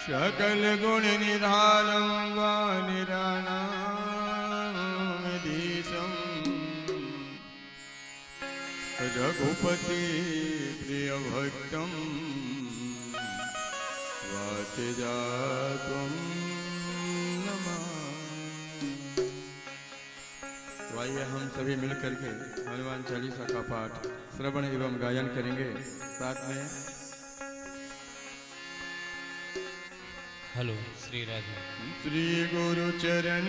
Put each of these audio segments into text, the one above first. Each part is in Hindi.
सकल गुण निधानं वानिरानामीशं रघुपति प्रिय भक्तं वातिजातं नमः। तो आइए हम सभी मिलकर के हनुमान चालीसा का पाठ श्रवण एवं गायन करेंगे। साथ में हेलो श्री राधे। श्री गुरु चरण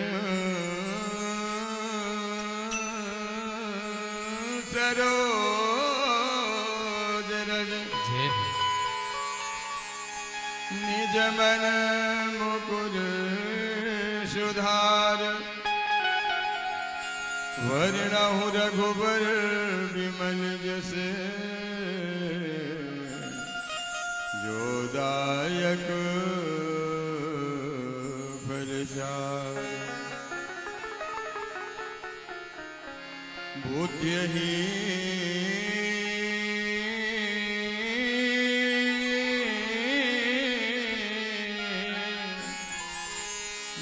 सरोज रज जय हो। निज मन मुकुर सुधार वरणहु रघुबर विमल जस जो दायक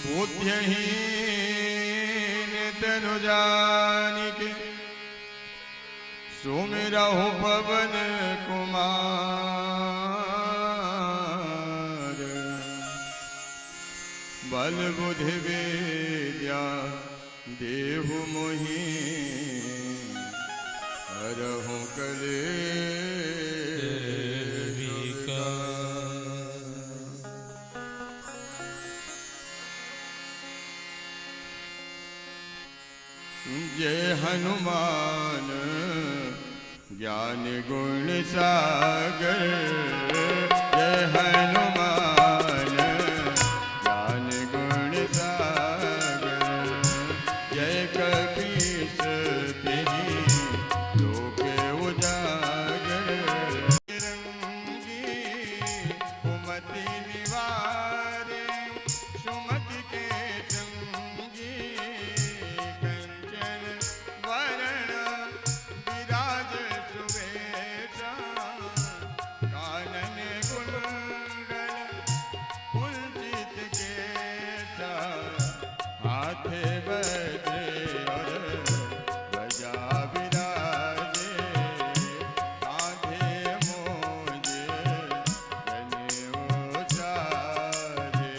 बुद्धिहीन तनु जानिके सुमिरहु पवन कुमार बल बुद्धि विद्या देहु मोहि हरहु कलेविका। जय हनुमान ज्ञान गुण सागर जय हनुमान ज्ञान गुण सागर जय कपीस तेहि लोक उजागर रंगी कुमति निवारे सुमति के संगी कंचन वरण विराज सुवेशा कानन कुंडल कुंजित केसा हाथे बजे और बजा विराजे कांधे मोजे जनेऊ साजे।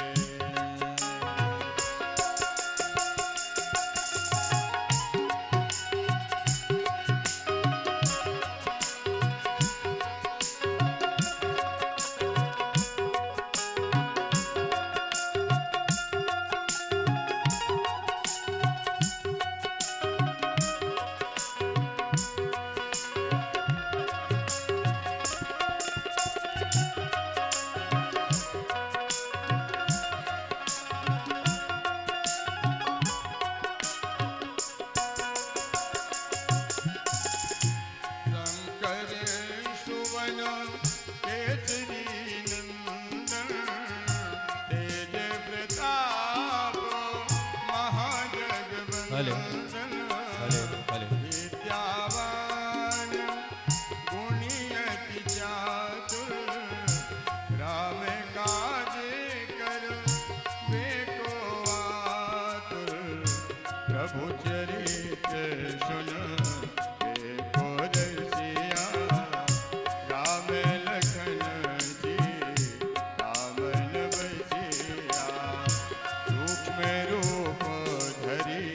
शंकर सुवन केसरी नंदन तेज प्रताप महाजगवंदन विद्यावान गुणियति चातुर राम काज कर बेको आतुर प्रभु चरित सुन बेको रसिया राम लखन जी रामन बसिया रूप में रूप धरी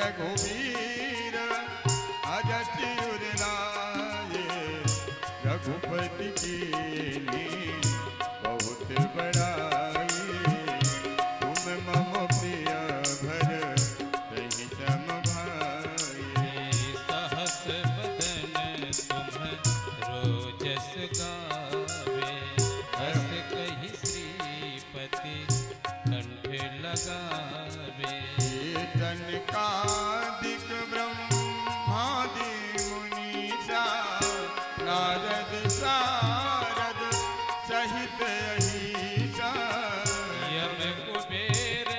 रघुवीर अजस उर लाए, रघुपति कीन्ही बहुत बड़ाई, तुम मम प्रिय भरतहि सम भाई। सहस बदन तुम्हरो जस गावे, हस कहि श्रीपति कंठ लगावे। तनकादिक ब्रह्मादि मुनीसा, नारद सारद सहित अहिसा। यम कुबेर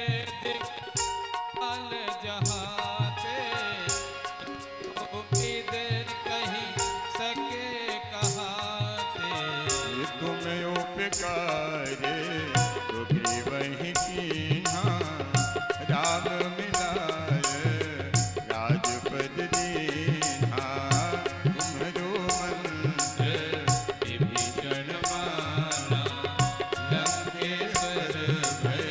दिक्पाल जहाते, इधर कहीं सके कहाते। तुम उपकारे तो भी वही कीन्हा, राम मिलाय राजपद दीन्हा। तुम्हरो मंत्र विभीषण माना, लंकेश्वर भय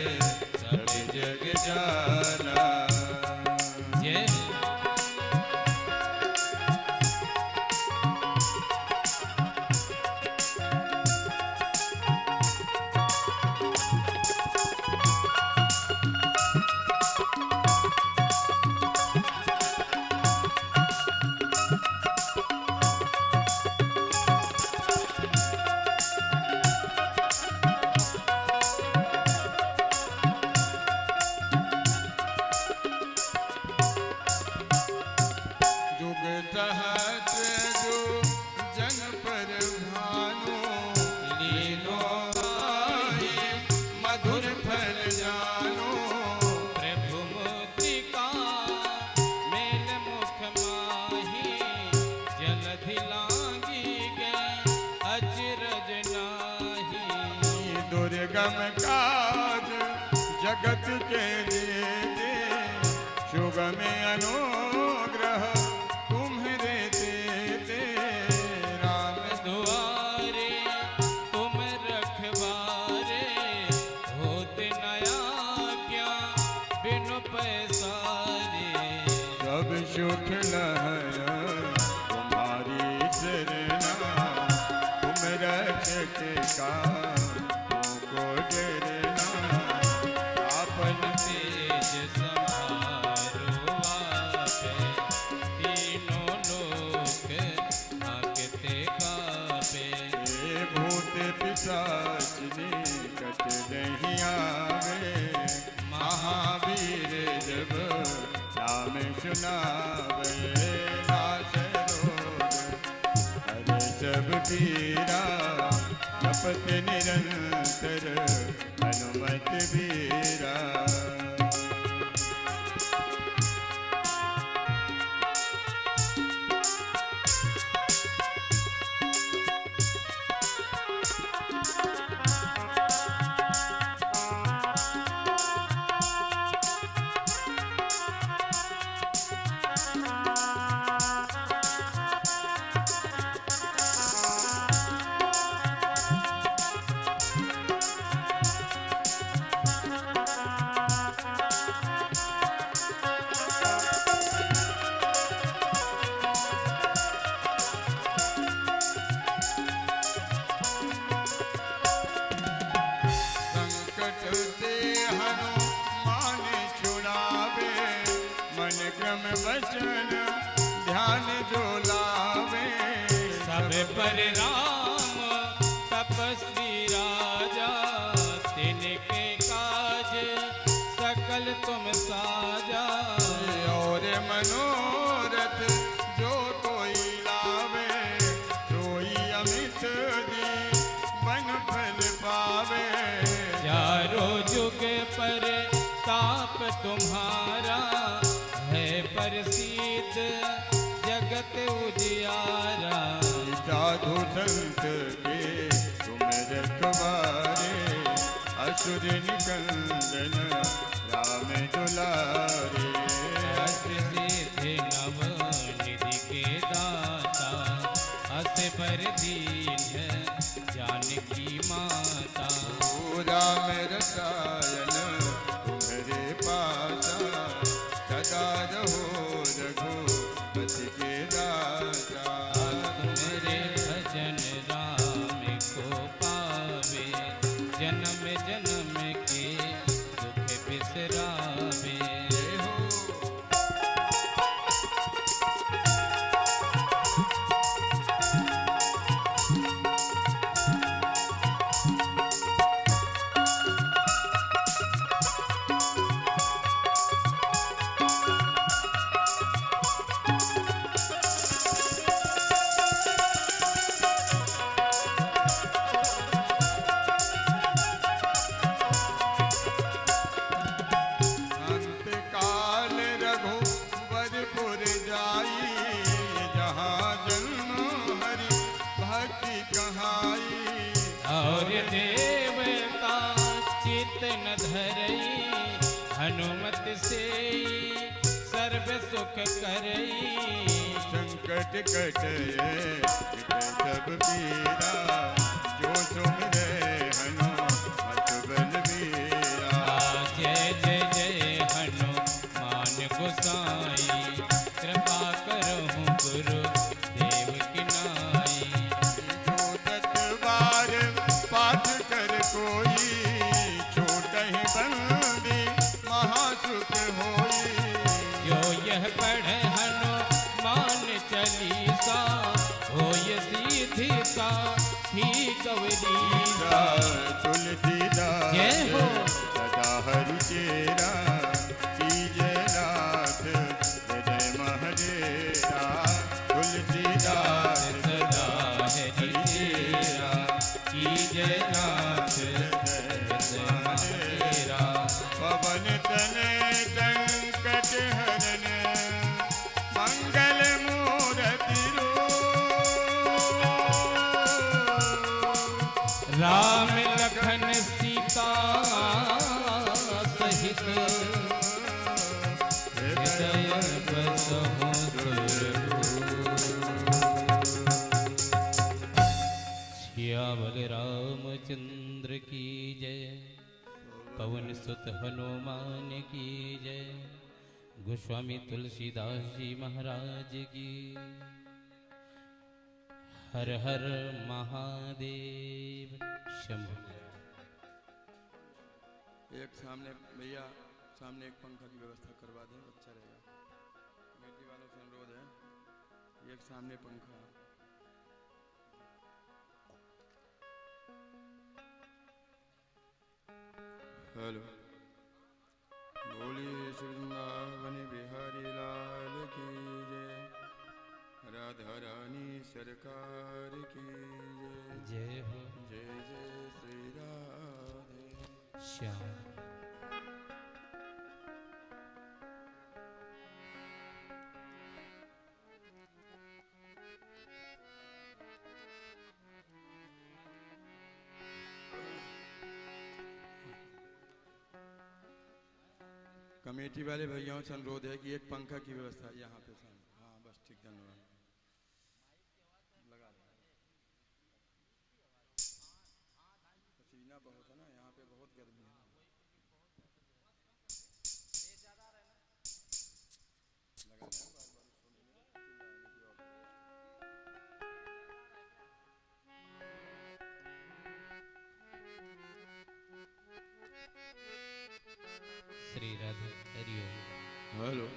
सब जग जाना। जय जुग सहस्र जो जन पर भानु, लीनो गाहि मधुर फल जानो। प्रभु मुद्रिका मेल मुख माही, जलधि लांगी गए अचरज नाही। दुर्गम काज जगत के देते, सुगम अनुग्रह तुम्हरे देते। राम दुआरे तुम रखवारे, होते नया क्या बिनु पैसारे। सब सुख लहर तुम्हारी शरणा, तुम रक्षक को डरना। आपन तेज संहारो आपे, तीनों लोक भागते कापे। ये भूत पिशाच निकट नहीं आवे, महावीर जब नाम सुनावे। नाश रोग हरे सब पीरा, जपत निरंतर हनुमत बीरा। वचन ध्यान जो लावे। सब पर राम तपस्वी राजा, तिनके काज सकल तुम साजा। और मनोरथ जो कोई लावे, सोई अमित जीवन फल पावे। चारों जुग पर ताप तुम्हारा, है प्रसिद्ध जगत उजियारा। साधु संत के तुम रखवारे, असुर निकंदन राम दुलारे। अष्ट सिद्धि नव निधि के दाता, अस पर दीन जानकी माता। राम रसायन तुम्हारे पासा, सदा रहो हो रघुपति के राजा। मेरे भजन राम को पावे, जन्म जन्म के दुख बिसरावे। हनुमत से सर्व सुख करई, संकट कटे सब पीरा, जो सुमरे हनुमत बलबीरा। जय जय जय हनुमान गोसाई, कृपा करहु गुरु देव की नाई। जो तत्वार पाठ कर कोई, छोटहि बंदी महासुख होई। जो यह पढ़े हनुमान चालीसा, होय सीधी सा ही गौरीसा। तुलसीदास जय हो सदा हरि चेरा, कीजय नाथ हृदय महडेरा। तुलसीदास सदा हरि चेरा, कीजय नाथ हृदय महडेरा। पवन तनय संकट हरन, मंगल मूरति राम लखन सीता सहित, हृदय बसहु सियावर रामचंद्र की जय, पवन सुत हनुमान की जय, गोस्वामी तुलसीदास जी महाराज की। हर हर महादेव शंभु। एक सामने भैया, सामने एक पंखा की व्यवस्था करवा दें, अच्छा रहेगा। कमेटी वालों से अनुरोध है, एक सामने पंखा। हेलो। बोलिए वृंदावन बिहारी लाल की जय, राधा रानी सरकार की जय। जय हो जय जय श्री राधे श्याम। कमेटी वाले भैयाओं से अनुरोध है कि एक पंखा की व्यवस्था यहाँ पे सामने। हाँ बस ठीक, धन्यवाद। लगा रहे पसीना बहुत है ना, यहाँ पे बहुत गर्मी है। लगा रहे हैं, बार बार श्री राधा हरि ओम। हेलो।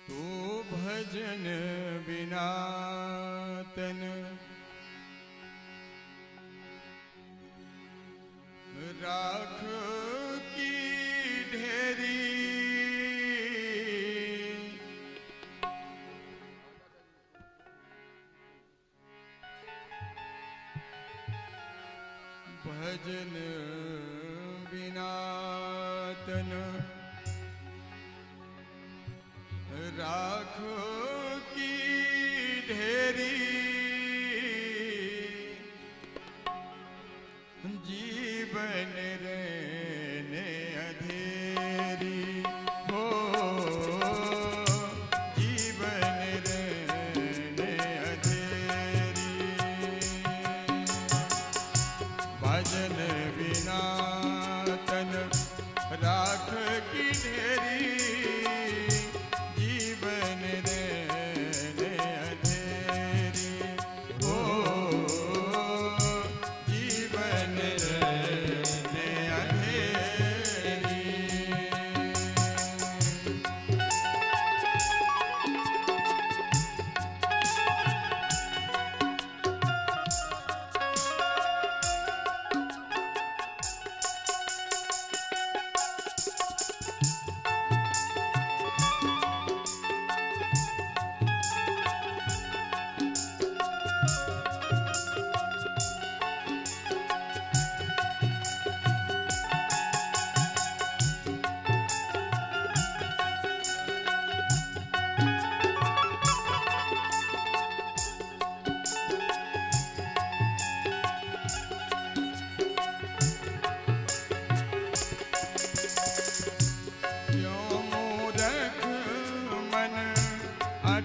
तू भजन बिना तन राख की ढेरी, भजन बिना तन राख की ढेरी, जीवन रहने अधेरी हो।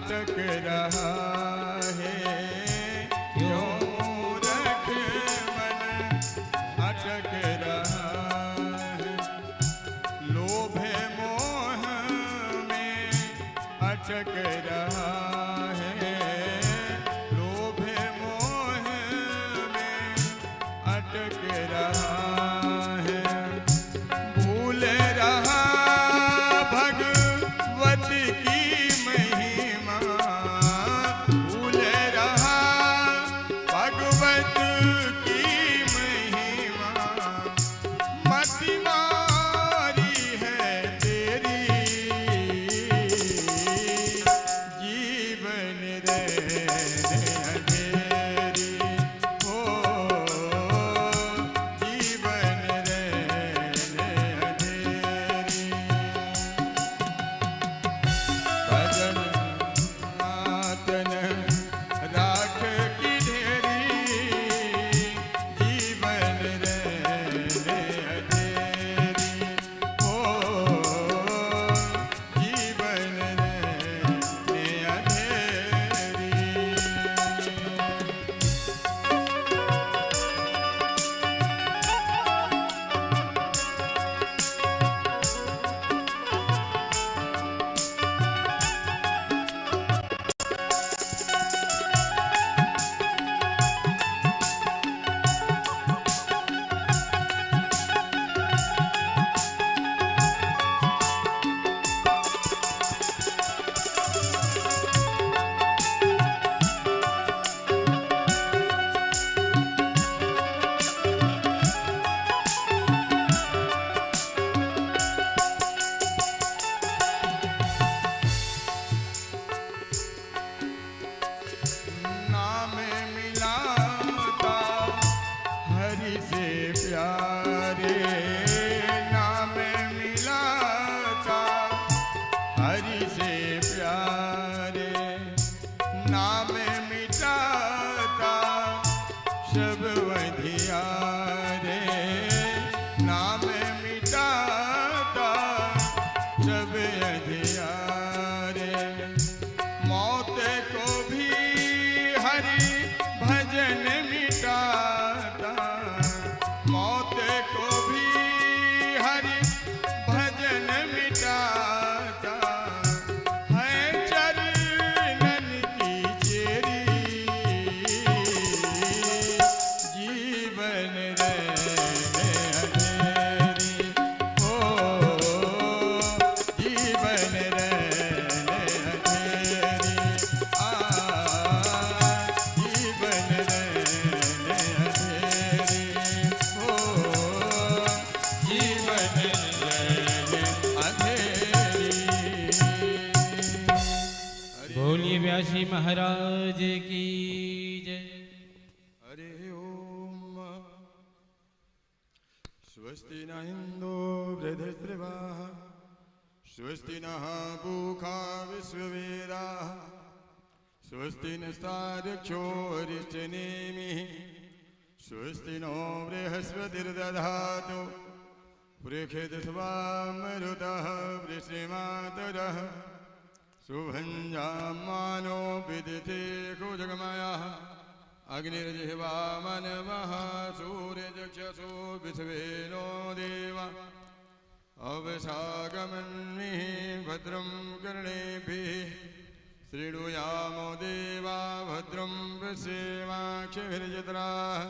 अटक रहा है क्यों मूर्ख मन अटक रहा है, लोभ मोह में अटक रहा है, लोभ मोह में अटक रहा है, भूल रहा भगवत की महिमा, भूल रहा भगवत की महिमा, मति मारी है तेरी, जीवन रहने अंधेरी, हो जीवन रहने अंधेरी, भजन मातन राख की ढेरी, जीवन रहने अंधेरी, हो जीवन रहने अंधेरी। नाम मिलाता हरि से प्यारे, नाम मिलाता हरि से प्यारे, नाम मिटाता सब अधियारे, नाम मिटाता सब अधियारे, मौत को भी हरि भजन मिटाता, मौत को भी हरि भजन मिटाता, है चरणन की चेरी, जीवन रहने अंधेरी, हो जीवन रहने अंधेरी, जीवन रहने अंधेरी, हो जीवन रहने अंधेरी। बोलिए व्यासी महाराज की जय। हरि ओम। स्वस्ति न इंदो वृद्धस्त्रिवाः, स्वस्ति नः पूषा विश्ववेदाः, स्वस्ति नस्तार्क्ष्यो अरिष्टनेमिः, स्वस्ति नो बृहस्पतिर्दधातु पृथिवीर्वामरुतः वृश्चिमातरः, शुभञ्जामानो विदिते कुजगमयः, अग्निर्जिह्वा मनवः सूर्यचक्षुषो विश्वेनो देवा, अवसागमन्मिः भद्रं कर्णेभिः, शृणुयामो देवा भद्रं पश्येमाक्षभिर्जत्राः,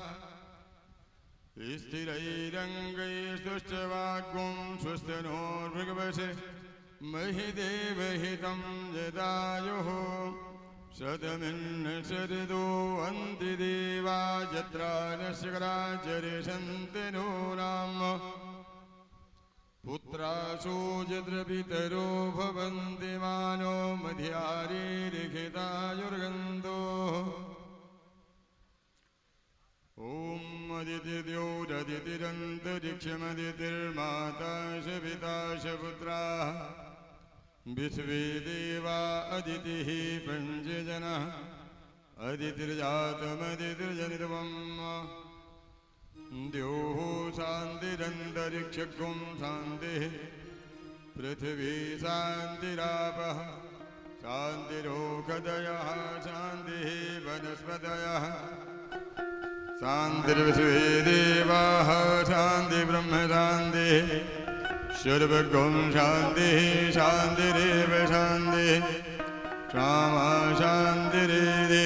स्थिरैरङ्गैस्तुष्टवाग्गुं स्वस्तनोर्भृगवसे, महि देवहितं जदायुः, शतमिन्नशतदो अन्ति देवा यत्र नस्य कराचरिषन्ति नूनाम्, पुत्रासो यत्र पितरो भवन्ति मानो मध्यारीरिखितायुर्गन्धो, ॐ अदितिर्योरदितिरन्तरिक्षमदितिर्माता च पिता च पुत्राः, विश्वे देवा अदितिः पञ्चजनः, अदितिर्जातमदितिर्जनितमम्, द्योः शान्तिरन्तरिक्षगुं शान्तिः, पृथिवी शान्तिरापः शान्तिरोषधयः शान्तिः वनस्पतयः शान्तिर्विश्वे देवाः शान्तिः ब्रह्म शान्तिः सर्वगुण शान्तिः शान्तिरेव शान्तिः क्षमा शान्तिरेधि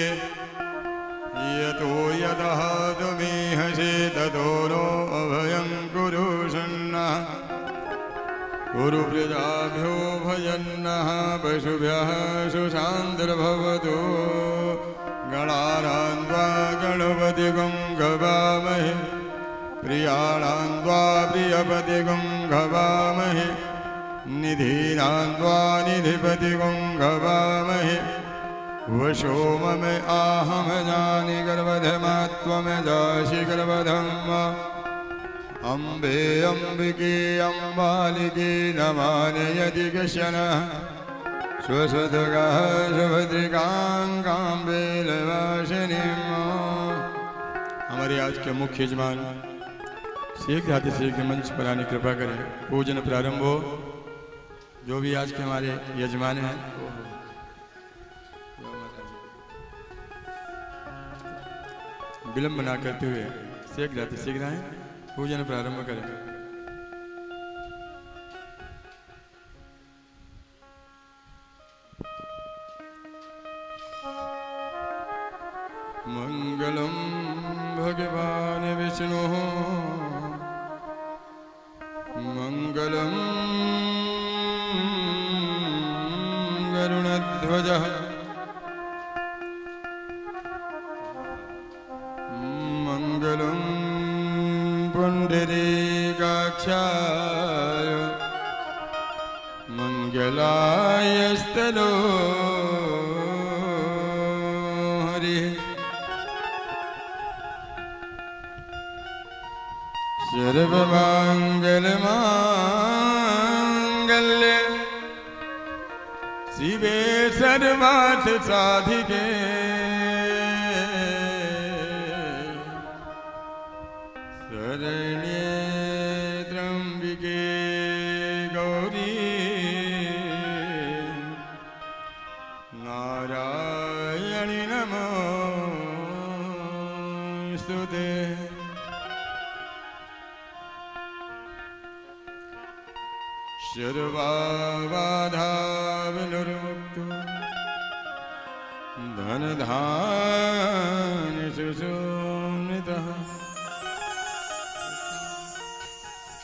यतो यतः तुमीहसि ततो नो अभयं कुरु सन्नः कुरु प्रजाभ्यो भयन्नः पशुभ्यः सुशान्तिर्भवतु गणानां त्वा गणपतिगं गवामहे प्रियाणां त्वा प्रियपतिगं गवामहे निधीनां त्वा निधिपतिगं गवामहे वशो मम आहम जानि गर्वधमात्वम जासि गर्वधम् अम्बे अम्बिके अम्बालिके नमानयति कश्चन स्वस्वतगः सुभद्रिकां काम्बेलवासिनीम्। हमारे आज के मुख्य यजमान शीघ्र आते शीघ्र मंच पर आने कृपा करें। पूजन प्रारंभ हो। जो भी आज के हमारे यजमान हैं विलंब ना करते हुए शीघ्र आते शीघ्र आए, पूजन प्रारंभ करें। मंगलम भगवान विष्णु मंगलम गरुणध्वज मंगलम पुंडरीकाक्षाय मंगलायस्तनो हरि सर्वमंगलमांगल्ये शिवे सर्वार्थ साधिके शरण्ये त्र्यंबिके गौरी नारायणि नमोस्तुते। सर्वबाधा विनिर्मुक्तो धनधान्य सुशोभितः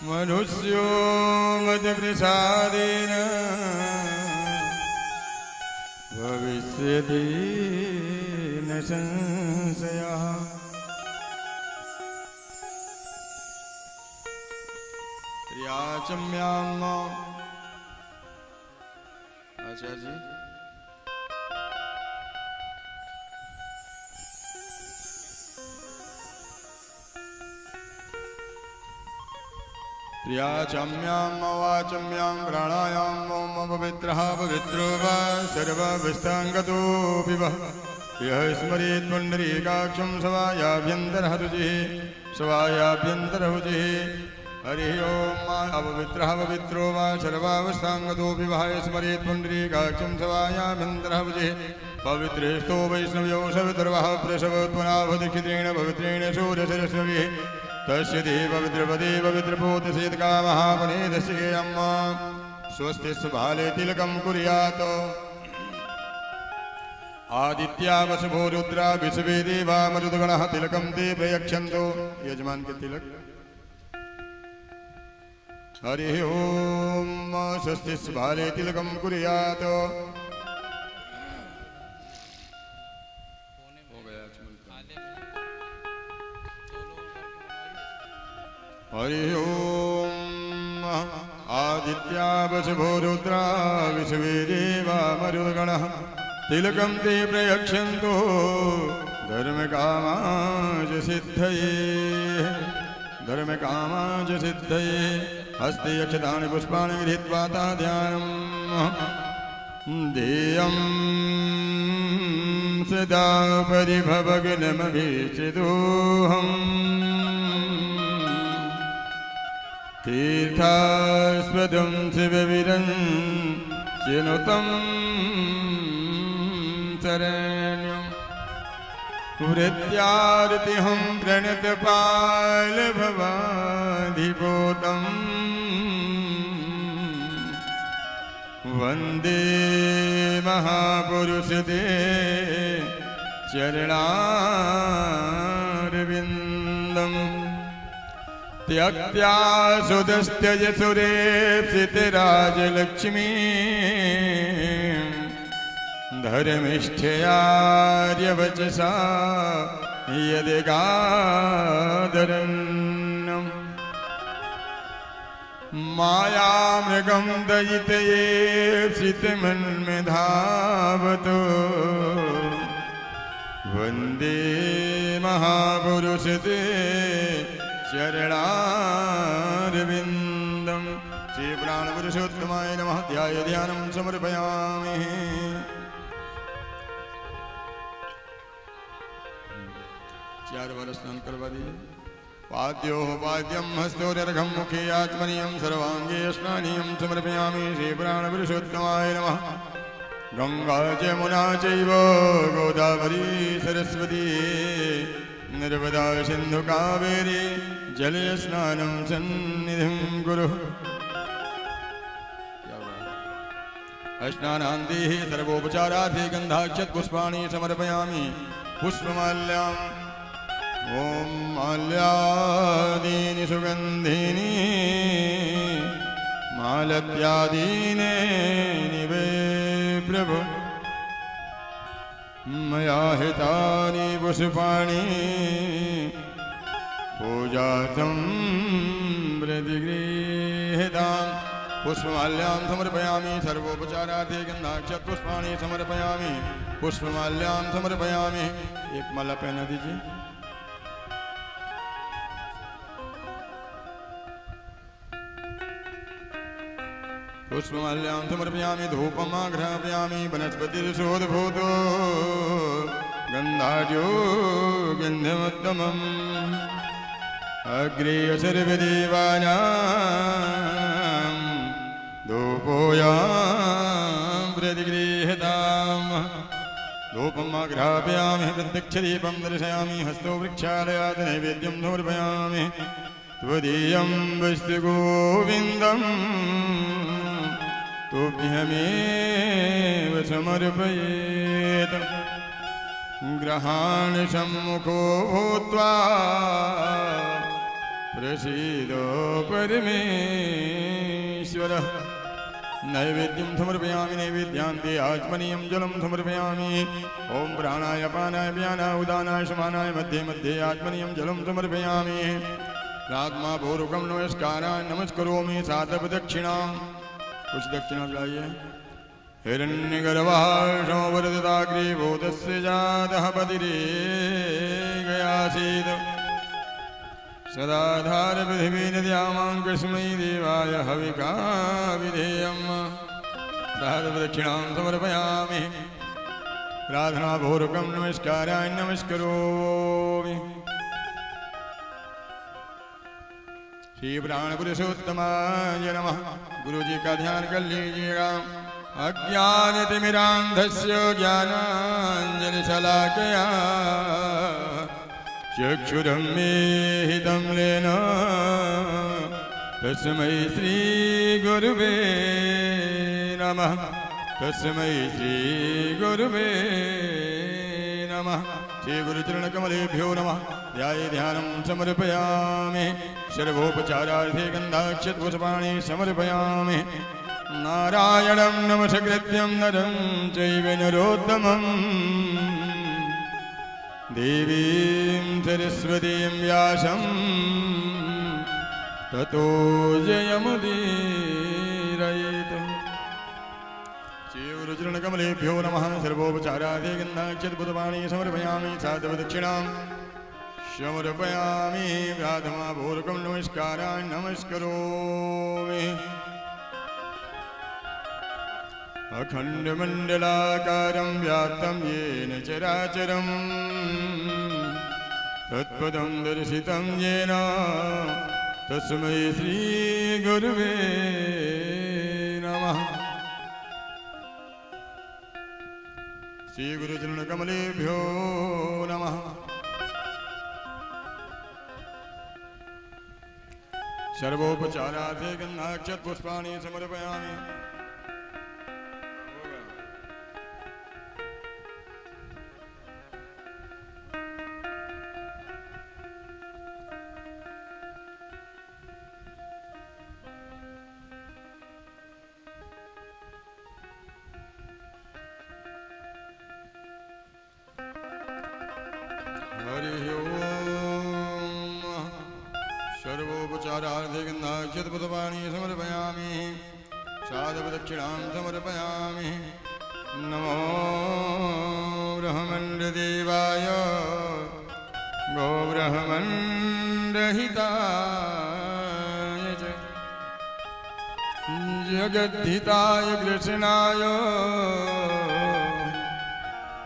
मनुष्यो मदप्रसादेन भविष्यति न संशयः। याचम्याम आचार्य जी प्रियाचम्याम वाचम्याम प्राणायाम ओम पवित्रः पवित्रो वा सर्वविष्टाङ्गतोऽपि वः यः स्मरेत् पुण्डरीकाक्षं सवायाभ्यन्तरः रुचिः सवायाभ्यन्तरः रुचिः। हरि ओम अपवित्रः पवित्रो वा सर्वावस्थाङ्गतोऽपि वः स्मरेत् पुण्डरीकाक्षं सवायाभ्यन्तरः रुचिः। पवित्रेस्तो वैष्णव्यो सवितर्वः प्रसवोत्पन्नाभूतक्षित्रेण पवित्रेण सूर्यसरस्वभिः तस्य देव पवित्रपदे पवित्रपूतसेतकामः पुनीतस्य गेयम् स्वस्ति सुभाले तिलकं कुर्यात् आदित्या वसुभो रुद्रा विश्वे देवा मरुद्गणः तिलकं ते प्रयच्छन्तु। यजमान के तिलक। हरि ओम स्वस्ति सुभाले तिलकं कुर्यात्। हरि ओम आदित्या वसुभो रुद्रा विश्वे देवा मरुद्गणः तिलकं ते प्रयच्छन्तु धर्मकामाज सिद्धये धर्मकामाज सिद्धये। हस्ते अक्षतानि पुष्पाणि गृहीत्वा ध्यानं ध्येयं सदा परिभवग्नमभीष्टदोहम् तीर्थास्पदं शिवविरञ्चिनुतं शरण्यं वृत्यार्तिहं प्रणतपालभवाधिपोतम् वन्दे महापुरुषते चरणारविन्दम् त्यक्त्या सुदस्त्यज सुरेप्सितराजलक्ष्मी धर्मिष्ठयार्यवचसा यदिगादरन्नम् मायामृगं दयितयेप्सितमन्मधावतो वन्दे महापुरुषते चरणारविन्दम् श्री प्राणपुरुषोत्तमाय नमः। ध्याय ध्यानं समर्पयामि। चार बार स्नान करवा दिए। पाद्यो पाद्यम हस्तोरर्घं मुखे आत्मनीयं सर्वांगे स्नानीयं समर्पयामि। श्री प्राणपुरुषोत्तमाय नमः। गंगा यमुना चैव गोदावरी सरस्वती नर्मदा सिंधु कावेरी जले स्नानं सन्निधिं कुरु। स्नानान्ते सर्वोपचारार्थे गन्धाक्षतपुष्पाणि समर्पयामि। पुष्पमाल्याम् ॐ माल्यादीनि सुगन्धिनि मालत्यादीनि निवे प्रभु मया हितानि पुष्पाणि पूजार्थं प्रतिगृहीताम्। पुष्पमाल्यां समर्पयामि। सर्वोपचारार्थे गन्धाक्षतपुष्पाणि समर्पयामि। पुष्पमाल्यां समर्पयामि। एक माला पहना दीजिए। पुष्पमाल्यां समर्पयामि। धूपम् आघ्रापयामि। वनस्पतिर्षोडभूतो गन्धाढ्यो गन्धमुत्तमम् अग्रे सर्वदेवानां धूपोऽयं प्रतिगृह्यताम्। धूपम् आघ्रापयामि। प्रत्यक्षदीपं दर्शयामि। हस्तो वृक्षालयात् नैवेद्यं समर्पयामि। त्वदीयं वस्तु गोविन्दम् तुभ्यमेव समर्पयेत्। ग्रहाण सम्मुखो भूत्वा प्रसीदो परमेश्वरः। नैवेद्यं समर्पयामि। नैवेद्यान्ते आचमनीयं जलं समर्पयामि। ॐ प्राणाय अपानाय व्यानाय उदानाय समानाय मध्ये मध्ये आचमनीयं जलं समर्पयामि। प्राग्मापूर्वकं नमस्काराय नमस्करोमि। साधव दक्षिणाम्। कुछ दक्षिणा लाइए। हिरण्यगर्भाशो वरदताग्रीभूतस्य जातः पतिरे गयासीत् सदाधार पृथिवी नद्यामां कस्मै देवाय हविका विधेयम्। साधवदक्षिणां समर्पयामि। प्रार्थनापूर्वकं नमस्काराय नमस्करोमि। श्री प्राणपुरुषोत्तमाय नमः। गुरुजी का ध्यान कर लीजिएगा। अज्ञानतिमिरान्धस्य ज्ञानाञ्जनशलाकया चक्षुरुन्मीलितं येन तस्मै श्रीगुरुवे नमः। तस्मै श्रीगुरुवे नमः। श्रीगुरुचरणकमलेभ्यो नमः। ध्याये ध्यानं समर्पयामि। सर्वोपचारार्थे गन्धाक्षतपुष्पाणि समर्पयामि। नारायणं नमस्कृत्यं नरं चैव नरोत्तमं देवीं सरस्वतीं व्यासं ततो जयमुदीरयेत्। श्रीगुरुचरणकमलेभ्यो नमः। सर्वोपचारार्थे गन्धाक्षतपुष्पाणि समर्पयामि। साधवदक्षिणां समर्पयामि। प्रार्थनापूर्वकं नमस्काराय नमस्करोमि। अखण्डमण्डलाकारं व्याप्तं येन चराचरं तत्पदं दर्शितं येन तस्मै श्रीगुरुवे नमः। श्री गुरुचरण कमलेभ्यो नमः। सर्वोपचारार्थे गन्धाक्षत पुष्पाणि समर्पयामि। सर्वोपचारार्थे गन्धाक्षत पुष्पाणि समर्पयामि। साधुप्रदक्षिणां समर्पयामि। नमो ब्रह्मण्डदेवाय गोब्रह्मण्डहिताय च जगद्धिताय कृष्णाय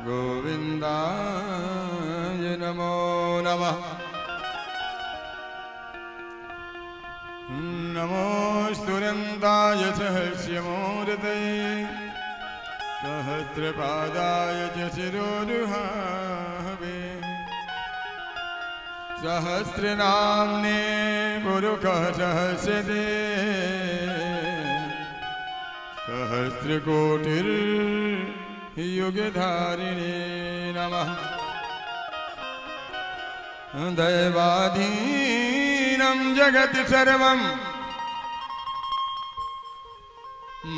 गोविन्दाय नमो नमः। नमो स्तुरन्ताय सहस्रमूर्तये सहस्रपादाय च शिरोरुहावे सहस्रनाम्ने पुरुषः सहस्रदे सहस्रकोटिर्युगधारिणे नमः। दैवाधीनं जगत् सर्वं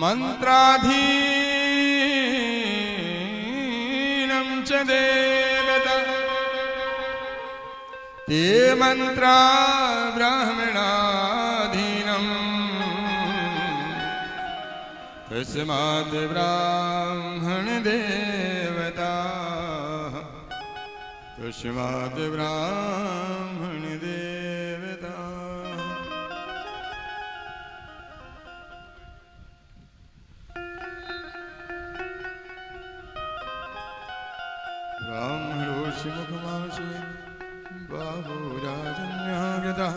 मन्त्राधीनं च देवता ते मन्त्रा ब्राह्मणाधीनम् तस्मात् ब्राह्मण देवता तस्मात् ब्राह्मण देवता। ब्राह्मणोऽस्य मुखमासि बाहुराजन्यागतः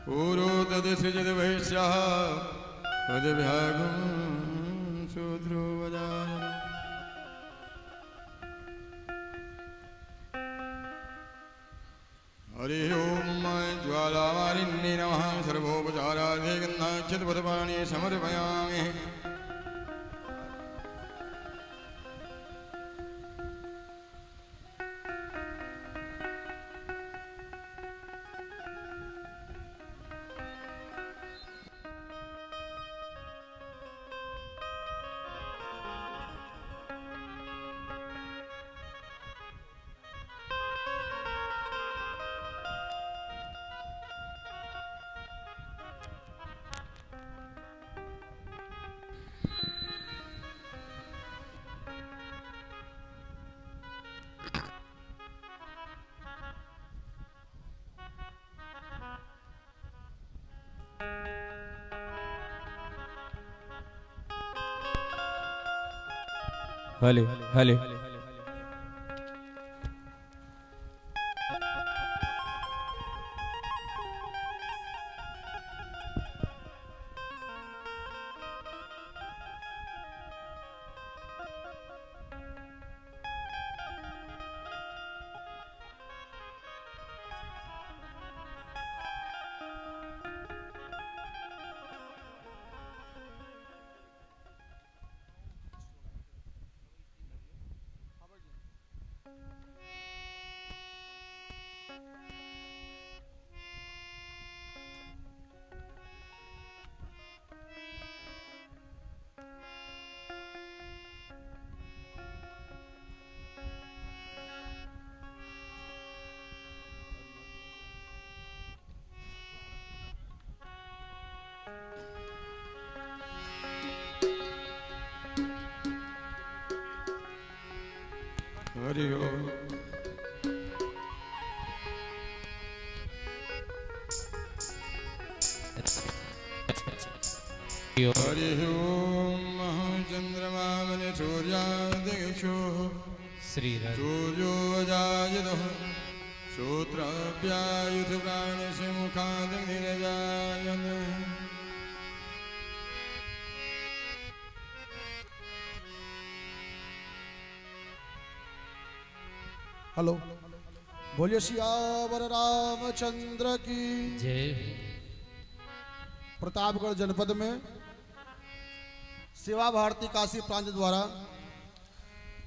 पूरो तदसृजद्वैश्यः तद्भ्यागं शूद्रो वदाय। हरि ओम ज्वालामालिन्ये नमः। सर्वोपचारार्थे गन्धाक्षत पुष्पाणि समर्पयामि। हले हले हरि ओम। हरि ओम। चंद्रमा बने सूर्यादिशो श्री सूर्यो जायतः श्रोत्राभ्यायुध प्राणस्य मुखादग्निर्जायते। हेलो, बोलिए सियावर रामचंद्र की। जय। प्रतापगढ़ जनपद में सेवा भारती काशी प्रांत द्वारा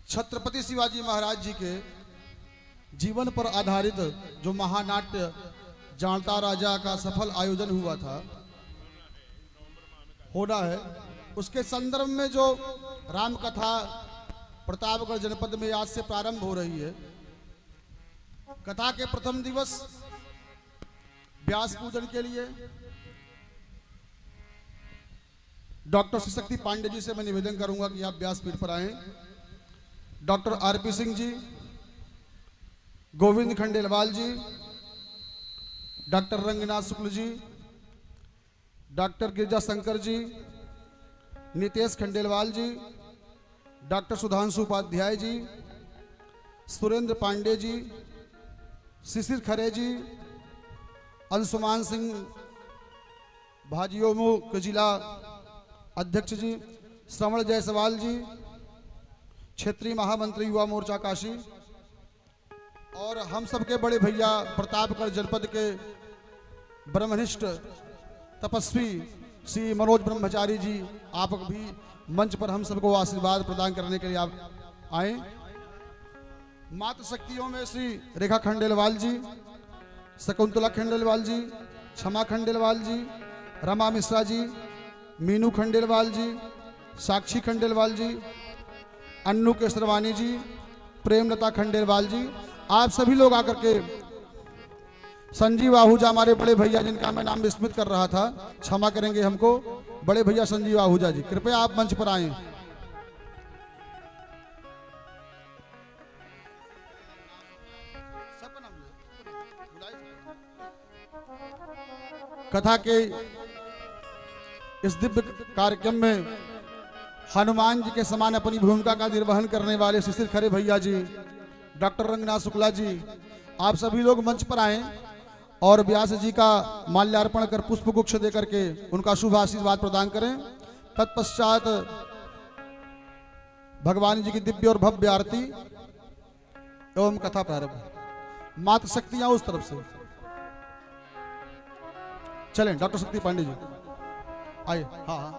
छत्रपति शिवाजी महाराज जी के जीवन पर आधारित जो महानाट्य जानता राजा का सफल आयोजन हुआ था, होना है, उसके संदर्भ में जो राम कथा प्रतापगढ़ जनपद में आज से प्रारंभ हो रही है। कथा के प्रथम दिवस व्यास पूजन के लिए डॉक्टर शक्ति पांडे जी से मैं निवेदन करूंगा कि आप व्यासपीठ पर आएं। डॉक्टर आरपी सिंह जी, गोविंद खंडेलवाल जी, डॉक्टर रंगनाथ शुक्ल जी, डॉक्टर गिरजा शंकर जी, नितेश खंडेलवाल जी, डॉक्टर सुधांशु उपाध्याय जी, सुरेंद्र पांडे जी, शिशिर खरे जी, अंशुमान सिंह भाजियोमो के जिला अध्यक्ष जी, श्रवण जायसवाल जी, क्षेत्रीय महामंत्री युवा मोर्चा काशी, और हम सबके बड़े भैया प्रतापगढ़ जनपद के ब्रह्मनिष्ठ तपस्वी श्री मनोज ब्रह्मचारी जी, आप भी मंच पर हम सबको आशीर्वाद प्रदान करने के लिए आप आए। मातृ शक्तियों में श्री रेखा खंडेलवाल जी, शकुंतला खंडेलवाल जी, क्षमा खंडेलवाल जी, रमा मिश्रा जी, मीनू खंडेलवाल जी, साक्षी खंडेलवाल जी, अन्नू केसरवानी जी, प्रेमलता खंडेलवाल जी, आप सभी लोग आकर के, संजीव आहूजा हमारे बड़े भैया जिनका मैं नाम विस्मृत कर रहा था, क्षमा करेंगे हमको, बड़े भैया संजीव आहूजा जी, कृपया आप मंच पर आएं। कथा के इस दिव्य कार्यक्रम में हनुमान जी के समान अपनी भूमिका का निर्वहन करने वाले शिशिर खरे भैया जी, डॉक्टर रंगनाथ शुक्ला जी, आप सभी लोग मंच पर आएं और व्यास जी का माल्यार्पण कर पुष्प गुच्छ देकर के उनका शुभ आशीर्वाद प्रदान करें। तत्पश्चात भगवान जी की दिव्य और भव्य आरती एवं कथा प्रारंभ। मातृ शक्तियां उस तरफ से चलें। डॉक्टर शक्ति पांडे जी आइए। हाँ हाँ,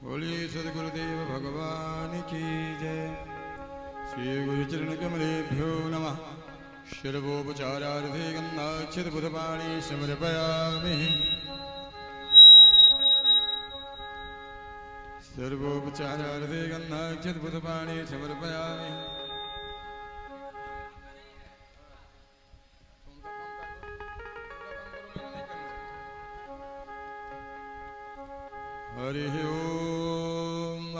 बोलिए सदगुरुदेव भगवान की जय। श्री गुरु चरण कमलेभ्यो नमः। शिरवोपचारार्थे गन्धाक्षत बुधपाणि समर्पयामि। सर्वोपचारार्थे गन्धाक्षत बुधपाणि समर्पयामि। हरि ओम।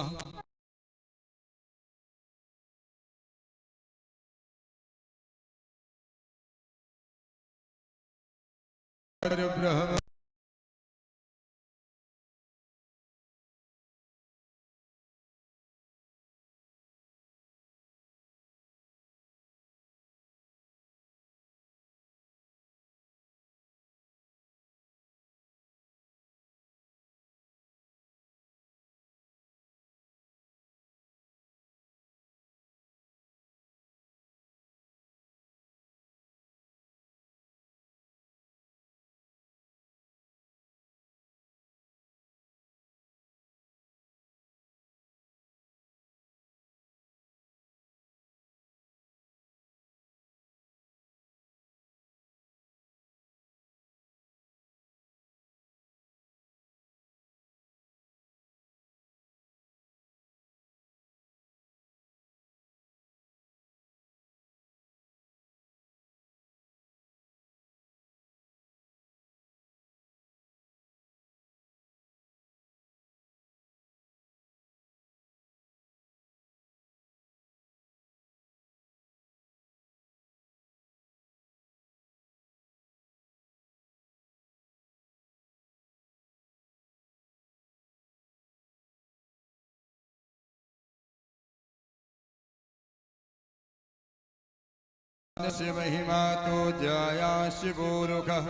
ब्रह्म से महिमा तो जाया शिवोरुखः।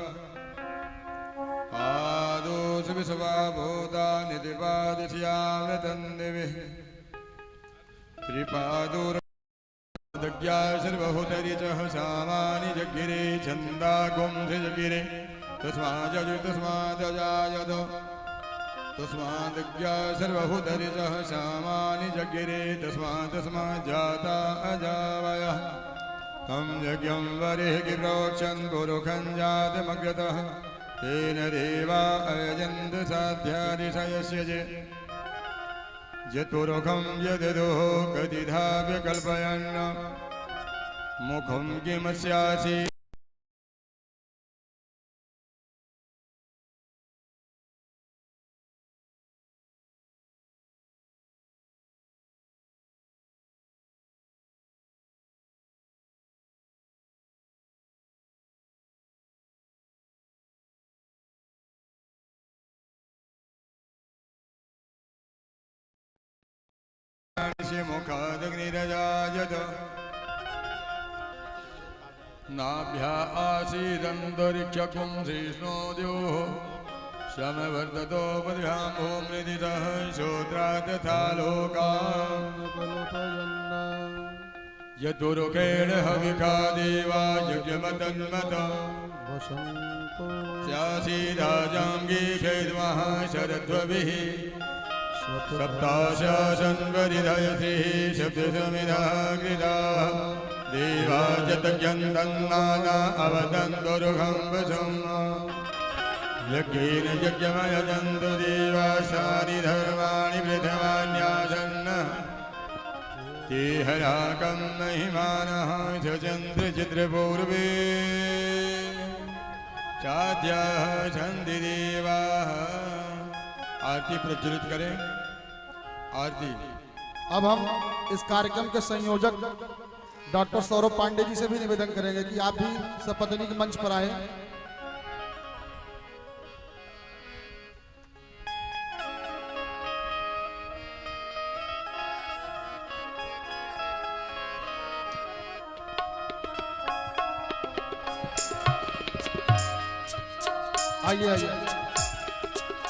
आदो विश्वा भूता निधिपादिश्यामृतन्दिभिः। त्रिपादो दज्ञा सर्वहुतरि च सामानि जगिरे छन्दा गुंधि जगिरे तस्मादजायत तस्मादज्ञा सर्वहुतरि च सामानि जगिरे तस्माज्जाता अजावयः तं यज्ञं वरिः गिरोक्षन् पुरुखं जातमग्रतः तेन देवा अयजन्त साध्यादिशयस्य यत्पुरुखं यददुः कतिधा व्यकल्पयन् मुखं किमस्यासि मुखादग्निरजायत नाभ्या आसीदन्तरिक्षपुंसिष्णोद्योः समवर्ततो पद्भ्यां मृदितः श्रोत्रा तथा लोकान् यतुरुखेण हविखा देवा यज्ञमतन्मत स्यासीदाजाङ्गी खेद्मः शरध्वभिः सप्ताशासन्वरिधयसिः शब्दसमिधाकृताः देवा च तज्ञन्तन्नाना अवदन्तुरुखं वशम् यज्ञेन यज्ञमयजन्तु देवाशानि धर्माणि पृथवान्यासन् ते हराकं महिमानः चन्द्रचित्रपूर्वे चाद्याः सन्ति देवाः। आरती प्रज्वलित करें। आरती। अब हम इस कार्यक्रम के संयोजक डॉक्टर सौरभ पांडे जी से भी निवेदन करेंगे कि आप भी सपत्नी के मंच पर आए। आइए आइए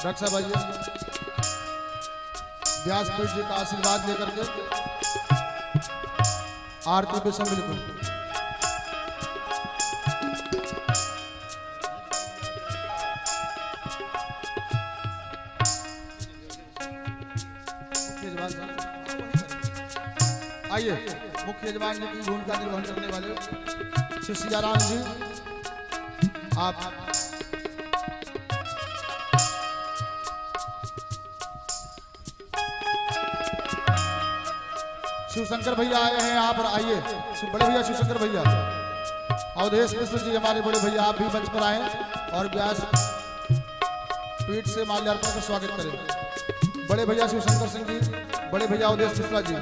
डॉक्टर साहब आइए, व्यासपीठ जी का आशीर्वाद लेकर के आरती पे सम्मिलित हो। आइए मुख्य यजमान जी की भूमिका निर्वहन करने वाले श्री सियाराम जी, आप शिवशंकर भैया आए हैं यहाँ पर। आइए बड़े भैया शिवशंकर भैया, अवधेश मिश्र जी हमारे बड़े भैया, आप भी मंच पर आए और व्यास पीठ से माल्यार्पण का स्वागत करें। बड़े भैया शिवशंकर सिंह जी, बड़े भैया अवधेश मिश्रा जी।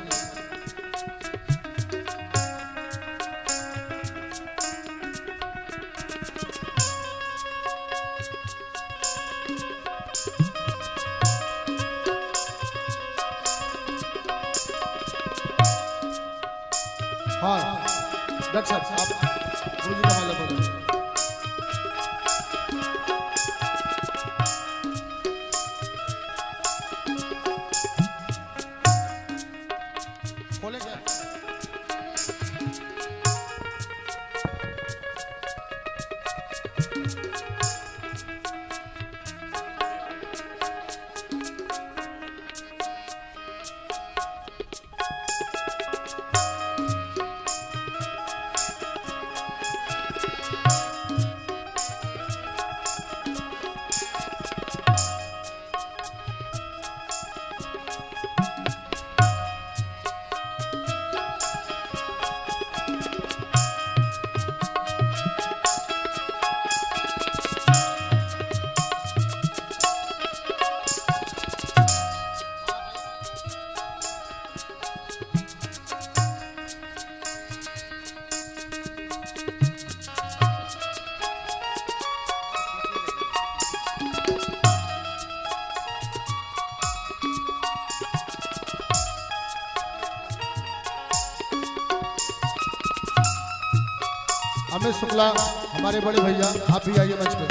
हाँ डॉक्टर साहब आप गुरु जी का माला बोलो। खोले क्या? अमित शुक्ला हमारे बड़े भैया, आप भी आइए मंच पे।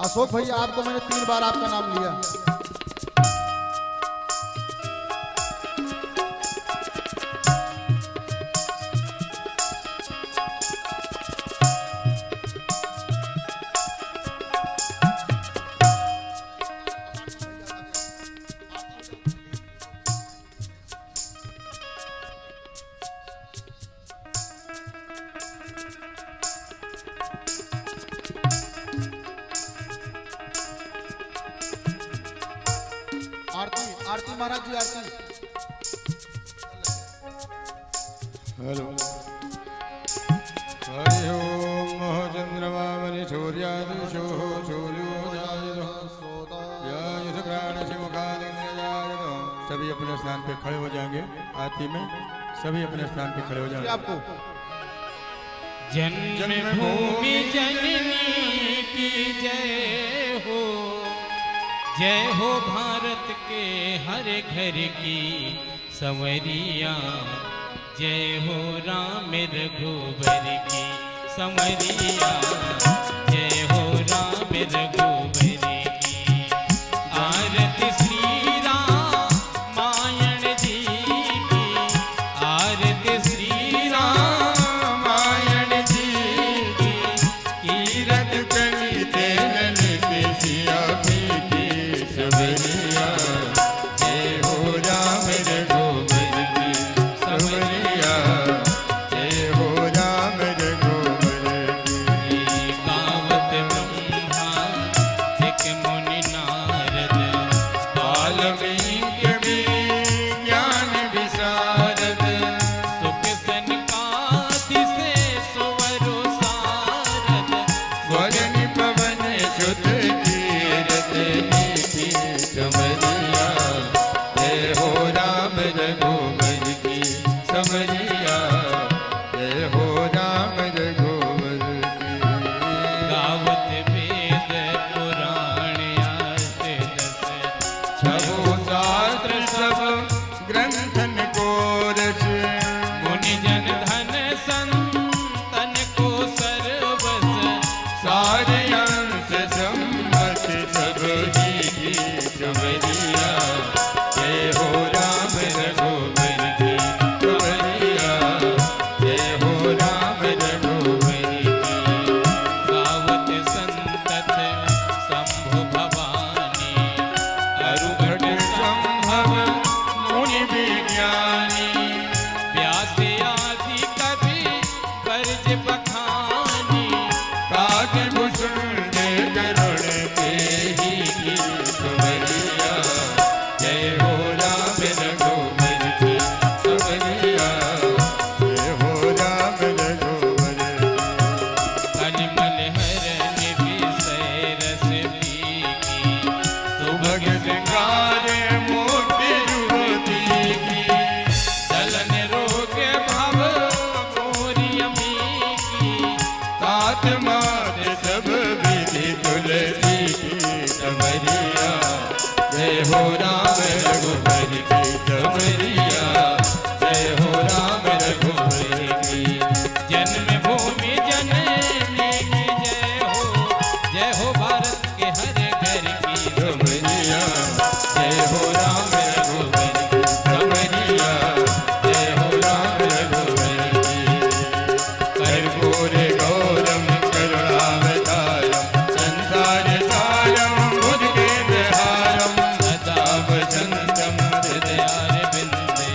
अशोक भैया आपको मैंने 3 बार आपका नाम लिया। महाराज जी आरती। हेलो हरि ओम चंद्रमा मणि सूर्यादिशो सूर्योदय सभी अपने स्थान पे खड़े हो जाएंगे। आरती में सभी अपने स्थान पे खड़े हो जाएंगे। आपको जन्मभूमि जननी की जय हो भारत के हर घर की संवरिया, जय हो राम रघुबर की संवरिया, जय हो राम रघुबर की। आरती श्री रामायण जी की, आरती श्री रामायण जी की। कीरत कविते ललित सिया की संवरिया, जय हो राम रघुबर की संवरिया, जय हो राम रघुबर की। गावत ब्रह्मा एक मुनि नारद, वाल्मीकि भी ज्ञान विशारद। सुख सनकादि से सुवरु सारद, वरन पवन सुत कीरत नीति संवरिया, जय हो राम रघुबर की संवरिया, जय हो राम रघुबर की। गावत वेद पुराण आठ दस, छबो शास्त्र सब ग्रंथन को रच, मुनि जन धन संतन को सर्वस। सारे अंश सम्मत सब ही की संवरिया, जय हो राम रघुबर की संवरिया, जय हो राम रघुबर की। गावत संतत शंभु भवानी, अरुभट संभव मुनि विज्ञानी, व्यास आदि कवि कर्ज बखानी। काकभूषण करुण के ही की संवरिया, जय हो राम रघुबर की संवरिया, जय हो राम रघुबर की। अनमल हरन विषय रस पीकी, सुभग श्रृंगार मोती युवती की, चलन रोग भव मोरियमी की। तात मात सब विधि तुलसी की संवरिया, जय हो राम रघुबर की संवरिया, जय हो राम रघुबर की। जन्मभूमि जननी की जय हो भारत के हर घर की संवरिया, जय हो राम रघुबर की संवरिया, जय हो राम रघुबर की। कर्पूर गौरम करुणावतारम संसार सारम भुजगेन्द्रहारम, सदा वसंतम हृदयारविन्दे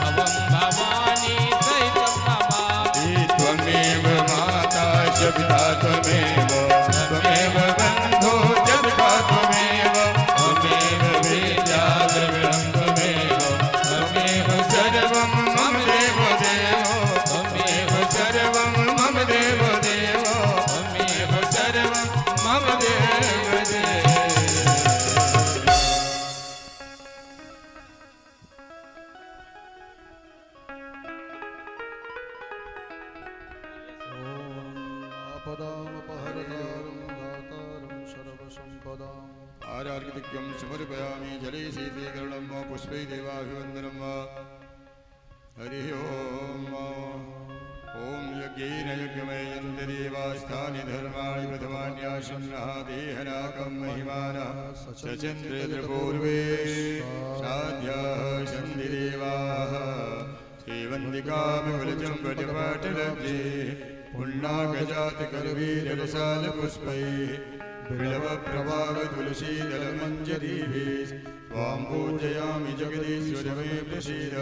भवं भवानी सहितं नमामि। त्वमेव माता शब्दा त्वमेव, त्वमेव बन्धो जगता त्वमेव, त्वमेव वेद्या द्रविणं त्वमेव, त्वमेव सर्वं मम देव देवो, त्वमेव सर्वं मम देव देवो, त्वमेव सर्वं मम देव देवो। आपदामपहरतारं दातारं सर्वसम्पदाम्। आर्यार्कित्यं समर्पयामि जले शीतलीकरणं वा पुष्पै देवाभिवन्दनं वा। हरिः ओम् ॐ यज्ञेन यज्ञमयन्ति देवास्थानि धर्माणि प्रथमान्यासन्नः देहनाकं महिमानः सचन्द्रेन्द्रपूर्वे साध्याः सन्ति देवाः सेवन्तिकामिकुलचम्पटपाटलब्धे पुण्णाकजातिकरवीररसालपुष्पैः बिल्वप्रभावतुलसीदलमञ्जरीभिः त्वां पूजयामि जगदीश्वर मे प्रसीद।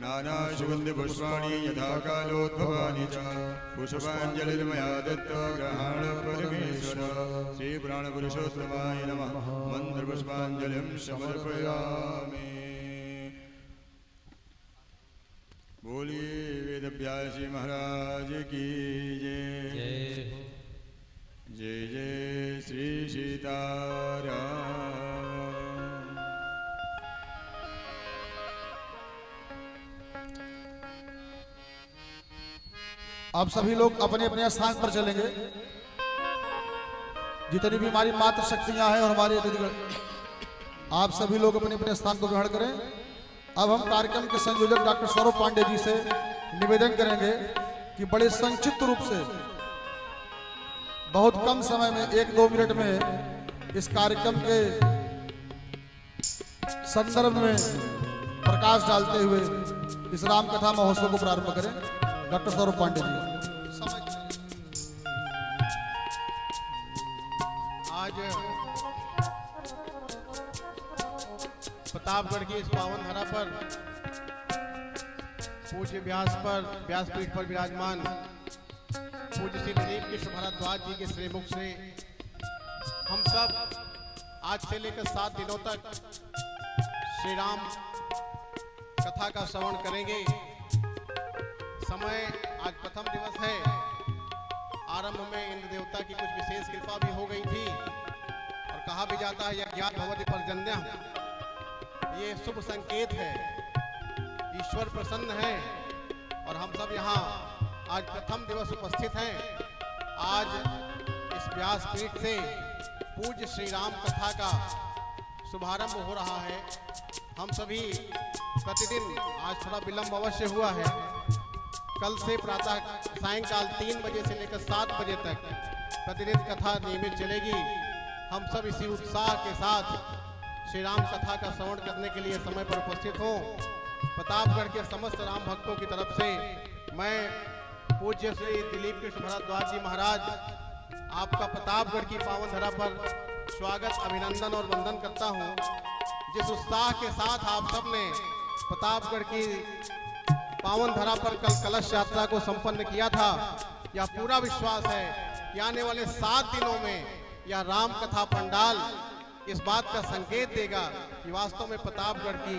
नानासुगन्धपुष्पाणि यथा कालोद्भवानि च पुष्पाञ्जलिर्मया दत्ता ग्रहाण परमेश्वर। श्रीप्राणपुरुषोत्तमाय नमः। मन्त्रपुष्पाञ्जलिं समर्पयामि। बोलिए वेद व्यासी महाराज की जय। जय हो। जय जय श्री सीताराम। आप सभी लोग अपने अपने स्थान पर चलेंगे। जितनी भी हमारी मात्र शक्तियां हैं और हमारे अतिथिगण, आप सभी लोग अपने अपने स्थान को ग्रहण करें। अब हम कार्यक्रम के संयोजक डॉक्टर सौरभ पांडे जी से निवेदन करेंगे कि बड़े संक्षिप्त रूप से बहुत कम समय में 1-2 मिनट में इस कार्यक्रम के संदर्भ में प्रकाश डालते हुए इस रामकथा महोत्सव को प्रारंभ करें। डॉक्टर सौरभ पांडे जी। आज प्रतापगढ़ की इस पावन धरा पर पूज्य व्यासपीठ पर विराजमान पूज्य श्री दिलीप कृष्ण भारद्वाज जी के श्रीमुख से हम सब आज से लेकर 7 दिनों तक श्री राम कथा का श्रवण करेंगे। समय आज प्रथम दिवस है। आरंभ में इंद्र देवता की कुछ विशेष कृपा भी हो गई थी और कहा भी जाता है यज्ञात भवति पर्जन्यः, ये शुभ संकेत है, ईश्वर प्रसन्न है और हम सब यहाँ आज प्रथम दिवस उपस्थित हैं। आज इस व्यासपीठ से पूज्य श्री राम कथा का शुभारंभ हो रहा है। हम सभी प्रतिदिन, आज थोड़ा विलंब अवश्य हुआ है, कल से प्रातः सायंकाल 3 बजे से लेकर 7 बजे तक प्रतिदिन कथा नियमित चलेगी। हम सब इसी उत्साह के साथ श्री राम कथा का श्रवण करने के लिए समय पर उपस्थित हों। प्रतापगढ़ के समस्त राम भक्तों की तरफ से मैं पूज्य श्री दिलीप कृष्ण भारद्वाज जी महाराज आपका प्रतापगढ़ की पावन धरा पर स्वागत, अभिनंदन और वंदन करता हूँ। जिस उत्साह के साथ आप सब ने प्रतापगढ़ की पावन धरा पर कल कलश यात्रा को संपन्न किया था, यह पूरा विश्वास है कि आने वाले 7 दिनों में यह राम कथा पंडाल इस बात का संकेत देगा कि वास्तव में प्रतापगढ़ की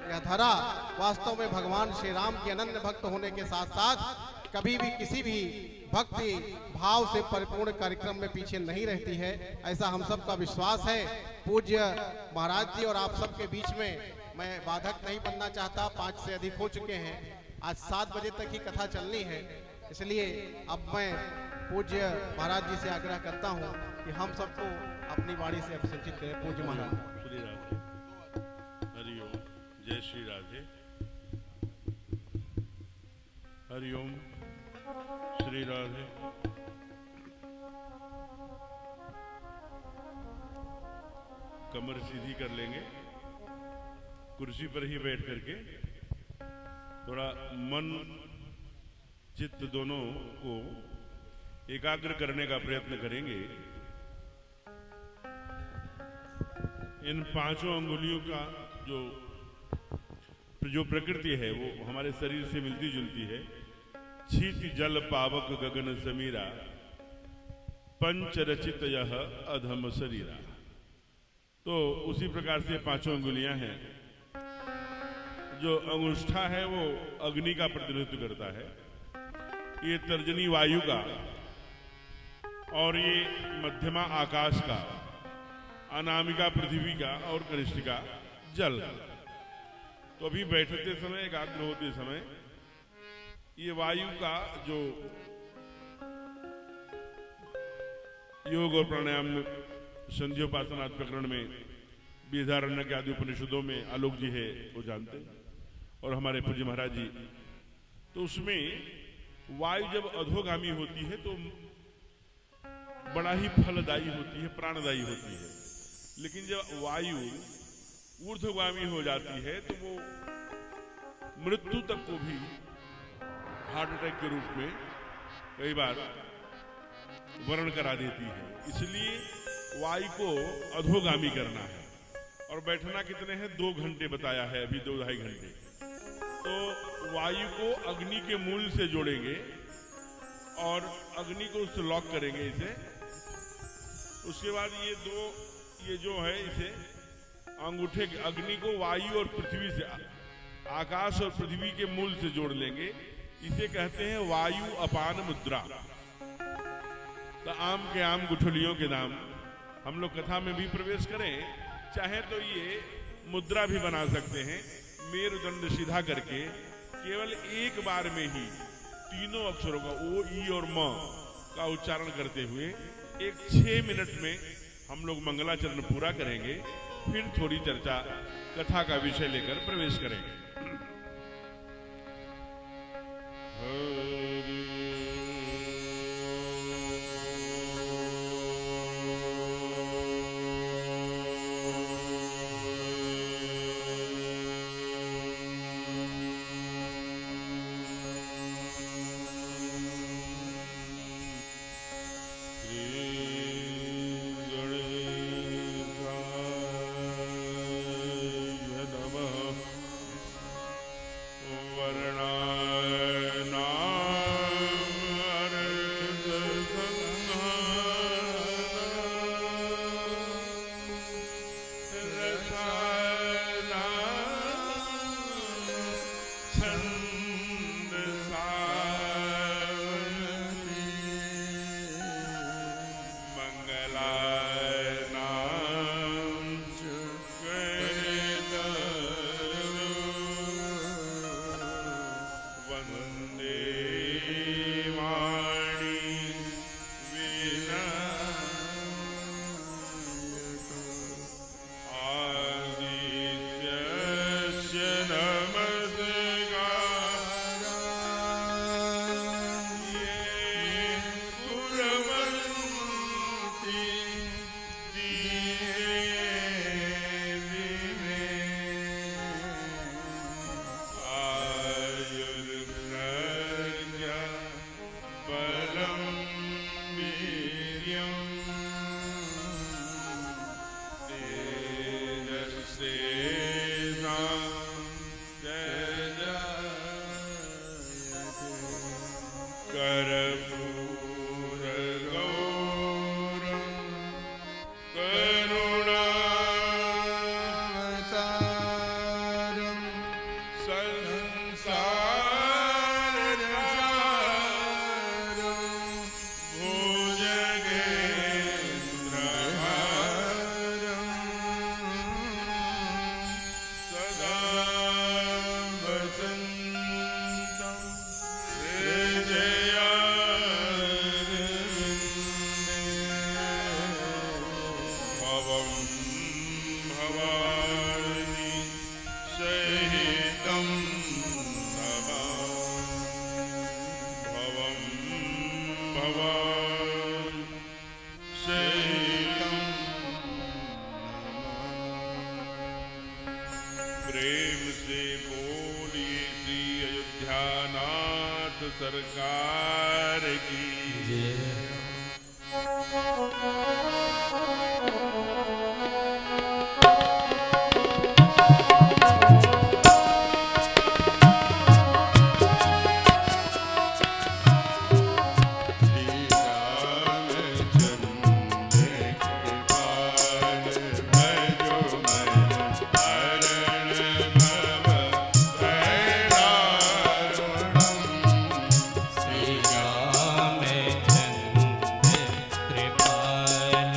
यह धरा वास्तव में भगवान श्री राम के अनन्य भक्त होने के साथ साथ कभी भी किसी भी भक्ति भाव से परिपूर्ण कार्यक्रम में पीछे नहीं रहती है, ऐसा हम सब का विश्वास है। पूज्य महाराज जी और आप सबके बीच में मैं बाधक नहीं बनना चाहता, 5 से अधिक हो चुके हैं, आज 7 बजे तक ही कथा चलनी है, इसलिए अब मैं पूज्य महाराज जी से आग्रह करता हूं कि हम सबको अपनी वाणी से अभिषेचित करें। पूज्य महाराज। श्री राधे, हरिओम, जय श्री राधे, हरिओम, श्री राधे। कमर सीधी कर लेंगे, कुर्सी पर ही बैठ करके थोड़ा मन चित्त दोनों को एकाग्र करने का प्रयत्न करेंगे। इन 5 अंगुलियों का जो प्रकृति है वो हमारे शरीर से मिलती जुलती है। क्षिति जल पावक गगन समीरा, पंच रचित यह अधम शरीरा। तो उसी प्रकार से 5 अंगुलियां हैं। जो अंगुष्ठा है वो अग्नि का प्रतिनिधित्व करता है, ये तर्जनी वायु का, और ये मध्यमा आकाश का, अनामिका पृथ्वी का और कनिष्ठिका जल। तो अभी बैठते समय, एकाग्र होते समय ये वायु का जो योग और प्राणायाम संध्योपासनात् प्रकरण में बीजारण्य के आदि उपनिषदों में आलोक जी है वो जानते हैं, और हमारे पूज्य महाराज जी। तो उसमें वायु जब अधोगामी होती है तो बड़ा ही फलदायी होती है, प्राणदायी होती है। लेकिन जब वायु ऊर्ध्वगामी हो जाती है तो वो मृत्यु तक को भी हार्ट अटैक के रूप में कई बार वर्ण करा देती है। इसलिए वायु को अधोगामी करना है। और बैठना कितने हैं? 2 घंटे बताया है, अभी 2-2.5 घंटे। तो वायु को अग्नि के मूल से जोड़ेंगे और अग्नि को उससे लॉक करेंगे इसे। उसके बाद ये जो है इसे अंगूठे अग्नि को वायु और पृथ्वी से आकाश और पृथ्वी के मूल से जोड़ लेंगे। इसे कहते हैं वायु अपान मुद्रा। तो आम के आम गुठलियों के दाम। हम लोग कथा में भी प्रवेश करें, चाहे तो ये मुद्रा भी बना सकते हैं। मेरुदंड सीधा करके केवल एक बार में ही तीनों अक्षरों का ओ, ई और म का उच्चारण करते हुए एक 6 मिनट में हम लोग मंगलाचरण पूरा करेंगे। फिर थोड़ी चर्चा कथा का विषय लेकर प्रवेश करेंगे। प्रेम से बोलिए श्री अयोध्यानाथ सरकार की। श्री रामचंद्र कृपाल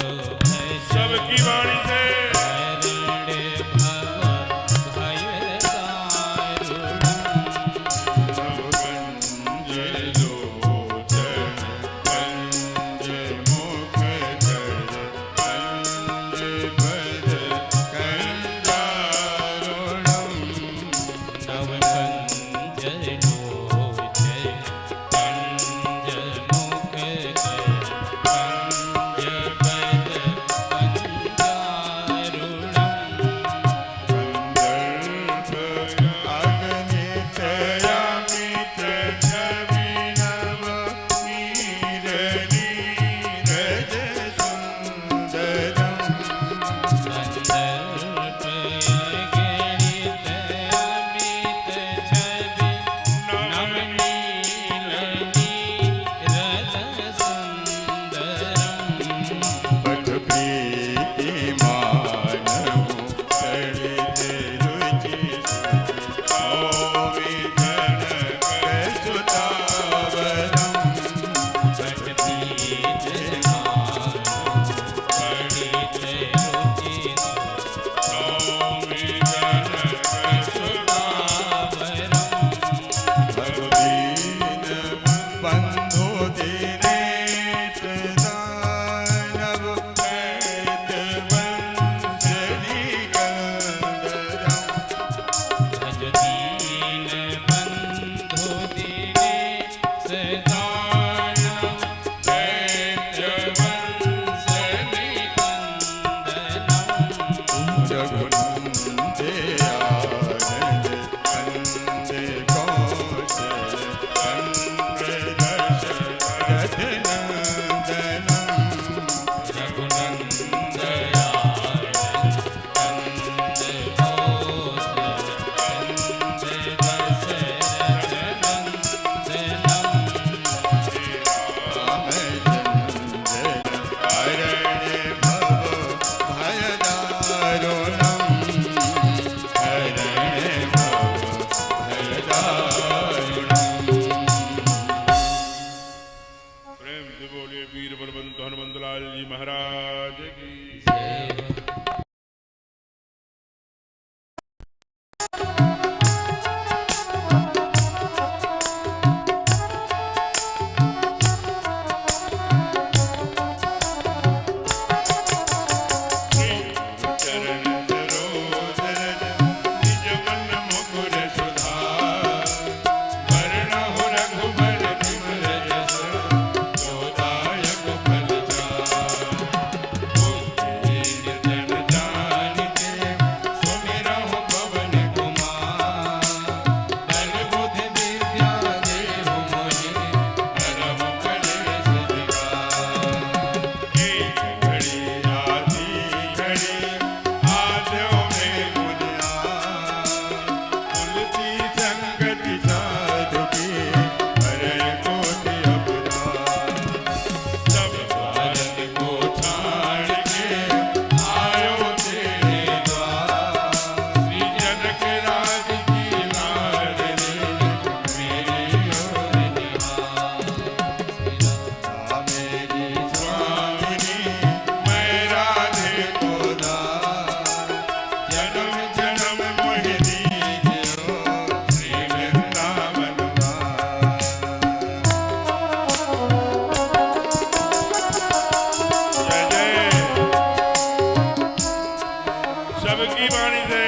प्रेम से बोलिए वीर बलवंत हनुमंतलाल जी महाराज की। सबकी वाणी से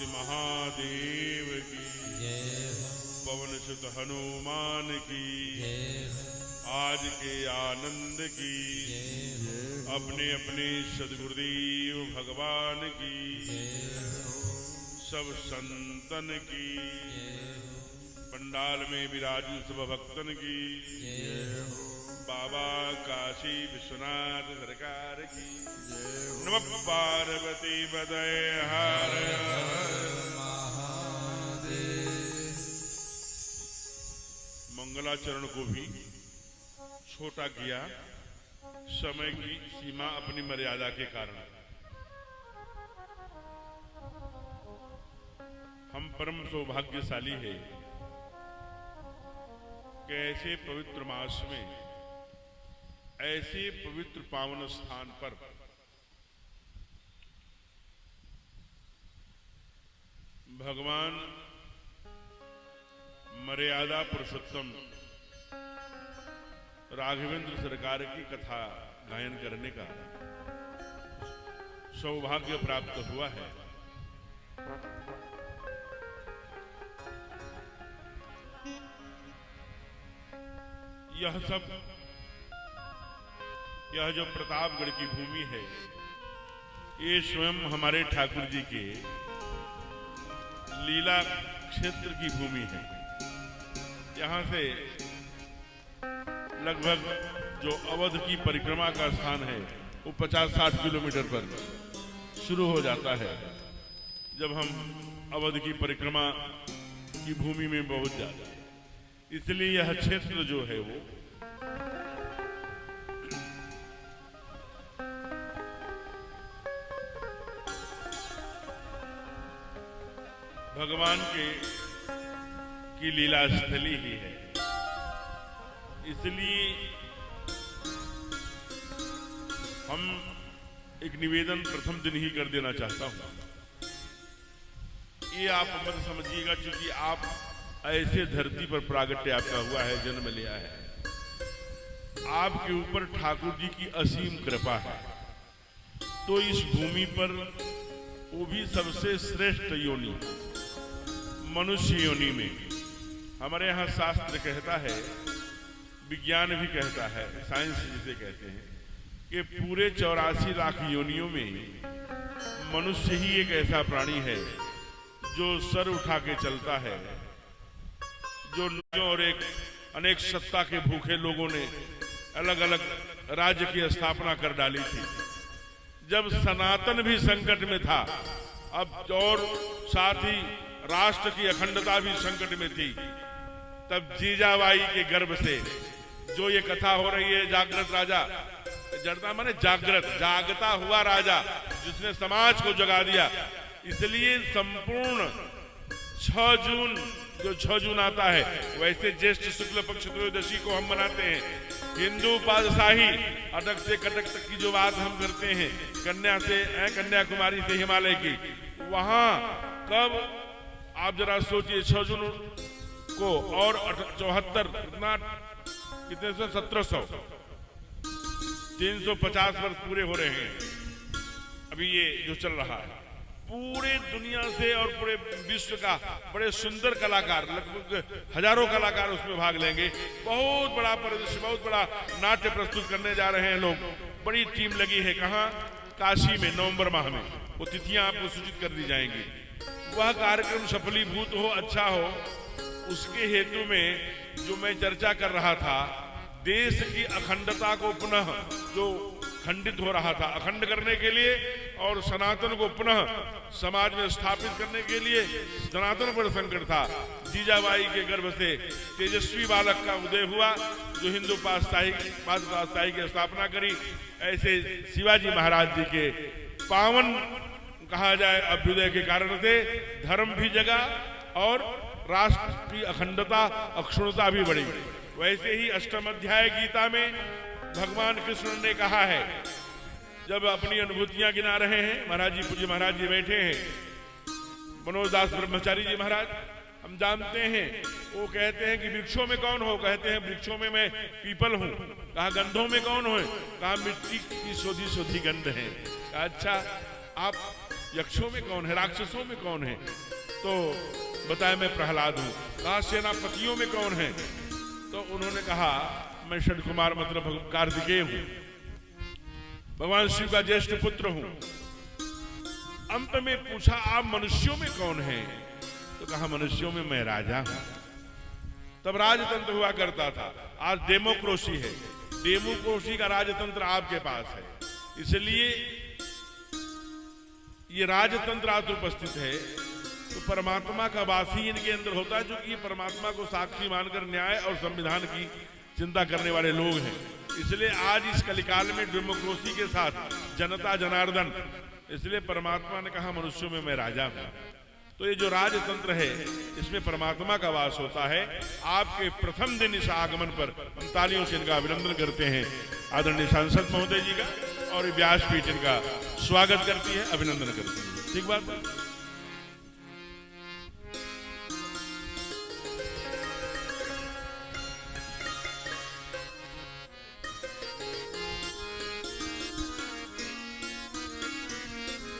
महादेव की पवन सुत हनुमान की आज के आनंद की अपने अपने सद्गुरुदेव भगवान की सब संतन की पंडाल में विराजित सब भक्तन की बाबा काशी विश्वनाथ सरकार की नमः पार्वती पतये हर मंगलाचरण को भी छोटा किया समय की सीमा अपनी मर्यादा के कारण। हम परम सौभाग्यशाली है कि ऐसे पवित्र मास में ऐसे पवित्र पावन स्थान पर भगवान मर्यादा पुरुषोत्तम राघवेंद्र सरकार की कथा गायन करने का सौभाग्य प्राप्त हुआ है। यह जो प्रतापगढ़ की भूमि है ये स्वयं हमारे ठाकुर जी के लीला क्षेत्र की भूमि है। यहाँ से लगभग जो अवध की परिक्रमा का स्थान है वो 50-60 किलोमीटर पर शुरू हो जाता है जब हम अवध की परिक्रमा की भूमि में पहुंच जाते हैं। इसलिए यह क्षेत्र जो है वो भगवान की लीला स्थली ही है। इसलिए हम एक निवेदन प्रथम दिन ही कर देना चाहता हूं। ये आप मत समझिएगा क्योंकि आप ऐसे धरती पर प्रागट्य आपका हुआ है, जन्म लिया है, आपके ऊपर ठाकुर जी की असीम कृपा है। तो इस भूमि पर वो भी सबसे श्रेष्ठ योनि मनुष्य योनि में, हमारे यहाँ शास्त्र कहता है, विज्ञान भी कहता है, साइंस जिसे कहते हैं, कि पूरे 84 लाख योनियों में मनुष्य ही एक ऐसा प्राणी है जो सर उठा के चलता है, जो और एक अनेक सत्ता के भूखे लोगों ने अलग अलग राज्य की स्थापना कर डाली थी। जब सनातन भी संकट में था, अब और साथ ही राष्ट्र की अखंडता भी संकट में थी, तब जीजाबाई के गर्भ से जो ये कथा हो रही है, जागृत राजा, जड़ता माने जागृत, जागता हुआ राजा जिसने समाज को जगा दिया। इसलिए संपूर्ण 6 जून, जो 6 जून आता है, वैसे ज्येष्ठ शुक्ल पक्ष त्रयोदशी को हम मनाते हैं। हिंदू पातशाही अटक से कटक तक की जो बात हम करते हैं, कन्याकुमारी से हिमालय की, वहां कब आप जरा सोचिए, 6 जून को और 74 कितने से 1700 350 वर्ष पूरे हो रहे हैं अभी ये जो चल रहा है। पूरे दुनिया से और पूरे विश्व का बड़े सुंदर कलाकार, लगभग हजारों कलाकार उसमें भाग लेंगे। बहुत बड़ा परिदृश्य, बहुत बड़ा नाट्य प्रस्तुत करने जा रहे हैं लोग। बड़ी टीम लगी है। कहाँ? काशी में, नवंबर माह में। वो तिथियां आपको सूचित कर दी जाएंगी। वह कार्यक्रम सफलीभूत हो, अच्छा हो, उसके हेतु में जो मैं चर्चा कर रहा था, देश की अखंडता को पुनः जो खंडित हो रहा था, अखंड करने के लिए और सनातन को पुनः समाज में स्थापित करने के लिए सनातन पर संकट था। जीजाबाई के गर्भ से तेजस्वी बालक का उदय हुआ जो हिंदू पातशाही की स्थापना करी। ऐसे शिवाजी महाराज जी के पावन कहा जाए अभ्युदय के कारण से धर्म भी जगा और राष्ट्र की अखंडता, अक्षुण्णता भी बढ़ी। वैसे ही अष्टम अध्याय गीता में भगवान कृष्ण ने कहा है, जब अपनी अनुभूतियां गिना रहे हैं, महाराज जी, पूज्य महाराज जी बैठे हैं, मनोज दास ब्रह्मचारी जी महाराज, हम जानते हैं, वो कहते हैं कि वृक्षों में कौन हो? कहते हैं वृक्षों में मैं पीपल हूं। कहा गंधों में कौन हो? कहा मिट्टी की सोधी सोधी गंध है। कहा अच्छा, आप यक्षों में कौन है? राक्षसों में कौन है? तो बताया मैं प्रहलाद हूं। कहा सेनापतियों में कौन है? तो उन्होंने कहा मैं षड कुमार मतलब कार्तिकेय हूं, भगवान शिव का ज्येष्ठ पुत्र हूं। अंत में पूछा आप मनुष्यों में कौन है? तो कहा मनुष्यों में मैं राजा हूं। तब राजतंत्र हुआ करता था, आज डेमोक्रेसी है। डेमोक्रेसी का राजतंत्र आपके पास है। इसलिए ये राजतंत्र आज उपस्थित है तो परमात्मा का वास ही इनके अंदर होता है, जो कि परमात्मा को साक्षी मानकर न्याय और संविधान की चिंता करने वाले लोग हैं। इसलिए आज इस कलिकाल में डेमोक्रेसी के साथ जनता जनार्दन, इसलिए परमात्मा ने कहा मनुष्यों में मैं राजा हूं। तो ये जो राजतंत्र है इसमें परमात्मा का वास होता है। आपके प्रथम दिन इस आगमन पर हम तालियों से इनका अभिनंदन करते हैं, आदरणीय सांसद महोदय जी का, और व्यासपीठ इनका स्वागत करती है, अभिनंदन करती है। ठीक बात है?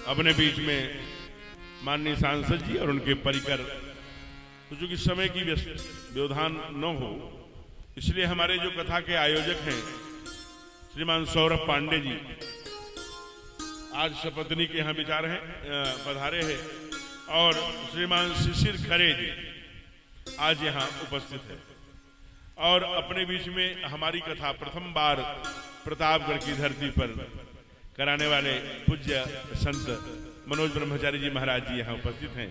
अपने बीच में माननीय सांसद जी और उनके परिकर, तो चूंकि समय की व्यवधान न हो, इसलिए हमारे जो कथा के आयोजक हैं श्रीमान सौरभ पांडे जी आज सपत्नी के यहाँ विचार हैं, पधारे हैं, और श्रीमान शिशिर खरे जी आज यहाँ उपस्थित है। और अपने बीच में हमारी कथा प्रथम बार प्रतापगढ़ की धरती पर कराने वाले पूज्य संत मनोज ब्रह्मचारी जी महाराज जी यहाँ उपस्थित हैं।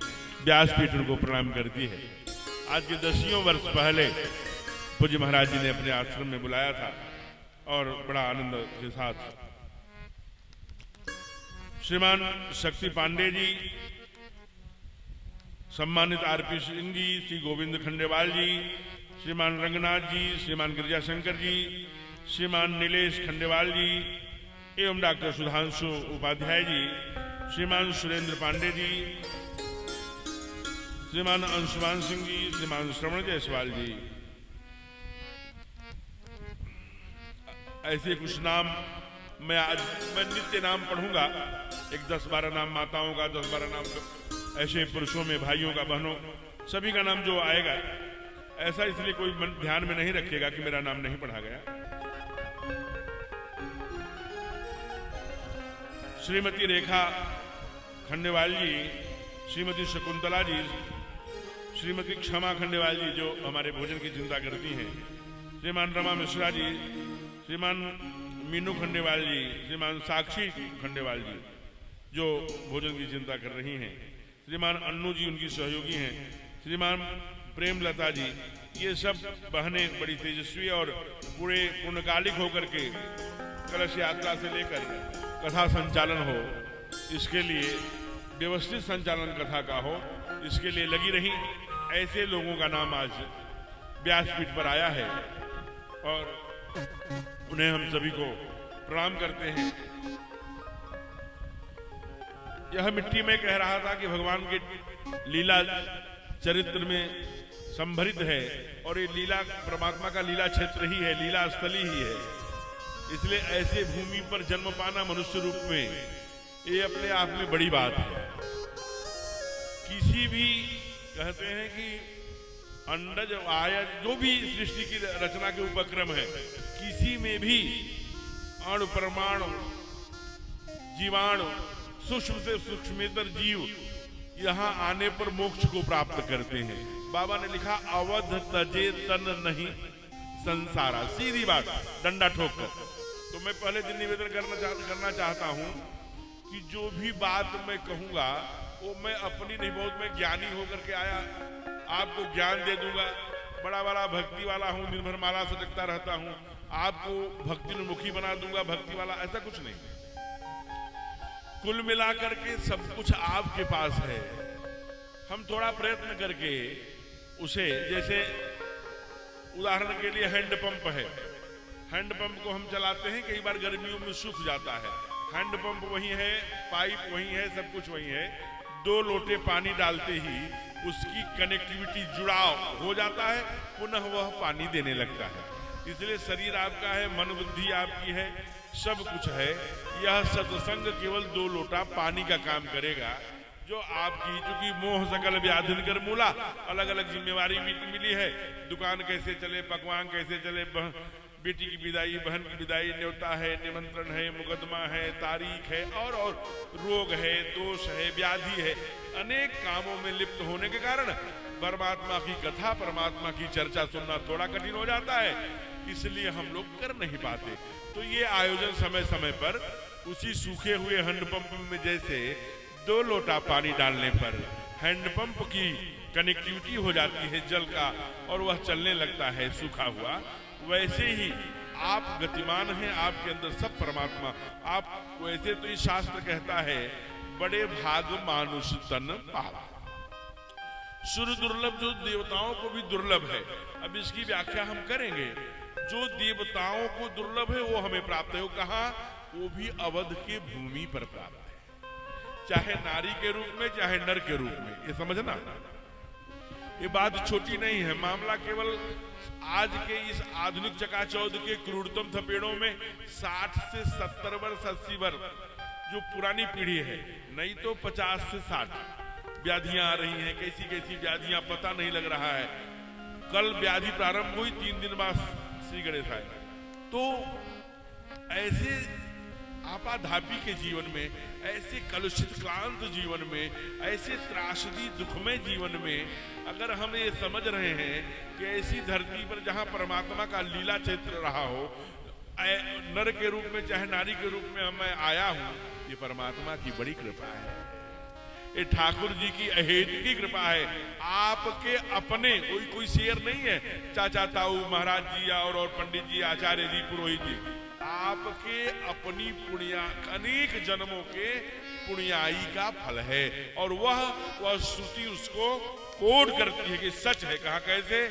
व्यासपीठ उनको प्रणाम करती है। आज के 10 वर्ष पहले पूज्य महाराज जी ने अपने आश्रम में बुलाया था और बड़ा आनंद के साथ श्रीमान शक्ति पांडे जी, सम्मानित आरपी सिंह जी, श्री गोविंद खंडेवाल जी, श्रीमान रंगनाथ जी, श्रीमान गिरिजाशंकर जी, श्रीमान नीलेश खंडेवाल जी एवं डॉक्टर सुधांशु उपाध्याय जी, श्रीमान सुरेंद्र पांडे जी, श्रीमान अंशुमान सिंह जी, श्रीमान श्रवण जायसवाल जी, ऐसे कुछ नाम मैं नित्य नाम पढ़ूंगा। एक 10-12 नाम माताओं का, 10-12 नाम ऐसे पुरुषों में, भाइयों का, बहनों, सभी का नाम जो आएगा, ऐसा इसलिए कोई ध्यान में नहीं रखेगा कि मेरा नाम नहीं पढ़ा गया। श्रीमती रेखा खंडेवाल जी, श्रीमती शकुंतला जी, श्रीमती क्षमा खंडेवाल जी जो हमारे भोजन की चिंता करती हैं, श्रीमान रमा मिश्रा जी, श्रीमान मीनू खंडेवाल जी, श्रीमान साक्षी खंडेवाल जी जो भोजन की चिंता कर रही हैं, श्रीमान अन्नू जी उनकी सहयोगी हैं, श्रीमान प्रेमलता जी, ये सब बहनें बड़ी तेजस्वी और पूरे पूर्णकालिक होकर के कलश यात्रा से लेकर कथा संचालन हो, इसके लिए व्यवस्थित संचालन कथा का हो, इसके लिए लगी रही। ऐसे लोगों का नाम आज व्यासपीठ पर आया है और उन्हें हम सभी को प्रणाम करते हैं। यह मिट्टी में कह रहा था कि भगवान के लीला चरित्र में संभरित है और ये लीला परमात्मा का लीला क्षेत्र ही है, लीला स्थली ही है। इसलिए ऐसे भूमि पर जन्म पाना मनुष्य रूप में ये अपने आप में बड़ी बात है। किसी भी कहते हैं कि अंडज आया जो भी सृष्टि की रचना के उपक्रम है, किसी में भी अणु परमाणु जीवाणु सूक्ष्म से सूक्ष्मतर जीव यहाँ आने पर मोक्ष को प्राप्त करते हैं। बाबा ने लिखा अवध तजे तन नहीं संसारा, सीधी बात डंडा ठोक कर। तो मैं पहले दिन निवेदन करना चाहता हूँ कि जो भी बात मैं कहूँगा वो मैं अपनी नहीं, बहुत मैं ज्ञानी होकर के आया, आपको ज्ञान दे दूंगा, बड़ा बड़ा भक्ति वाला हूँ, दिन भर माला सटकता रहता हूँ, आपको भक्तिमुखी बना दूंगा, भक्ति वाला, ऐसा कुछ नहीं। कुल मिलाकर के सब कुछ आपके पास है। हम थोड़ा प्रयत्न करके उसे, जैसे उदाहरण के लिए हैंडपंप है, हैंडपंप को हम चलाते हैं, कई बार गर्मियों में सूख जाता है, हैंडपंप वही है, पाइप वही है, सब कुछ वही है, 2 लोटे पानी डालते ही उसकी कनेक्टिविटी जुड़ाव हो जाता है, पुनः वह पानी देने लगता है। इसलिए शरीर आपका है, मन बुद्धि आपकी है, सब कुछ है। यह सत्संग केवल 2 लोटा पानी का काम करेगा जो आपकी, चूंकि मोह सकल व्याधिन कर मूला, अलग अलग जिम्मेवारी मिली है, दुकान कैसे चले, पकवान कैसे चले, बेटी की विदाई, बहन की विदाई, न्योता है, निमंत्रण है, मुकदमा है, तारीख है, और रोग है, दोष है, व्याधि है, अनेक कामों में लिप्त होने के कारण परमात्मा की कथा, परमात्मा की चर्चा सुनना थोड़ा कठिन हो जाता है, इसलिए हम लोग कर नहीं पाते। तो ये आयोजन समय समय पर उसी सूखे हुए हैंडपंप में जैसे 2 लोटा पानी डालने पर हैंडपंप की कनेक्टिविटी हो जाती है जल का और वह चलने लगता है सूखा हुआ, वैसे ही आप गतिमान हैं, आपके अंदर सब परमात्मा। आप वैसे तो इस शास्त्र कहता है बड़े भाग मानुष तन पावा, सुर दुर्लभ, जो देवताओं को भी दुर्लभ है। अब इसकी व्याख्या हम करेंगे। जो देवताओं को दुर्लभ है वो हमें प्राप्त है, वो कहा, वो भी अवध के भूमि पर प्राप्त है, चाहे नारी के रूप में चाहे नर के रूप में। ये समझना, ये बात छोटी नहीं है। मामला केवल आज के इस आधुनिक चकाचौंध के क्रूरतम थपेड़ों में 60 से 70 वर्ष 80 वर्ष जो पुरानी पीढ़ी है, नहीं तो 50 से 60 व्याधियां आ रही हैं। कैसी कैसी व्याधियां पता नहीं लग रहा है। कल व्याधि प्रारंभ हुई, 3 दिन बाद श्री गणेश आए। तो ऐसे आपाधापी के जीवन में, ऐसे कलुषित क्लांत जीवन में, ऐसे त्रासदी दुखमय जीवन में अगर हम ये समझ रहे हैं कि ऐसी धरती पर जहां परमात्मा का लीला क्षेत्र रहा हो, नर के रूप में चाहे नारी के रूप में मैं आया हूं, ये परमात्मा की बड़ी कृपा है। ये ठाकुर जी की अहेतु की कृपा है। आपके अपने कोई शेर नहीं है, चाचा ताऊ महाराज जी और पंडित जी, आचार्य जी, पुरोहित जी, आपके अपनी पुण्या अनेक जन्मों के पुण्याई का फल है। और वह श्रुति उसको कोड करती है कि सच है। कहा कैसे?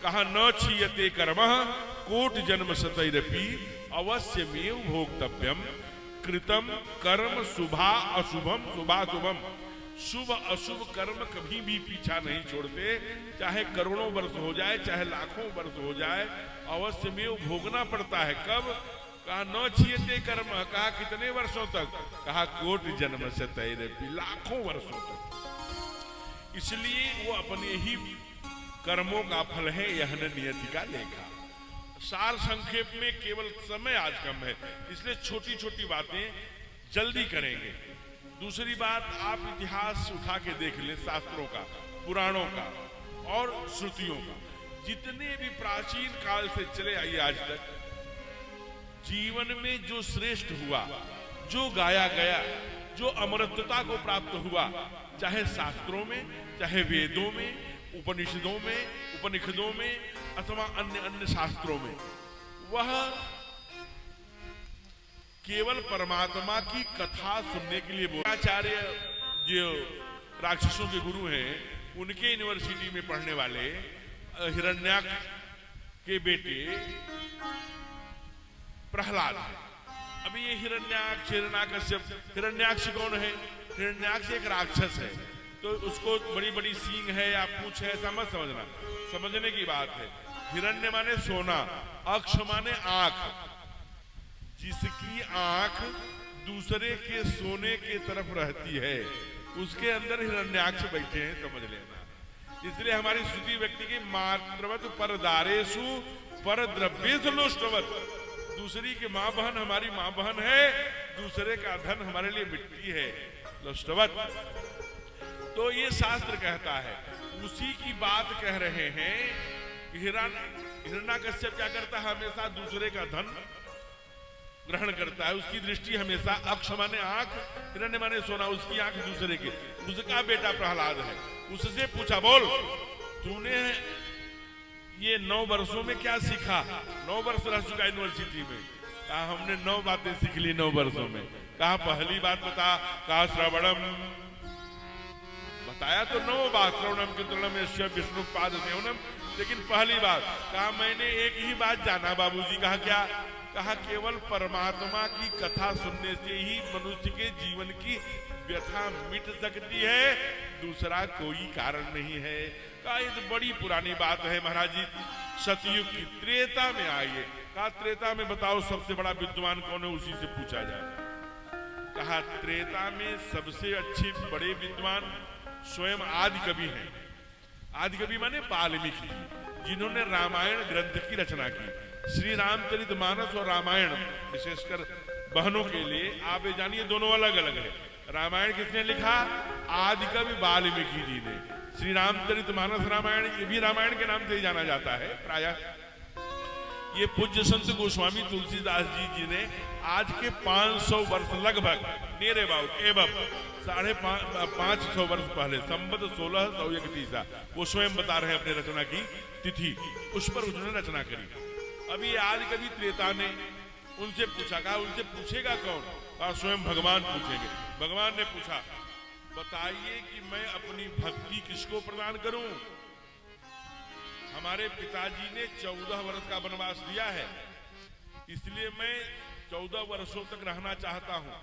कहा न क्षीयते कर्मः कोट जन्म सतैरपि अवश्यमेव भोक्तव्यम कृतम कर्म शुभा अशुभम शुभाशुभम। शुभ अशुभ कर्म कभी भी पीछा नहीं छोड़ते, चाहे करोड़ों वर्ष हो जाए, चाहे लाखों वर्ष हो जाए, अवश्यमेव भोगना पड़ता है। कब? कहा न क्षीयते कर्म। कहा कितने वर्षों तक? कहा कोट जन्म सतैरपि, लाखों वर्षों तक। इसलिए वो अपने ही कर्मों का फल है, यह नियति का लेखा। सार संक्षेप में केवल समय आज कम है, इसलिए छोटी छोटी बातें जल्दी करेंगे। दूसरी बात, आप इतिहास उठा के देख लें, शास्त्रों का, पुराणों का और श्रुतियों का। जितने भी प्राचीन काल से चले आइए आज तक, जीवन में जो श्रेष्ठ हुआ, जो गाया गया, जो अमरत्वता को प्राप्त हुआ, चाहे शास्त्रों में, चाहे वेदों में, उपनिषदों में अथवा अन्य शास्त्रों में, वह केवल परमात्मा की कथा सुनने के लिए बोला। आचार्य जो राक्षसों के गुरु हैं, उनके यूनिवर्सिटी में पढ़ने वाले हिरण्याक्ष के बेटे प्रहलाद है। अभी ये हिरण्याक्ष कौन है? हिरण्याक्ष एक राक्षस है, तो उसको बड़ी बड़ी सींग है या पूंछ है, ऐसा मत समझना। समझने की बात है। हिरण्य माने सोना, अक्ष माने आंख। जिसकी आंख दूसरे के सोने के तरफ रहती है, उसके अंदर हिरण्याक्ष बैठे हैं, समझ लेना। इसलिए हमारी श्रुति व्यक्ति की मातृवत पर दारेशु पर द्रव्येषु लोष्टवत। दूसरी की माँ बहन हमारी माँ बहन है, दूसरे का धन हमारे लिए मिट्टी है, लोष्टवत। तो ये शास्त्र कहता है, उसी की बात कह रहे हैं। हिरण्याकश्यप क्या करता है? हमेशा दूसरे का धन ग्रहण करता है। उसकी दृष्टि हमेशा, अक्ष माने आंख, हिरण्य माने सोना, उसकी आंख दूसरे के। उसका बेटा प्रहलाद है। उससे पूछा, बोल तूने ये 9 वर्षों में क्या सीखा? 9 वर्ष रह चुका यूनिवर्सिटी में। कहा हमने 9 बातें सीख ली 9 वर्षों में। कहा पहली बात बता। कहा श्रवणम। बताया तो 9 बात, श्रवणम कीर्तनम यस्य विष्णु पाद सेवनम, लेकिन पहली बात कहा मैंने एक ही बात जाना बाबूजी। कहा क्या? कहा केवल परमात्मा की कथा सुनने से ही मनुष्य के जीवन की व्यथा मिट सकती है, दूसरा कोई कारण नहीं है। कहा ये तो बड़ी पुरानी बात है महाराज जी, सतयुग की। त्रेता में आइए। कहा त्रेता में बताओ सबसे बड़ा विद्वान कौन है? उसी से पूछा जाए। कहा त्रेता में सबसे अच्छे बड़े विद्वान स्वयं आदि कवि हैं। आदि कवि माने वाल्मीकि, जिन्होंने रामायण ग्रंथ की रचना की। श्री रामचरितमानस और रामायण विशेषकर बहनों के लिए आप ये जानिए दोनों अलग अलग है। रामायण किसने लिखा? आदि कवि वाल्मीकि जी ने। श्री रामचरितमानस रामायण, ये भी रामायण के नाम से ही जाना जाता है प्रायः। ये पूज्य संत गोस्वामी तुलसीदास जी ने आज के 500 वर्ष लगभग नियर अबाउट एवं 550 वर्ष पहले संवत 1631 वो स्वयं बता रहे हैं अपने रचना की तिथि, उस पर उन्होंने रचना करी। अभी आज कभी त्रेता ने उनसे पूछा। कहा उनसे पूछेगा कौन? कहा स्वयं भगवान पूछेंगे। भगवान ने पूछा बताइए कि मैं अपनी भक्ति किसको प्रदान करूं? हमारे पिताजी ने 14 वर्ष का वनवास दिया है, इसलिए मैं 14 वर्षों तक रहना चाहता हूं।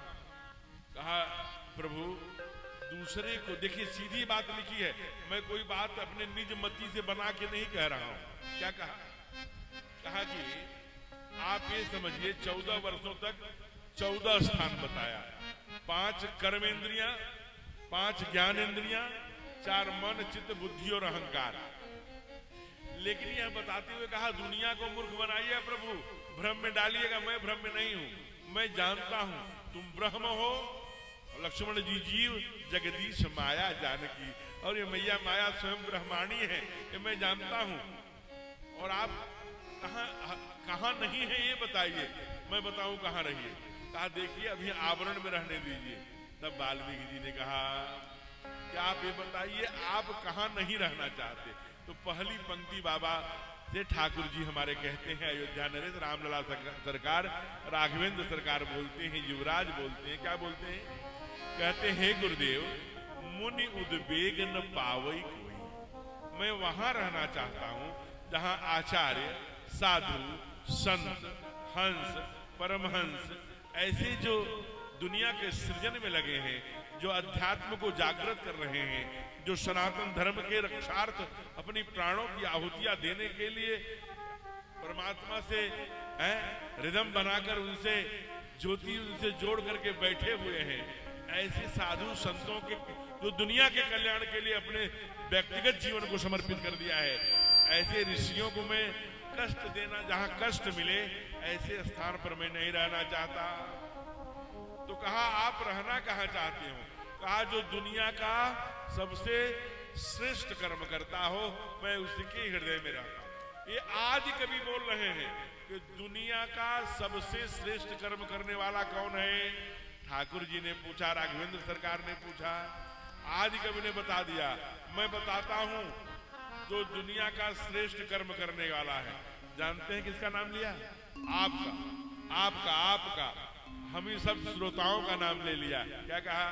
कहा प्रभु दूसरे को, देखिए सीधी बात लिखी है, मैं कोई बात अपने निज मति से बना के नहीं कह रहा हूं। क्या कहा? कहा कि आप ये समझिए 14 वर्षों तक 14 स्थान बताया, 5 कर्मेंद्रियां, 5 ज्ञानेंद्रियां, 4 मन चित्त बुद्धि और अहंकार। लेकिन यह बताते हुए कहा दुनिया को मूर्ख बनाइए प्रभु, भ्रम में डालिएगा। मैं भ्रम में नहीं हूं, मैं जानता हूं तुम ब्रह्म हो। लक्ष्मण जी जीव जगदीश माया जानकी, और ये मैया माया स्वयं ब्रह्माणी है, ये मैं जानता हूं। और आप कहाँ नहीं है ये बताइए। मैं बताऊं कहाँ रहिए। कहा देखिए अभी आवरण में रहने दीजिए। तब वाल्मीकि जी ने कहा कि आप ये बताइए आप कहाँ नहीं रहना चाहते। तो पहली पंक्ति बाबा से ठाकुर जी हमारे कहते हैं, अयोध्या नरेश रामलला सरकार, राघवेंद्र सरकार बोलते हैं, युवराज बोलते हैं, क्या बोलते हैं? कहते हैं गुरुदेव मुनि उद्वेग न पावई कोई। मैं वहां रहना चाहता हूं जहां आचार्य, साधु, संत, हंस, परमहंस ऐसे जो दुनिया के सृजन में लगे हैं, जो अध्यात्म को जागृत कर रहे हैं, जो सनातन धर्म के रक्षार्थ अपनी प्राणों की आहुतियां देने के लिए परमात्मा से रिदम बनाकर उनसे ज्योति उनसे जोड़ करके बैठे हुए हैं, ऐसे साधु संतों के जो दुनिया के कल्याण के लिए अपने व्यक्तिगत जीवन को समर्पित कर दिया है, ऐसे ऋषियों को मैं कष्ट देना, जहां कष्ट मिले ऐसे स्थान पर मैं नहीं रहना चाहता। तो कहा आप रहना कहाँ चाहते हो? कहा जो दुनिया का सबसे श्रेष्ठ कर्म करता हो मैं उसके हृदय में रहता हूं। ये आज कवि बोल रहे हैं कि दुनिया का सबसे श्रेष्ठ कर्म करने वाला कौन है? ठाकुर जी ने पूछा, राघवेंद्र सरकार ने पूछा, आज कवि ने बता दिया। मैं बताता हूं जो दुनिया का श्रेष्ठ कर्म करने वाला है, जानते हैं किसका नाम लिया? आपका, आपका, आपका। हम ही सब श्रोताओं का नाम ले लिया। क्या कहा?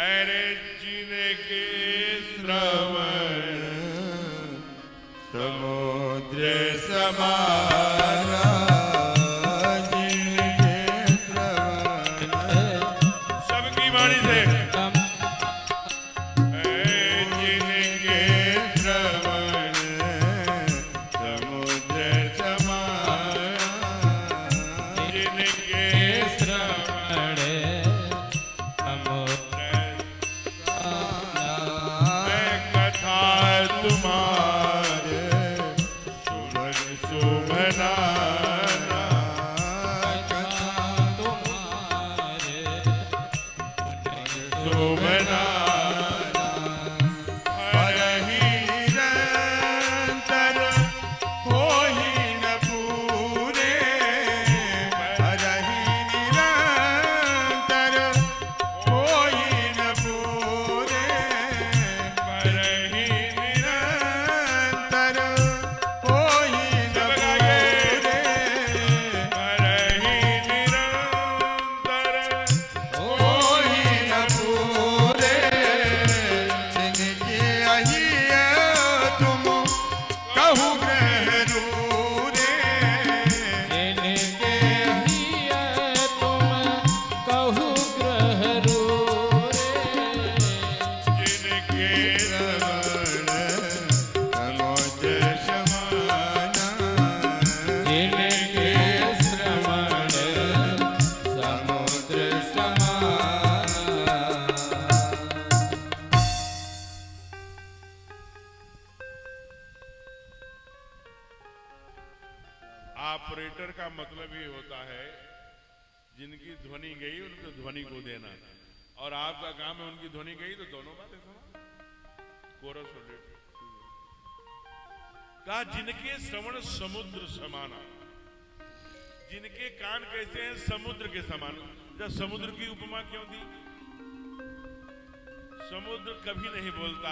अरे जिनके श्रवण समुद्र समाना, जिनके श्रवण सबकी वाणी से ऑपरेटर का मतलब ये होता है जिनकी ध्वनि गई उनको ध्वनि को देना, और आपका काम है उनकी ध्वनि गई तो दोनों बातें सुना। कोरस कहा जिनके श्रवण समुद्र समाना, जिनके कान कैसे हैं? समुद्र के समान। जब समुद्र की उपमा क्यों दी? समुद्र कभी नहीं बोलता।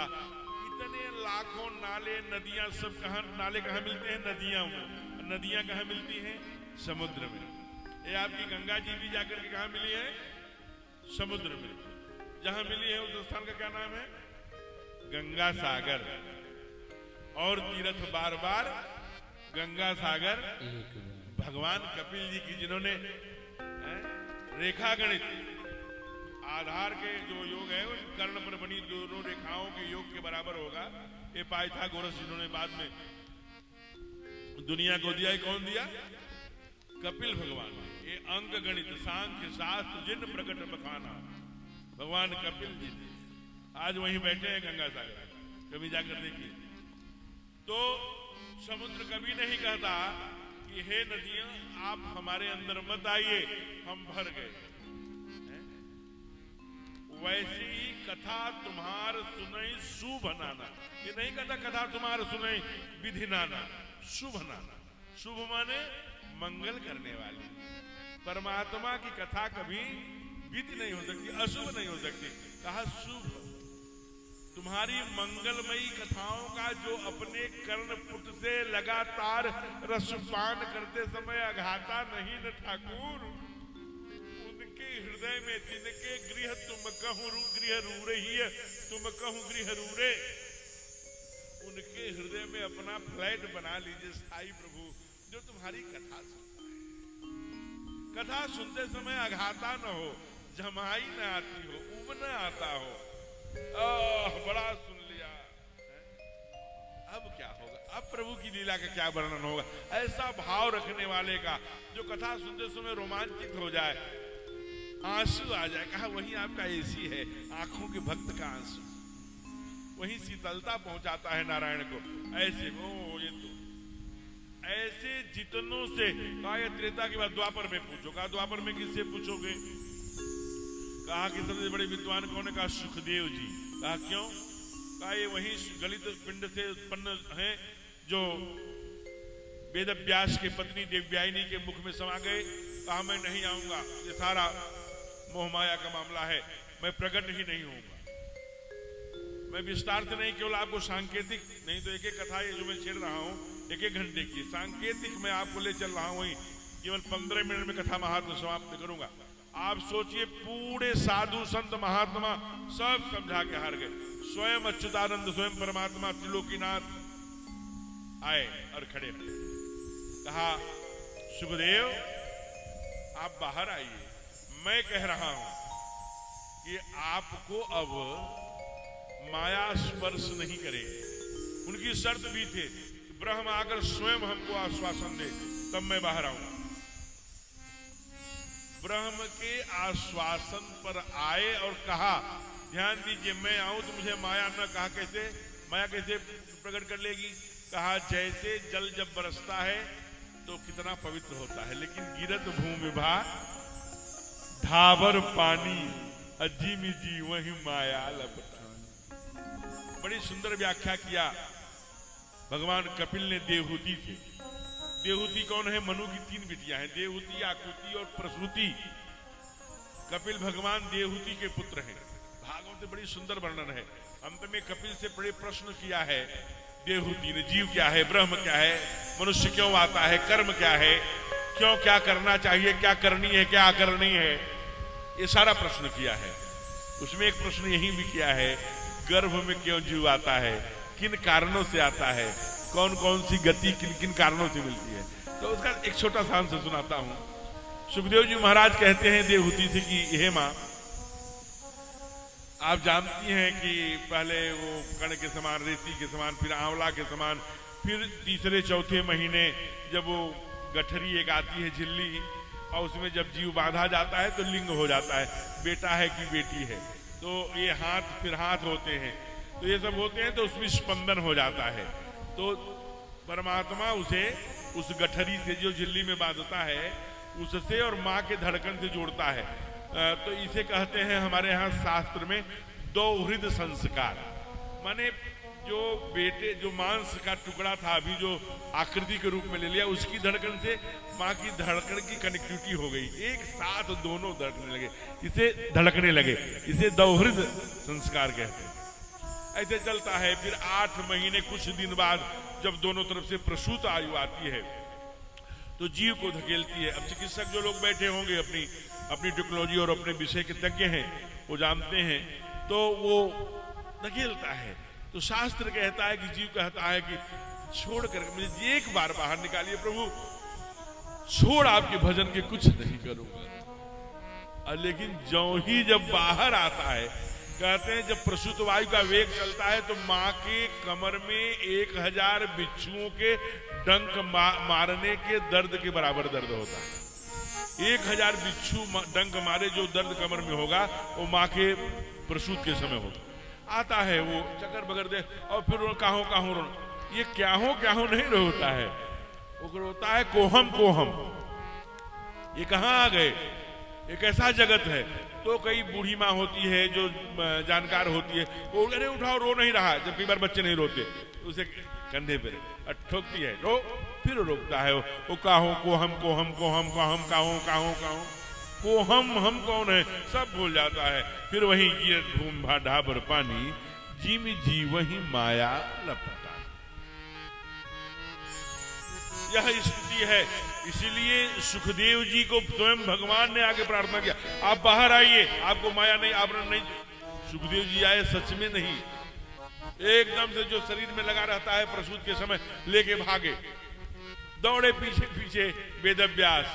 इतने लाखों नाले नदियां सब कहां, नाले कहां मिलते हैं? नदियां में। नदियां कहां मिलती हैं? समुद्र में। ये आपकी गंगा जी भी जाकर के कहां मिली है? समुद्र में। जहां मिली है उस स्थान का क्या नाम है? गंगा सागर। और तीर्थ बार बार गंगा सागर भगवान कपिल जी की, जिन्होंने रेखा गणित आधार के जो योग है वो कर्ण पर बनी दोनों रेखाओं के योग के बराबर होगा, ये पाइथागोरस जिन्होंने बाद में दुनिया को दिया। कौन दिया? कपिल भगवान। ये अंक गणित सांख्य शास्त्र जिन प्रकट बखाना, भगवान कपिल जी आज वहीं बैठे हैं गंगा सागर, कभी जाकर देखिए। तो समुद्र कभी नहीं कहता कि हे नदियां आप हमारे अंदर मत आइए, हम भर गए। वैसी कथा तुम्हार सुनई शुभ नाना, ये नहीं कहता कथा तुम्हार सुनई विधि नाना, शुभ नाना। शुभ माने मंगल करने वाली। परमात्मा की कथा कभी विधि नहीं हो सकती, अशुभ नहीं हो सकती। कहा शुभ, तुम्हारी मंगलमयी कथाओं का जो अपने कर्णपुट से लगातार रसपान करते समय अघाता नहीं न ठाकुर, उनके हृदय में जिनके गृह तुम कहूँ गृह रूरे ही तुम कहूँ गृह रूरे, उनके हृदय में अपना फ्लैट बना लीजिए स्थायी प्रभु, जो तुम्हारी कथा सुनता है। कथा सुनते समय अघाता न हो, जमाई न आती हो, उब न आता हो। बड़ा सुन लिया, अब क्या होगा, अब प्रभु की लीला का क्या वर्णन होगा। ऐसा भाव रखने वाले का जो कथा सुनते समय रोमांचित हो जाए, आंसू आ जाए। कहा वही आपका एसी है, आंखों के भक्त का आंसू, वही शीतलता पहुंचाता है नारायण को। ऐसे वो ये तो ऐसे जितनों से कहा, ये त्रेता की बात द्वापर में पूछो। कहा द्वापर में किससे पूछोगे? कहा कि सबसे बड़े विद्वान कौन है? कहा सुखदेव जी। कहा क्यों? कहा ये वही गलित पिंड से उत्पन्न हैं जो वेद व्यास के पत्नी देवव्यायिनी के मुख में समा गए। कहा मैं नहीं आऊंगा, ये सारा मोह माया का मामला है, मैं प्रकट ही नहीं होऊंगा। मैं विस्तार से नहीं, केवल आपको सांकेतिक, नहीं तो एक एक कथा ये जो मैं छेड़ रहा हूं एक एक घंटे की सांकेतिक मैं आपको ले चल रहा हूं, केवल 15 मिनट में कथा महात्मा समाप्त करूंगा। आप सोचिए पूरे साधु संत महात्मा सब समझा के हार गए। स्वयं अच्युतानंद स्वयं परमात्मा त्रिलोकीनाथ आए और खड़े रहे। कहा सुखदेव आप बाहर आइए, मैं कह रहा हूं कि आपको अब माया स्पर्श नहीं करेगी। उनकी शर्त भी थी, ब्रह्म आकर स्वयं हमको आश्वासन दे तब मैं बाहर आऊंगा। ब्रह्म के आश्वासन पर आए और कहा ध्यान दीजिए, मैं आऊं तो मुझे माया न, कहा कैसे, माया कैसे प्रकट कर लेगी? कहा जैसे जल जब बरसता है तो कितना पवित्र होता है, लेकिन गिरत भूमि भा धावर पानी अजीम जी वही माया लपटा। बड़ी सुंदर व्याख्या किया भगवान कपिल ने देवहूति से। देवहूति कौन है? मनु की 3 बिटियां हैं, देवहूति, आकृति और प्रसूति। कपिल भगवान देवहूति के पुत्र हैं। भागवत में बड़ी सुंदर वर्णन है। अंत में कपिल से बड़े प्रश्न किया है देवहूति ने, जीव क्या है, ब्रह्म क्या है, मनुष्य क्यों आता है, कर्म क्या है, क्यों क्या करना चाहिए, क्या करनी है, क्या अकरनी है, ये सारा प्रश्न किया है। उसमें एक प्रश्न यही भी किया है, गर्भ में क्यों जीव आता है, किन कारणों से आता है, कौन कौन सी गति किन किन कारणों से मिलती है। तो उसका एक छोटा सा आंसर सुनाता हूं। सुखदेव जी महाराज कहते हैं देवहूति से कि हे मां, आप जानती हैं कि पहले वो कण के समान, रेती के समान, फिर आंवला के समान, फिर तीसरे चौथे महीने जब वो गठरी एक आती है झिल्ली, और उसमें जब जीव बांधा जाता है तो लिंग हो जाता है, बेटा है कि बेटी है। तो ये हाथ फिर हाथ होते हैं, तो ये सब होते हैं, तो उसमें स्पंदन हो जाता है। तो परमात्मा उसे उस गठरी से जो झिल्ली में बांधता है उससे और माँ के धड़कन से जोड़ता है। तो इसे कहते हैं हमारे यहाँ शास्त्र में दोहृद संस्कार। माने जो बेटे, जो मांस का टुकड़ा था अभी जो आकृति के रूप में ले लिया, उसकी धड़कन से माँ की धड़कन की कनेक्टिविटी हो गई, एक साथ दोनों धड़कने लगे, इसे धड़कने लगे, इसे दोहृद संस्कार कहते हैं। ऐसे चलता है। फिर 8 महीने कुछ दिन बाद जब दोनों तरफ से प्रसूत आयु आती है तो जीव को धकेलती है। अब चिकित्सक जो लोग बैठे होंगे अपनी टेक्नोलॉजी और अपने विषय के तज्ञ हैं, वो जानते हैं, तो वो धकेलता है। तो शास्त्र कहता है कि जीव कहता है कि छोड़ कर मुझे एक बार बाहर निकालिए प्रभु, छोड़ आपके भजन के कुछ नहीं करूंगा। लेकिन जो ही जब बाहर आता है, कहते हैं जब प्रसूत वायु का वेग चलता है तो माँ के कमर में 1000 बिच्छुओं के डंक मारने के दर्द के बराबर दर्द होता है। 1000 बिच्छू डंक मारे जो दर्द कमर में होगा वो माँ के प्रसूत के समय होगा। आता है वो चक्कर बगर दे और फिर काहों काहों रो, ये क्याहों नहीं रोता है, वो रोता है कोहम कोहम। ये कहाँ आ गए, ये कैसा जगत है। तो कई बूढ़ी माँ होती है जो जानकार होती है, वो अरे उठाओ, रो नहीं रहा, जब कई बार बच्चे नहीं रोते, उसे कंधे पे ठोकती है, रो फिर रोकता है वो काहो को हम काहो को हम कौन है सब भूल जाता है। फिर वही गिरत भूम ढाबर पानी जिम जी वही माया लपटा। यह स्थिति है। इसीलिए सुखदेव जी को स्वयं भगवान ने आगे प्रार्थना किया, आप बाहर आइए, आपको माया नहीं आवरण नहीं। सुखदेव जी आए, सच में नहीं, एकदम से जो शरीर में लगा रहता है प्रसूत के समय लेके भागे, दौड़े पीछे पीछे वेदव्यास।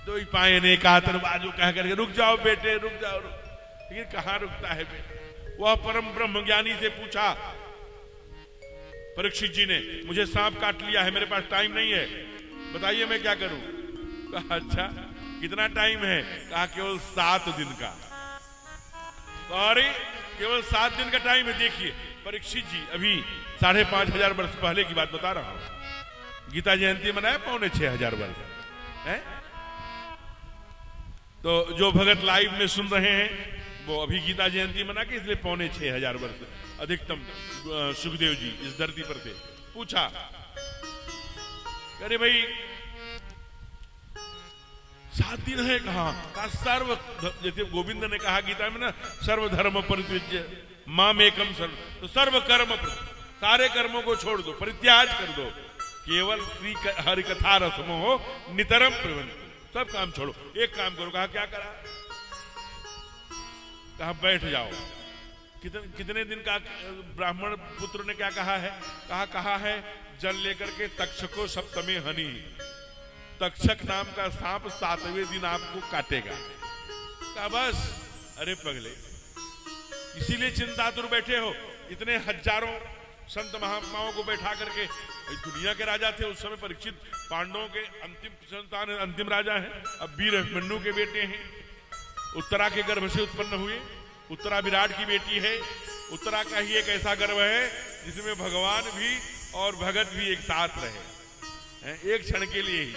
तो ही पाए ने कातर बाजू कह करके रुक जाओ बेटे रुक जाओ, लेकिन कहां रुकता है बेटे। वह परम ब्रह्म ज्ञानी से पूछा, परीक्षित जी ने मुझे सांप काट लिया है, मेरे पास टाइम नहीं है, बताइए मैं क्या करूं। कहा अच्छा कितना टाइम है। कहा केवल 7 दिन का। अरे केवल 7 दिन का टाइम है। देखिए परीक्षित जी अभी 5,500 वर्ष पहले की बात बता रहा हूं। गीता जयंती मनाया 5,600 वर्ष है। तो जो भगत लाइव में सुन रहे हैं वो अभी गीता जयंती मना के, इसलिए 5,600 वर्ष अधिकतम सुखदेव जी इस धरती पर थे। पूछा अरे भाई 7 दिन है। कहा सर्व, जैसे गोविंद ने कहा गीता में ना, सर्वधर्म परित्यज्य माम एकम सर्व, तो सर्व कर्म सारे कर्मों को छोड़ दो, परित्याग कर दो, केवल श्री हरि कथा रसमो हो नितरम प्रबंध, सब काम छोड़ो, एक काम करो। कहा क्या करा। कहा बैठ जाओ। कितने दिन का ब्राह्मण पुत्र ने क्या कहा है। कहा है जल लेकर के तक्षको सप्तमे हनि, तक्षक नाम का सांप 7वें दिन आपको काटेगा। कहा बस। अरे पगले, इसीलिए चिंतातुर बैठे हो। इतने हजारों संत महात्माओं को बैठा करके, दुनिया के राजा थे उस समय परीक्षित, पांडवों के अंतिम संतान, अंतिम राजा हैं। अब वीर अभिमन्यु के बेटे हैं, उत्तरा के गर्भ से उत्पन्न हुए। उत्तरा विराट की बेटी है। उत्तरा का ही एक ऐसा गर्भ है जिसमें भगवान भी और भगत भी एक साथ रहे, एक क्षण के लिए ही।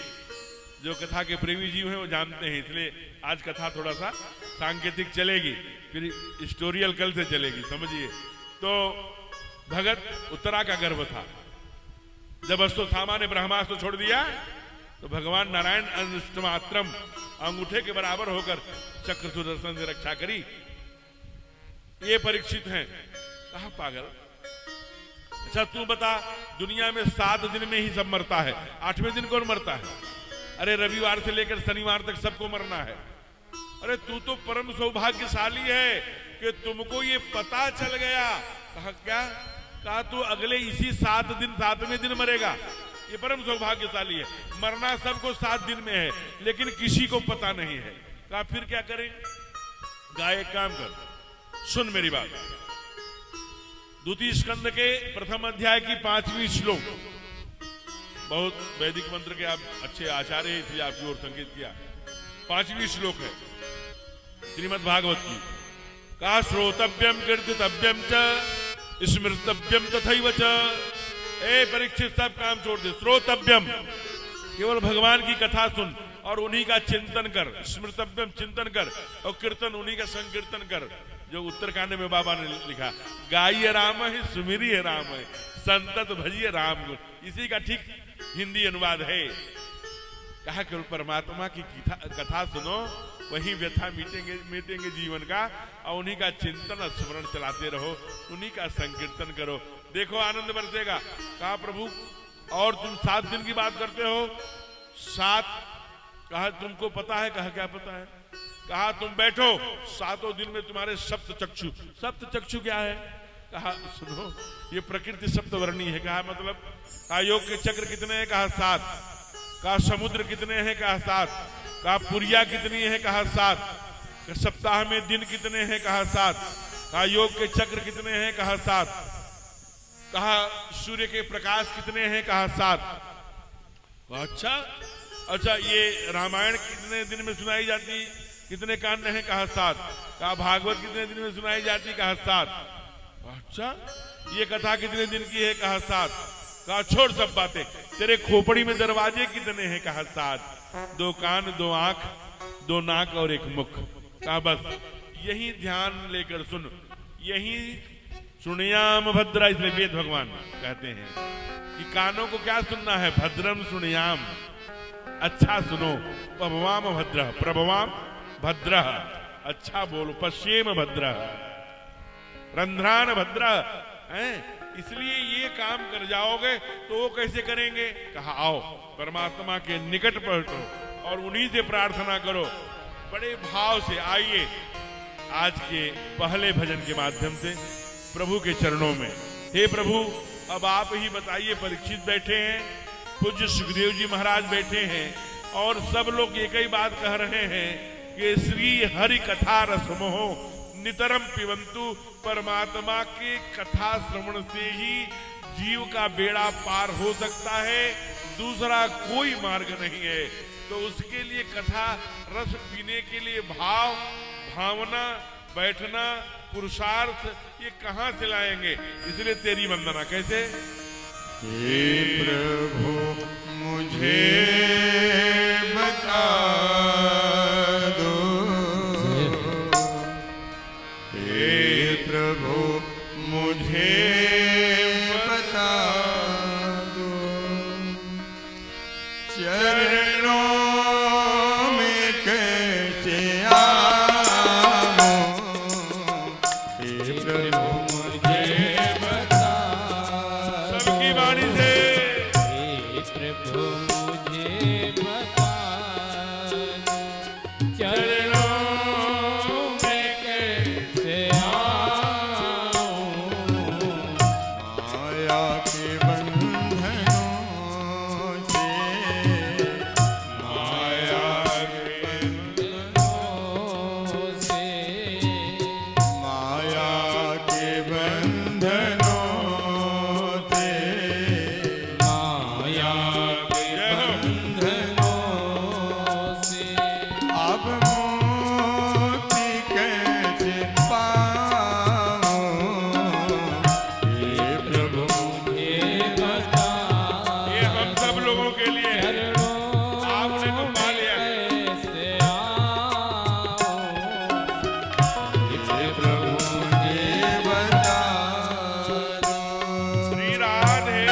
जो कथा के प्रेमी जीव हैं वो जानते हैं, इसलिए आज कथा थोड़ा सा सांकेतिक चलेगी, फिर हिस्टोरियल कल से चलेगी, समझिए। तो भगत उत्तरा का गर्भ था। जब अश्वत्थामा ने ब्रह्मास्त्र छोड़ दिया तो भगवान नारायण अनुष्टमात्रम अंगूठे के बराबर होकर चक्र सुदर्शन से रक्षा करी। ये परीक्षित हैं। कहा पागल, अच्छा तू बता, दुनिया में 7 दिन में ही सब मरता है, 8वें दिन कौन मरता है। अरे रविवार से लेकर शनिवार तक सबको मरना है। अरे तू तो परम सौभाग्यशाली है कि तुमको ये पता चल गया। कहा क्या। कहा तू अगले इसी 7 दिन 7वें दिन मरेगा, ये परम सौभाग्यशाली है। मरना सबको 7 दिन में है, लेकिन किसी को पता नहीं है। कहा फिर क्या करें। कहा एक काम कर, सुन मेरी बात। द्वितीय स्कंद के प्रथम अध्याय की 5वीं श्लोक, बहुत वैदिक मंत्र के आप अच्छे आचार्य हैं इसलिए आपकी ओर संकेत किया। 5वीं श्लोक है श्रीमद् भागवत की। कहा श्रोतव्यम कीर्तितव्यम च स्मृतव्यम तथैव च। ए परीक्षित सब काम छोड़ दे। श्रोतव्यम, केवल भगवान की कथा सुन और उन्हीं का चिंतन कर। स्मृतव्यम, चिंतन कर, और कीर्तन, उन्हीं का संकीर्तन कर। जो उत्तरकांड में बाबा ने लिखा, गाइए राम है सुमिरिए राम है संतत भजिए राम गुण, इसी का ठीक हिंदी अनुवाद है। कहा केवल परमात्मा की कथा सुनो, वही व्यथा मिटेंगे जीवन का, और उन्हीं का चिंतन स्मरण चलाते रहो, उन्हीं का संकीर्तन करो, देखो आनंद बरसेगा। कहा प्रभु और तुम 7 दिन की बात करते हो, 7। कहा तुमको पता है। कहा क्या पता है। कहा तुम बैठो, 7 दिन में तुम्हारे सप्तचक्षु। सप्तचक्षु क्या है। कहा सुनो, ये प्रकृति सप्तवर्णी है। कहा मतलब। कहा योग के चक्र कितने हैं। कहा 7। कहा समुद्र कितने हैं। कहा 7। कहा पुरिया कितनी है। कहा 7। सप्ताह में दिन कितने हैं। कहा 7। कहा योग के चक्र कितने हैं। कहा 7। कहा सूर्य के प्रकाश कितने हैं। कहा 7। अच्छा ये रामायण कितने दिन में सुनाई जाती, कितने कांड हैं। कहा 7। कहा भागवत कितने दिन में सुनाई जाती। कहा 7। अच्छा ये कथा कितने दिन की है। कहा 7। कहा छोड़ सब बातें, तेरे खोपड़ी में दरवाजे कितने हैं। कहा 7। 2 कान, 2 आंख, 2 नाक और 1 मुख। कहा बस यही ध्यान लेकर सुन, यही सुनियाम भद्रा, इसलिए वेद भगवान कहते हैं कि कानों को क्या सुनना है, भद्रम सुनियाम, अच्छा सुनो, प्रभवाम भद्र, प्रभवाम भद्र, अच्छा बोलो, पश्चिम भद्र, रंध्रान भद्र है। इसलिए ये काम कर जाओगे तो वो कैसे करेंगे, कहा आओ परमात्मा के निकट पहुंचो और उन्हीं से प्रार्थना करो। बड़े भाव से आइए आज के पहले भजन के माध्यम से प्रभु के चरणों में। हे प्रभु, अब आप ही बताइए, परीक्षित बैठे हैं, पूज्य सुखदेव जी महाराज बैठे हैं और सब लोग एक ही बात कह रहे हैं कि श्री हरि कथा रसमोह नितरम पिबंतु, परमात्मा के कथा श्रवण से ही जीव का बेड़ा पार हो सकता है, दूसरा कोई मार्ग नहीं है। तो उसके लिए कथा रस पीने के लिए भाव, भावना, बैठना, पुरुषार्थ ये कहां से लाएंगे, इसलिए तेरी वंदना। कैसे? हे प्रभु मुझे बता दो, हे प्रभु मुझे बता दो, चरणों में कैसे आऊं, हे प्रभु मुझे बता। सबकी वाणी से हे प्रभु मुझे बता दो, चरणों में कैसे आऊं, माया के बंधनों से, माया के बंधनों से, माया के बंधनों से, माया के जय हो। बंधनों से, अब मुक्ति कैसे पाऊं, हे प्रभु हे बता ये हम सब लोगों के लिए है। आपने तो पा लिया है। कैसे आऊं, हे प्रभु मुझे बता दो। श्री राधे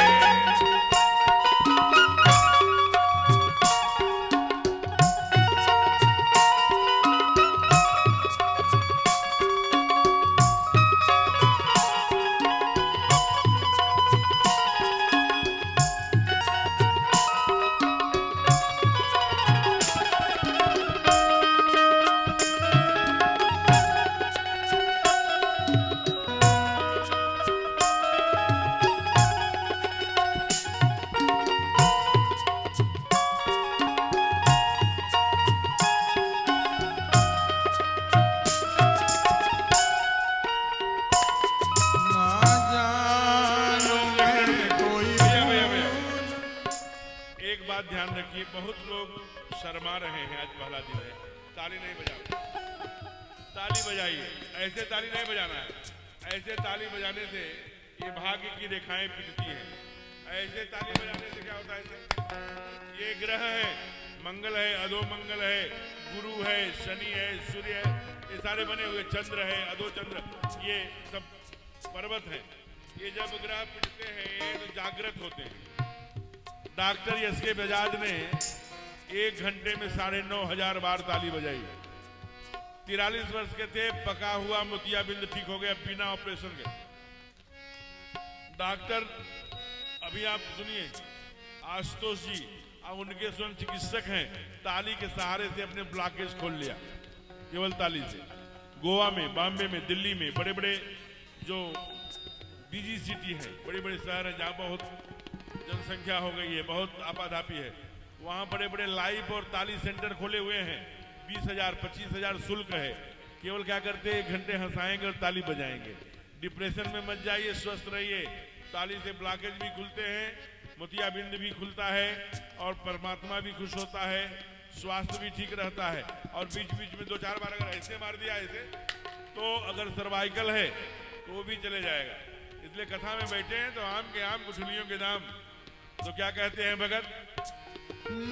ना जानो मैं कोई भैया भैया भैया, एक बात ध्यान रखिए, बहुत लोग शर्मा रहे हैं, आज पहला दिन है, ताली नहीं बजा, ताली बजाइए, ऐसे ताली नहीं बजाना है, ऐसे ताली बजाने से ये भाग्य की रेखाएं पिटती हैं, ऐसे ताली बजाने से क्या होता है, ये ग्रह है, मंगल है, अधो मंगल है, गुरु है, शनि है, सूर्य है, ये सारे बने हुए, चंद्र है, अधो चंद्र, ये सब पर्वत है, ये जब ग्रह पिटते हैं ये तो जागृत होते हैं। डॉक्टर एस के बजाज ने 1 घंटे में 9,500 बार ताली बजाई। 43 वर्ष के थे, पका हुआ मोतियाबिंद ठीक हो गया बिना ऑपरेशन के। डॉक्टर अभी आप सुनिए, आशुतोष जी, अब उनके स्वयं चिकित्सक हैं, ताली के सहारे से अपने ब्लॉकेज खोल लिया, केवल ताली से। गोवा में, बॉम्बे में, दिल्ली में, बड़े बड़े जो बिजी सिटी है, बड़े बड़े शहर हैं जहाँ बहुत जनसंख्या हो गई है, बहुत आपाधापी है, वहाँ बड़े बड़े लाइव और ताली सेंटर खोले हुए हैं। 20,000 25,000 शुल्क है। केवल क्या करते हैं, 1 घंटे हंसाएंगे और ताली बजाएंगे। डिप्रेशन में मत जाइए, स्वस्थ रहिए। ताली से ब्लॉकेज भी खुलते हैं, मोतियाबिंद भी खुलता है और परमात्मा भी खुश होता है, स्वास्थ्य भी ठीक रहता है। और बीच बीच में 2-4 बार अगर ऐसे मार दिया ऐसे, तो अगर सर्वाइकल है तो वो भी चले जाएगा। इसलिए कथा में बैठे हैं तो आम के आम, गुठलियों के दाम। तो क्या कहते हैं भगत,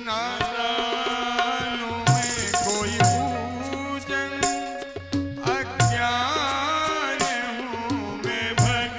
ना जानो मैं कोई पूजन, अज्ञान हूँ मैं भगत।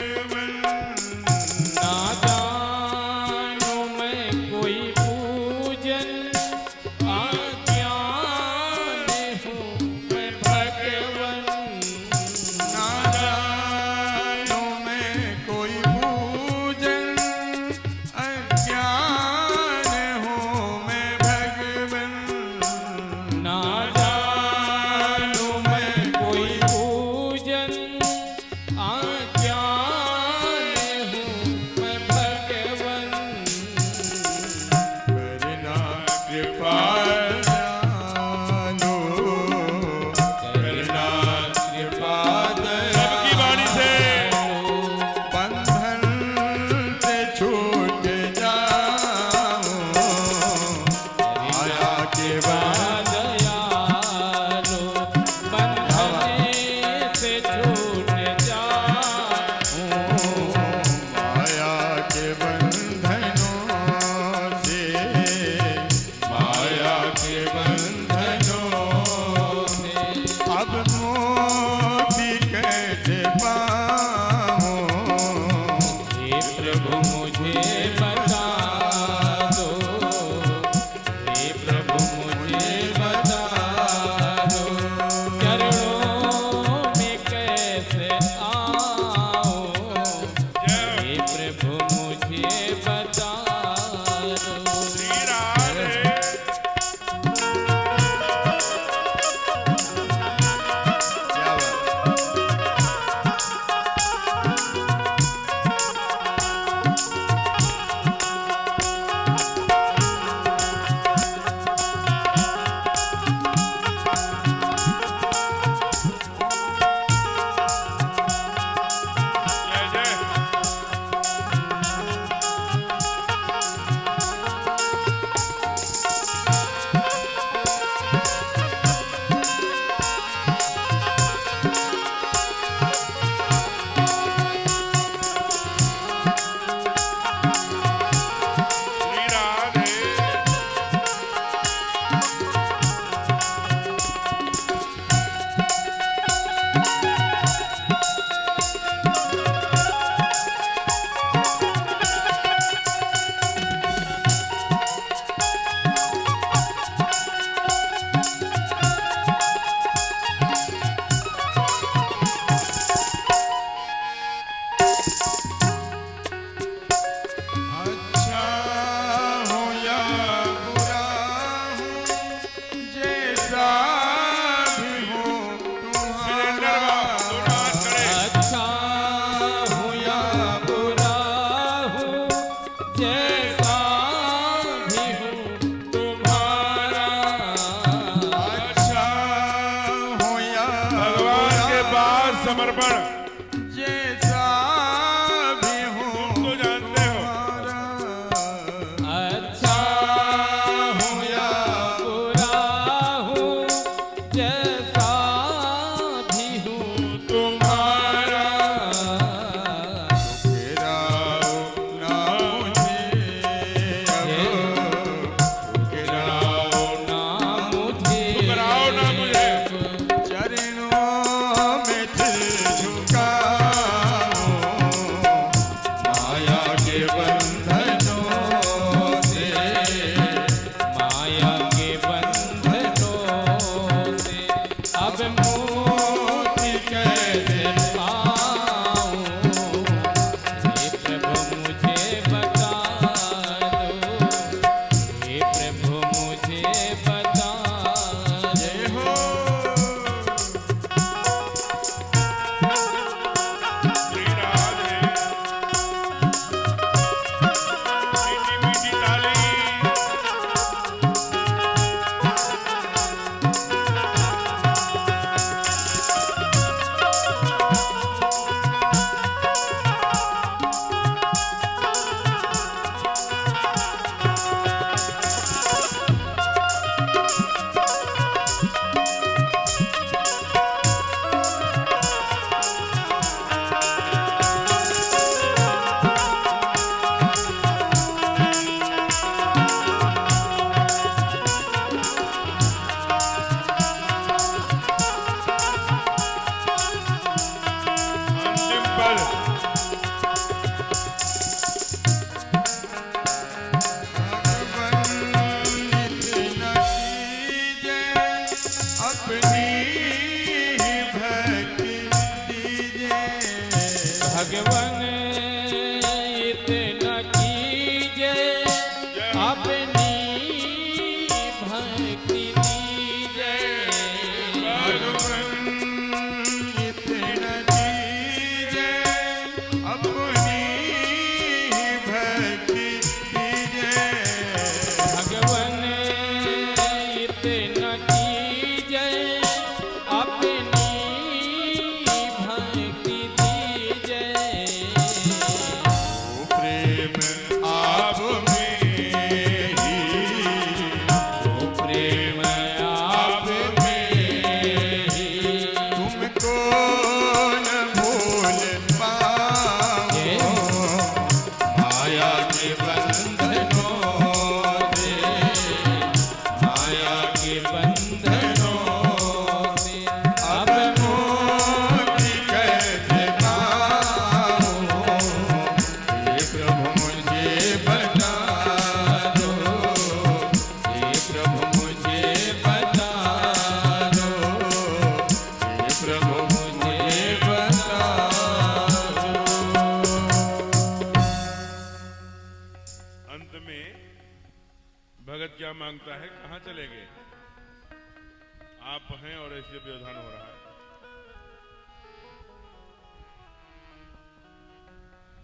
अज्ञान हूँ मैं भगवन, करना कृपा दयालु, करना कृपा सबकी वाणी से बंधन से छूट जाऊं, माया के दयालु बंधन से छूट जाऊं, माया के बंधनों से, माया के बंधनों से अब मोक्ति कैसे पाऊं, हे प्रभु मुझे बता दो, हे प्रभु मुझे बता दो, चरणों में कैसे आऊं, हे प्रभु मुझे बता दो। श्री राधे क्या बात। जय जय श्री राधे अच्छा हो या बुरा हूँ, जैसा भी हो सिलेंडर दोनों हाथ खड़े अच्छा हूँ या बुरा हूँ, जैसा भी हूँ तुम्हारा, अच्छा हो या भगवान के पास समर्पण जैसा भी हो तो जानते हो अच्छा हूँ या बुरा हूँ, जैसा भी हूँ तुम्हारा, गिराओ ना मुझे अब, गिराओ ना मुझे ठुकराओ ना मुझे चरणों में सिर झुकाओ, माया के बंधनों से, माया के बंधनों से अब मुक्ति कैसे पाऊं, हे प्रभु मुझे बता दो, हे प्रभु मुझे बता जय दो। हो श्री राधे मीठी मीठी ताली अंतिम पद भगवन इतना कीजिए अपनी भक्ति दीजिए, भगवन इतना मांगता है, कहां चले गए? आप हैं और ऐसे व्यवधान हो रहा है।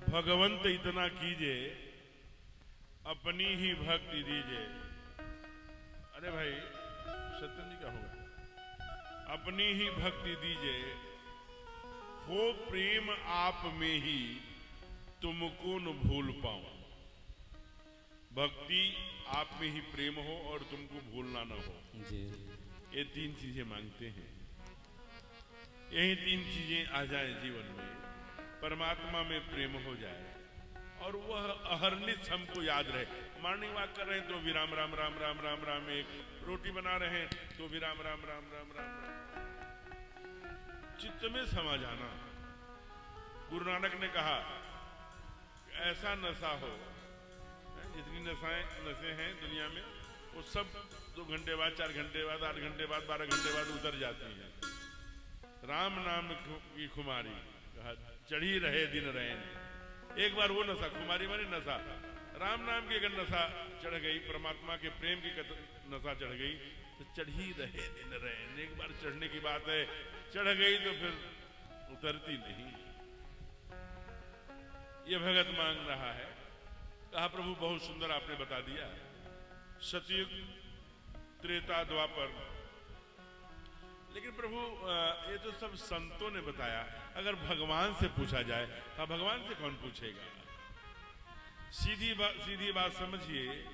भगवंत इतना कीजिए, अपनी ही भक्ति दीजिए। अरे भाई सत्यम जी क्या होगा? अपनी ही भक्ति दीजिए, हो प्रेम आप में ही तुमको न भूल पाऊं। भक्ति आप में ही प्रेम हो और तुमको भूलना न हो जी। ये तीन चीजें मांगते हैं। यही तीन चीजें आ जाए जीवन में, परमात्मा में प्रेम हो जाए और वह अहर्निश हमको याद रहे। मॉर्निंग वॉक कर रहे हैं तो भी राम राम राम राम राम राम, एक रोटी बना रहे हैं तो भी राम राम राम राम राम राम, चित्त में समा जाना। गुरु नानक ने कहा ऐसा नशा हो, जितनी नशे हैं दुनिया में वो सब 2 घंटे बाद, 4 घंटे बाद, 8 घंटे बाद, 12 घंटे बाद उतर जाती है। राम नाम की खुमारी चढ़ी रहे दिन रहे। एक बार वो नशा, खुमारी मानी नशा, राम नाम की अगर नशा चढ़ गई, परमात्मा के प्रेम की नशा चढ़ गई तो चढ़ी रहे दिन रहे। एक बार चढ़ने की बात है, चढ़ गई तो फिर उतरती नहीं। ये भगत मांग रहा है। कहा प्रभु बहुत सुंदर आपने बता दिया, सतयुग, त्रेता, द्वापर, लेकिन प्रभु ये तो सब संतों ने बताया। अगर भगवान से पूछा जाए तो भगवान से कौन पूछेगा? सीधी बात समझिए,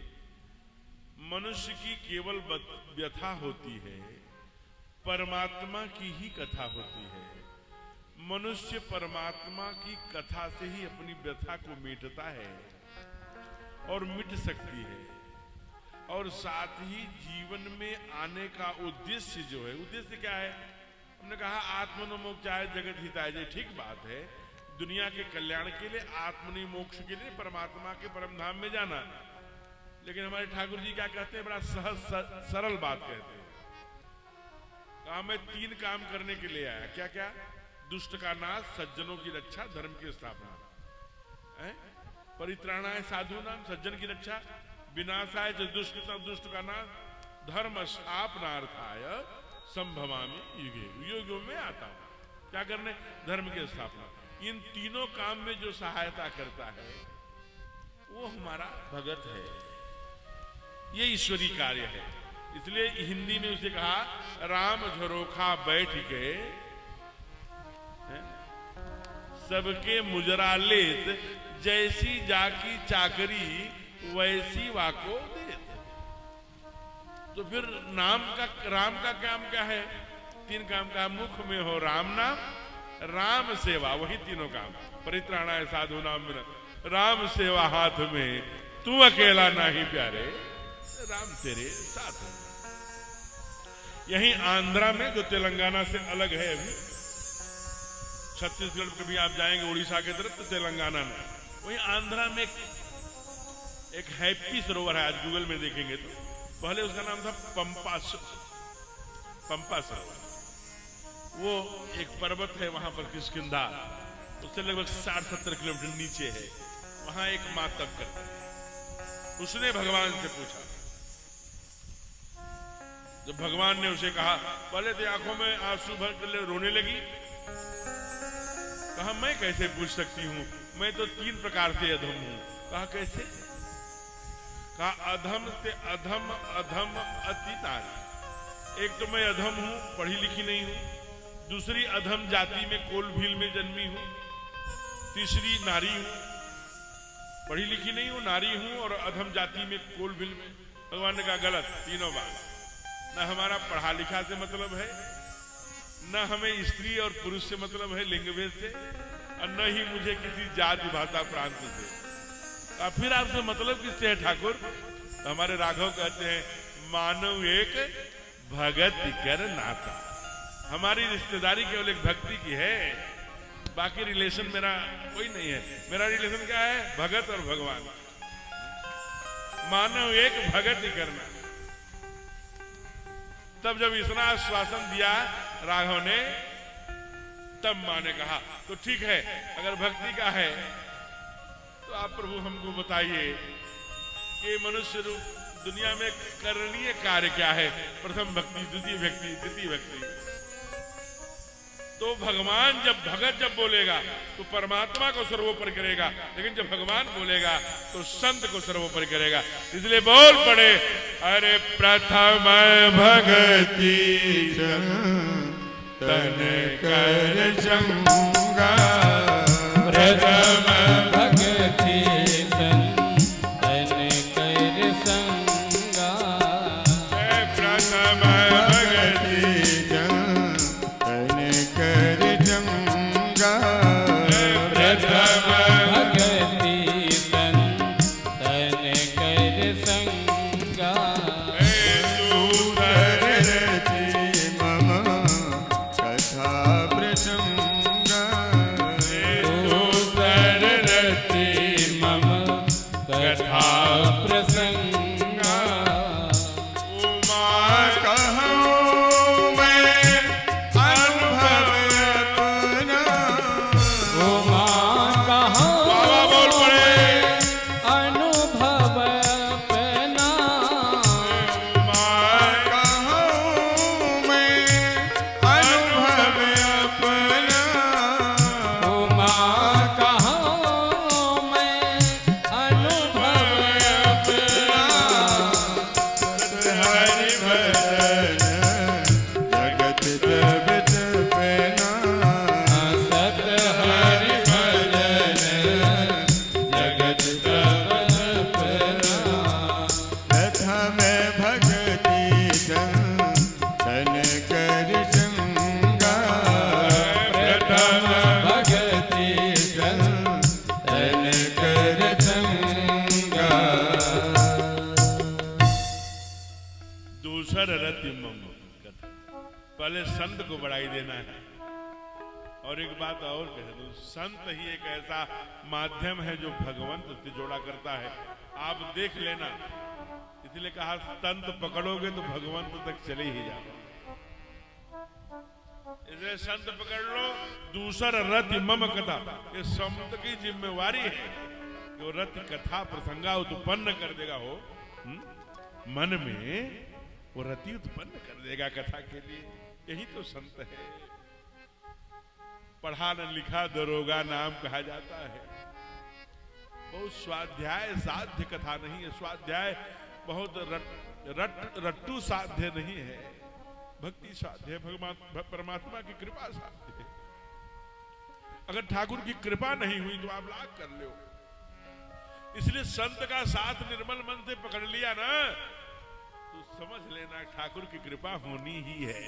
मनुष्य की केवल व्यथा होती है, परमात्मा की ही कथा होती है। मनुष्य परमात्मा की कथा से ही अपनी व्यथा को मिटता है और मिट सकती है। और साथ ही जीवन में आने का उद्देश्य जो है, उद्देश्य क्या है? हमने कहा आत्मनोमोक्षाय जगत हिताय जय, ठीक बात है, दुनिया के कल्याण के लिए, आत्मनिमोक्ष के लिए, परमात्मा के परम धाम में जाना। लेकिन हमारे ठाकुर जी क्या कहते हैं? बड़ा सहज सरल बात कहते हैं। कहा मैं 3 काम करने के लिए आया। क्या क्या? दुष्ट का नाश, सज्जनों की रक्षा, धर्म की स्थापना। परित्राणाय साधु नाम, सज्जन की रक्षा, विनाशाय च दुष्ट का नाश, धर्म स्थापनार्थाय संभवामि युगे, युगों में आता हूं। क्या करने? धर्म की स्थापना। इन तीनों काम में जो सहायता करता है वो हमारा भगत है। ये ईश्वरी कार्य है। इसलिए हिंदी में उसे कहा राम झरोखा बैठ के सबके मुजरा लेत, जैसी जाकी चाकरी वैसी वाको दे। तो फिर राम का काम क्या है? 3 काम का, मुख में हो राम नाम, राम सेवा, वही तीनों काम। परित्राणाय साधु नाम, राम सेवा हाथ में, तू अकेला नहीं प्यारे, राम तेरे साथ। यही आंध्रा में, जो तेलंगाना से अलग है, अभी छत्तीसगढ़ कभी आप जाएंगे उड़ीसा के तरफ तो तेलंगाना में, वही आंध्रा में एक हैप्पी सरोवर है। आज गूगल में देखेंगे तो, पहले उसका नाम था पंपा सरोवर। वो एक पर्वत है वहां पर, किष्किंधा, उससे लगभग 60-70 किलोमीटर नीचे है। वहां एक मां तप करती है। उसने भगवान से पूछा, जब भगवान ने उसे कहा, पहले तो आंखों में आंसू भर कर रोने लगी। कहा मैं कैसे पूछ सकती हूं, मैं तो 3 प्रकार से अधम हूं। कहा कैसे? कहा अधम से अधम, अधम अति नारी। एक तो मैं अधम हूं, पढ़ी लिखी नहीं हूं। दूसरी, अधम जाति में कोलभील में जन्मी हूं। तीसरी, नारी हूं, पढ़ी लिखी नहीं हूं, नारी हूं और अधम जाति में कोलभील में। भगवान ने कहा गलत, तीनों बात। न हमारा पढ़ा लिखा से मतलब है, न हमें स्त्री और पुरुष से मतलब है लिंग भेद से, और न ही मुझे किसी जाति भाषा प्रांत से। फिर आपसे मतलब किससे है ठाकुर? तो हमारे राघव कहते हैं, मानव एक भगत कर नाता। हमारी रिश्तेदारी केवल एक भक्ति की है, बाकी रिलेशन मेरा कोई नहीं है। मेरा रिलेशन क्या है? भगत और भगवान। मानव एक भगत ही करना। तब जब इतना आश्वासन दिया राघव ने, तब मां ने कहा तो ठीक है, अगर भक्ति का है तो आप प्रभु हमको बताइए कि मनुष्य रूप दुनिया में करणीय कार्य क्या है? प्रथम भक्ति, द्वितीय भक्ति, तृतीय भक्ति। तो भगवान जब बोलेगा तो परमात्मा को सर्वोपरि करेगा, लेकिन जब भगवान बोलेगा तो संत को सर्वोपरि करेगा। इसलिए बोल पड़े, अरे प्रथम भक्ति तन कर चंगा, प्रथम भक्ति तन कर संगा, प्रथम भक्ति तन कर चंगा, प्रथम भक्ति तन कर संगा, पहले संत को बढ़ाई देना है। और एक बात और कह दूं, संत ही एक ऐसा माध्यम है जो भगवंत से जोड़ा करता है। आप देख लेना, इसलिए कहा संत पकड़ोगे तो भगवंत तक चले ही जाओ। इसलिए संत पकड़ लो, दूसर रति मम कथा। ये संत की जिम्मेवारी है जो रति कथा प्रसंगा उत्पन्न कर देगा हो मन में, वो रति उत्पन्न कर देगा कथा के लिए। यही तो संत है। पढ़ा न लिखा दरोगा नाम कहा जाता है। बहुत स्वाध्याय साध्य कथा नहीं है। स्वाध्याय बहुत रट्टू साध्य नहीं है। भक्ति साध्य है, परमात्मा की कृपा साध्य है। अगर ठाकुर की कृपा नहीं हुई तो आप लाख कर लो। इसलिए संत का साथ निर्मल मन से पकड़ लिया ना, तो समझ लेना ठाकुर की कृपा होनी ही है।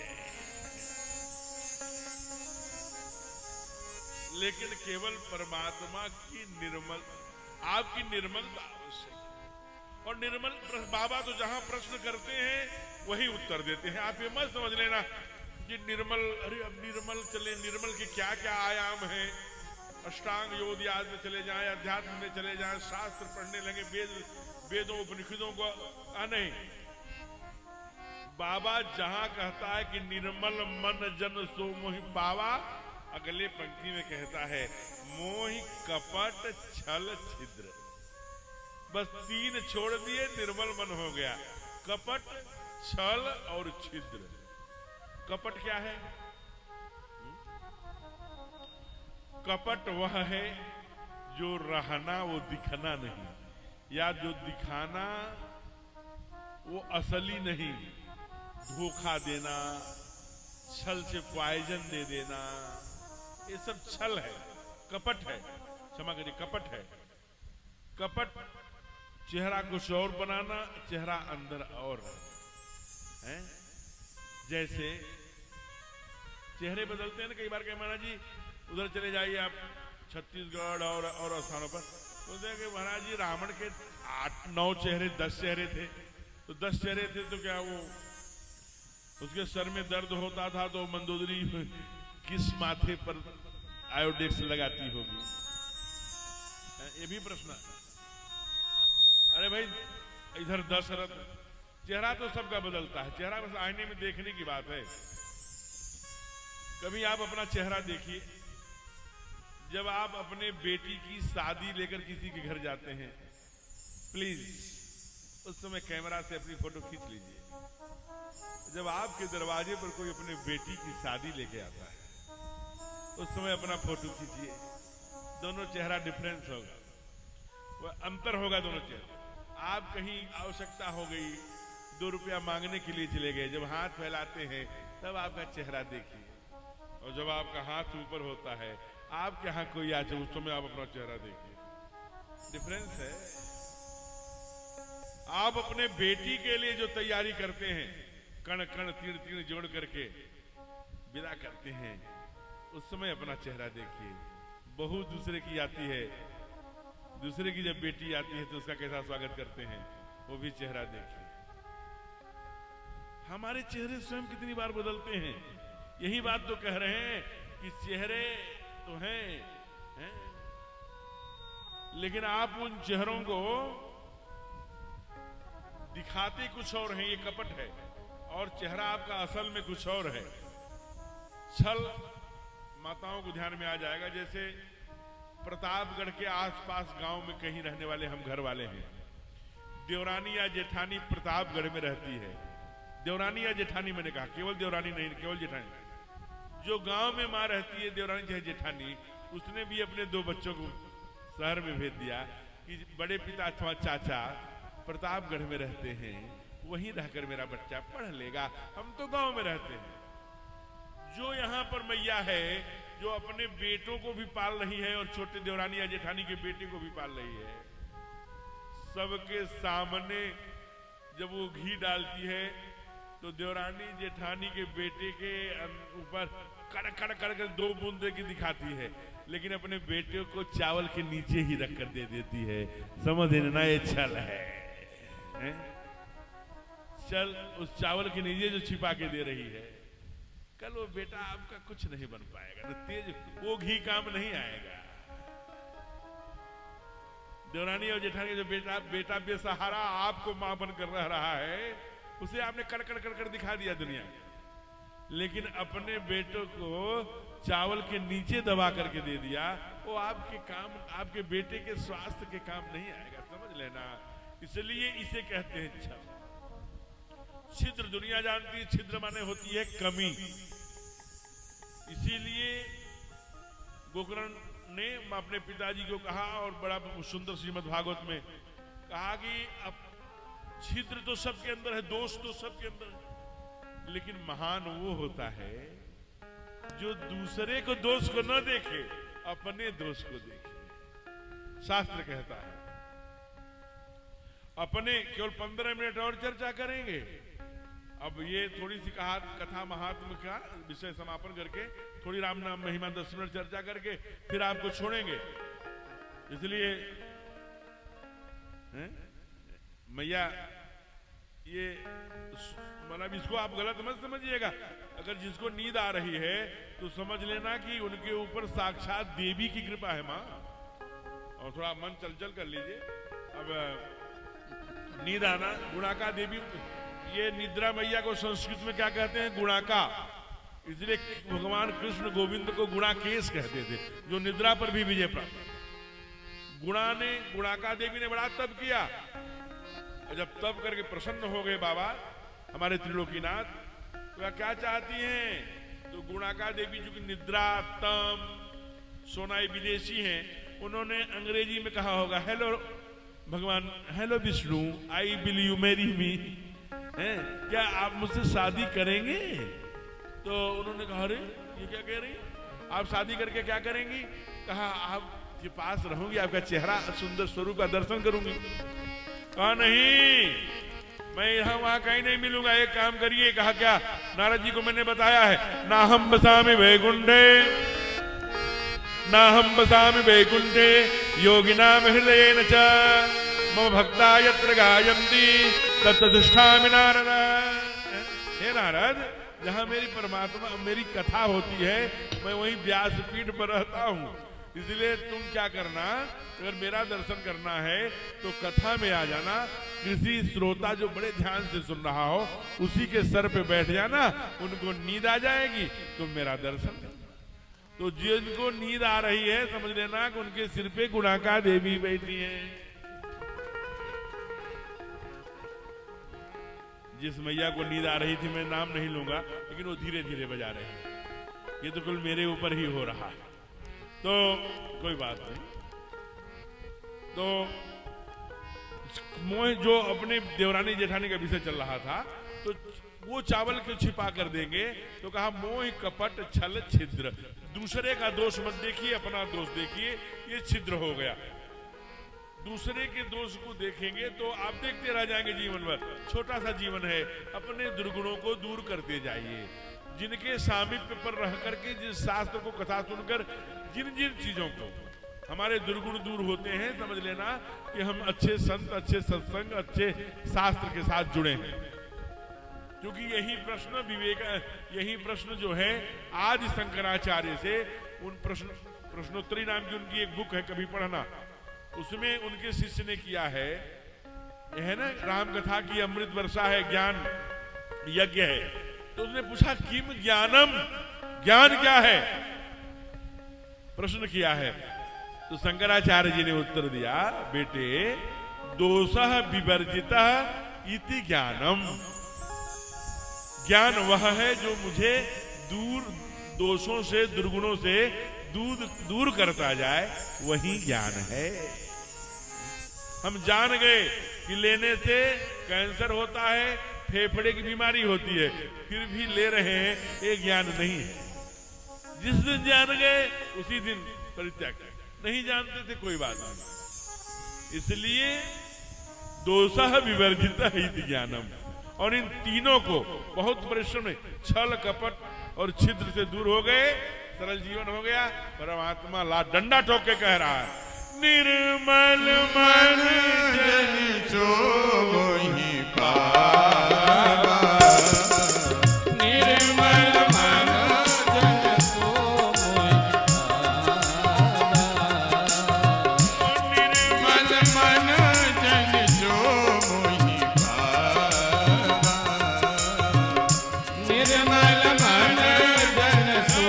लेकिन केवल परमात्मा की आपकी निर्मलता आवश्यक है। और निर्मल बाबा तो जहां प्रश्न करते हैं वही उत्तर देते हैं। आप ये मत समझ लेना कि निर्मल, अरे अब निर्मल चले, निर्मल के क्या क्या आयाम हैं। अष्टांग योग याद में चले जाएं, अध्यात्म में चले जाएं, शास्त्र पढ़ने लगे, वेदों उपनिषदों को नहीं। बाबा जहां कहता है कि निर्मल मन जन सो मोहि पावा, अगले पंक्ति में कहता है मोहि कपट छल छिद्र। बस तीन छोड़ दिए, निर्मल मन हो गया। कपट, छल और छिद्र। कपट क्या है? कपट वह है जो रहना वो दिखना नहीं, या जो दिखाना वो असली नहीं। धोखा देना, छल से पॉइजन दे देना, ये सब छल है, कपट है। क्षमा करिए, कपट है। कपट चेहरा कुछ और बनाना, चेहरा अंदर और है। जैसे चेहरे बदलते हैं ना कई बार। कहीं महाराज जी उधर चले जाइए आप, छत्तीसगढ़ और स्थानों पर, तो देखें महाराज जी रावण के 8-9 चेहरे, 10 चेहरे थे। तो 10 चेहरे थे तो क्या वो उसके सर में दर्द होता था तो मंदोदरी किस माथे पर आयोडेक्स लगाती होगी? ये भी प्रश्न। अरे भाई इधर दशरथ, चेहरा तो सबका बदलता है। चेहरा बस आईने में देखने की बात है। कभी आप अपना चेहरा देखिए। जब आप अपने बेटी की शादी लेकर किसी के घर जाते हैं, प्लीज उस समय कैमरा से अपनी फोटो खींच लीजिए। जब आपके दरवाजे पर कोई अपने बेटी की शादी लेके आता है, उस समय अपना फोटो खींचिए। दोनों चेहरा डिफरेंस होगा, वह अंतर होगा दोनों चेहरे। आप कहीं आवश्यकता हो गई, 2 रुपया मांगने के लिए चले गए, जब हाथ फैलाते हैं तब आपका चेहरा देखिए, और जब आपका हाथ ऊपर होता है, आपके यहाँ कोई आ जाए, उस समय आप अपना चेहरा देखिए। डिफरेंस है। आप अपने बेटी के लिए जो तैयारी करते हैं, कण कण तीर तीर जोड़ करके विदा करते हैं, उस समय अपना चेहरा देखिए। बहू दूसरे की आती है, दूसरे की जब बेटी आती है तो उसका कैसा स्वागत करते हैं, वो भी चेहरा देखिए। हमारे चेहरे स्वयं कितनी बार बदलते हैं। यही बात तो कह रहे हैं कि चेहरे तो हैं, लेकिन आप उन चेहरों को दिखाते कुछ और हैं, ये कपट है, और चेहरा आपका असल में कुछ और है। छल माताओं को ध्यान में आ जाएगा। जैसे प्रतापगढ़ के आसपास गांव में कहीं रहने वाले हम घर वाले हैं, देवरानी या जेठानी प्रतापगढ़ में रहती है। देवरानी या जेठानी मैंने कहा, केवल देवरानी नहीं, केवल जेठानी। जो गांव में मां रहती है, देवरानी चाहे जेठानी, उसने भी अपने 2 बच्चों को शहर में भेज दिया कि बड़े पिता अथवा चाचा प्रतापगढ़ में रहते हैं, वहीं रहकर मेरा बच्चा पढ़ लेगा, हम तो गांव में रहते हैं। जो यहाँ पर मैया है, जो अपने बेटों को भी पाल रही है और छोटे देवरानी या जेठानी के बेटे को भी पाल रही है, सबके सामने जब वो घी डालती है तो देवरानी जेठानी के बेटे के ऊपर कड़ कड़ कड़ कर 2 बूंदे की दिखाती है, लेकिन अपने बेटे को चावल के नीचे ही रख कर दे देती है। समझ लेना ये छल है। चल उस चावल के नीचे जो छिपा के दे रही है, कल वो बेटा आपका कुछ नहीं बन पाएगा, तेज वो घी काम नहीं आएगा। देवरानी और जेठानी जो बेटा बेसहारा आपको मां बनकर रह रहा है, उसे आपने कड़कड़ कड़कड़ दिखा दिया दुनिया में, लेकिन अपने बेटों को चावल के नीचे दबा करके दे दिया, वो आपके काम, आपके बेटे के स्वास्थ्य के काम नहीं आएगा। समझ लेना। इसलिए इसे कहते हैं छल। छिद्र दुनिया जानती है, छिद्र माने होती है कमी। इसीलिए गोकर्ण ने अपने पिताजी को कहा, और बड़ा सुंदर श्रीमद् भागवत में कहा कि अब छिद्र तो सबके अंदर है, दोष तो सबके अंदर है, लेकिन महान वो होता है जो दूसरे को दोष को न देखे, अपने दोष को देखे। शास्त्र कहता है। अपने केवल 15 मिनट और चर्चा करेंगे। अब ये थोड़ी सी कथा महात्म का विषय समापन करके थोड़ी राम नाम महिमा 10 मिनट चर्चा करके फिर आपको छोड़ेंगे। इसलिए मैया ये मतलब इसको आप गलत मत समझिएगा। अगर जिसको नींद आ रही है तो समझ लेना कि उनके ऊपर साक्षात देवी की कृपा है माँ। और थोड़ा मन चलचल कर लीजिए। अब नींद आना, गुणाका देवी, ये निद्रा मैया को संस्कृत में क्या कहते हैं? गुणाका। इसलिए भगवान कृष्ण गोविंद को गुणाकेश कहते थे, जो निद्रा पर भी विजय प्राप्त। गुणाका देवी ने बड़ा तप किया, और जब तप करके प्रसन्न हो गए बाबा हमारे त्रिलोकीनाथ, तो क्या चाहती हैं? तो गुणाका देवी जो कि निद्रा, तम, सोनाई विदेशी हैं, उन्होंने अंग्रेजी में कहा होगा, हेलो भगवान, hello Vishnu, I will you marry me, क्या आप मुझसे शादी करेंगे? तो उन्होंने कहा, अरे ये क्या कह रही, आप शादी करके क्या करेंगी? कहा, आपके पास रहूंगी, आपका चेहरा सुंदर स्वरूप का दर्शन करूंगी। कहा नहीं, मैं यहाँ वहां कहीं नहीं मिलूंगा, एक काम करिए। कहा क्या? नारद जी को मैंने बताया है, ना हम बसामि वैकुंठे, ना हम बसामि वैकुंठे योगिनाम हृदयेन च मम भक्ता यत्र गायन्ति तत्र तिष्ठामि नारद। हे नारद, जहां मेरी परमात्मा, मेरी कथा होती है, मैं वहीं व्यासपीठ पर रहता हूं। इसलिए तुम क्या करना, अगर मेरा दर्शन करना है तो कथा में आ जाना। किसी श्रोता जो बड़े ध्यान से सुन रहा हो, उसी के सर पे बैठ जाना, उनको नींद आ जाएगी, तुम मेरा दर्शन करना। तो जिनको नींद आ रही है, समझ लेना कि उनके सिर पे गुणाका देवी बैठी है। जिस मैया को नींद आ रही थी, मैं नाम नहीं लूंगा, लेकिन वो धीरे धीरे बजा रहे हैं। ये तो कुल मेरे ऊपर ही हो रहा है, तो कोई बात नहीं। तो मोह जो अपने देवरानी जेठानी का विषय चल रहा था, तो वो चावल क्यों छिपा कर देंगे, तो कहा मोह कपट छल छिद्र, दूसरे का दोष मत देखिए, अपना दोष देखिए, ये छिद्र हो गया। दूसरे के दोष को देखेंगे तो आप देखते रह जाएंगे जीवन भर। छोटा सा जीवन है, अपने दुर्गुणों को दूर करते जाइए। जिनके सामीप्य पर रह करके, जिस शास्त्र को कथा सुनकर जिन जिन चीजों को हमारे दुर्गुण दूर होते हैं, समझ लेना कि हम अच्छे संत, अच्छे सत्संग, अच्छे शास्त्र के साथ जुड़े हैं। क्योंकि यही प्रश्न यही प्रश्न जो है आज शंकराचार्य से, उन प्रश्नोत्तरी नाम की उनकी एक बुक है, कभी पढ़ना, उसमें उनके शिष्य ने किया है, यह है ना राम कथा की अमृत वर्षा है, ज्ञान यज्ञ है। तो उसने पूछा किम ज्ञानम, ज्ञान क्या है, प्रश्न किया है। तो शंकराचार्य जी ने उत्तर दिया, बेटे दोषः विवर्जितः इति ज्ञानम, ज्ञान वह है जो मुझे दोषों से, दुर्गुणों से दूर करता जाए, वही ज्ञान है। हम जान गए कि लेने से कैंसर होता है, फेफड़े की बीमारी होती है, फिर भी ले रहे हैं, ये ज्ञान नहीं है। जिस दिन जान गए उसी दिन परित्याग कर, नहीं जानते थे कोई बात नहीं। इसलिए दोषः विवर्जितः इति ज्ञानम, और इन तीनों को बहुत परिश्रम, छल कपट और छिद्र से दूर हो गए, सरल जीवन हो गया। परमात्मा ला डंडा ठोक के कह रहा है, निर्मल मन जन जो मोहि पावा, निर्मल मन जन जो मोहि पावा, निर्मल मन जन जो मोहि पावा, निर्मल मन जन सो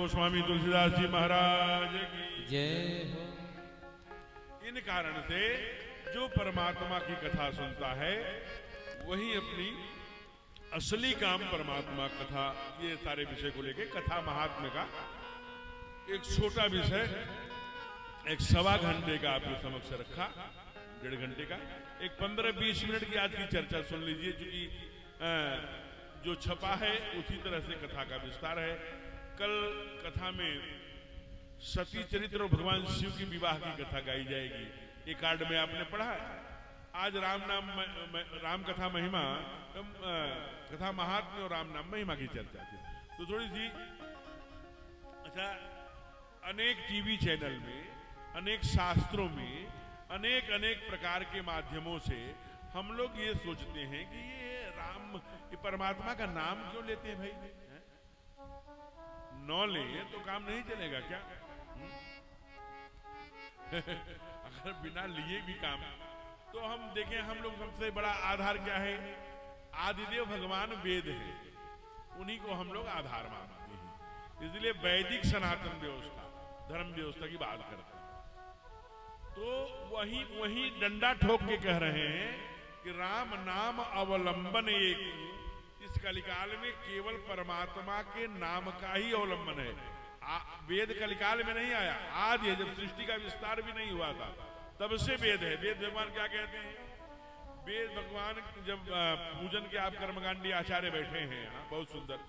स्वामी तुलसीदास जी महाराज की जय हो। इन कारण से जो परमात्मा की कथा सुनता है वही अपनी असली काम परमात्मा कथा, ये सारे विषय को लेके कथा महात्म्य का एक छोटा विषय, एक 1.25 घंटे का आपके समक्ष रखा, 1.5 घंटे का, एक 15-20 मिनट की आज की चर्चा सुन लीजिए, क्योंकि जो छपा है उसी तरह से कथा का विस्तार है। कल कथा में सती चरित्र और भगवान शिव की विवाह की कथा गाई जाएगी, ये कार्ड में आपने पढ़ा है। आज राम कथा महिमा, कथा महात्म्य और राम नाम महिमा की चर्चा थी। तो थोड़ी सी अच्छा, अनेक टीवी चैनल में, अनेक शास्त्रों में, अनेक प्रकार के माध्यमों से हम लोग ये सोचते हैं कि ये परमात्मा का नाम क्यों लेते हैं भाई, नौ ले तो काम नहीं चलेगा क्या? अगर बिना लिए भी काम, तो हम देखें, हम लोग सबसे बड़ा आधार क्या है? आदिदेव भगवान वेद है, उन्हीं को हम लोग आधार मानते हैं। इसलिए वैदिक सनातन व्यवस्था, धर्म व्यवस्था की बात करते हैं। तो वही डंडा ठोक के कह रहे हैं कि राम नाम अवलंबन एक इस कलिकाल में केवल परमात्मा के नाम का ही अवलंबन है। वेद कलिकाल में नहीं आया, आदि है, जब सृष्टि का विस्तार भी नहीं हुआ था तब से वेद है। वेद भगवान क्या कहते हैं? वेद भगवान जब पूजन के आप कर्मकांडी आचार्य बैठे हैं, बहुत सुंदर।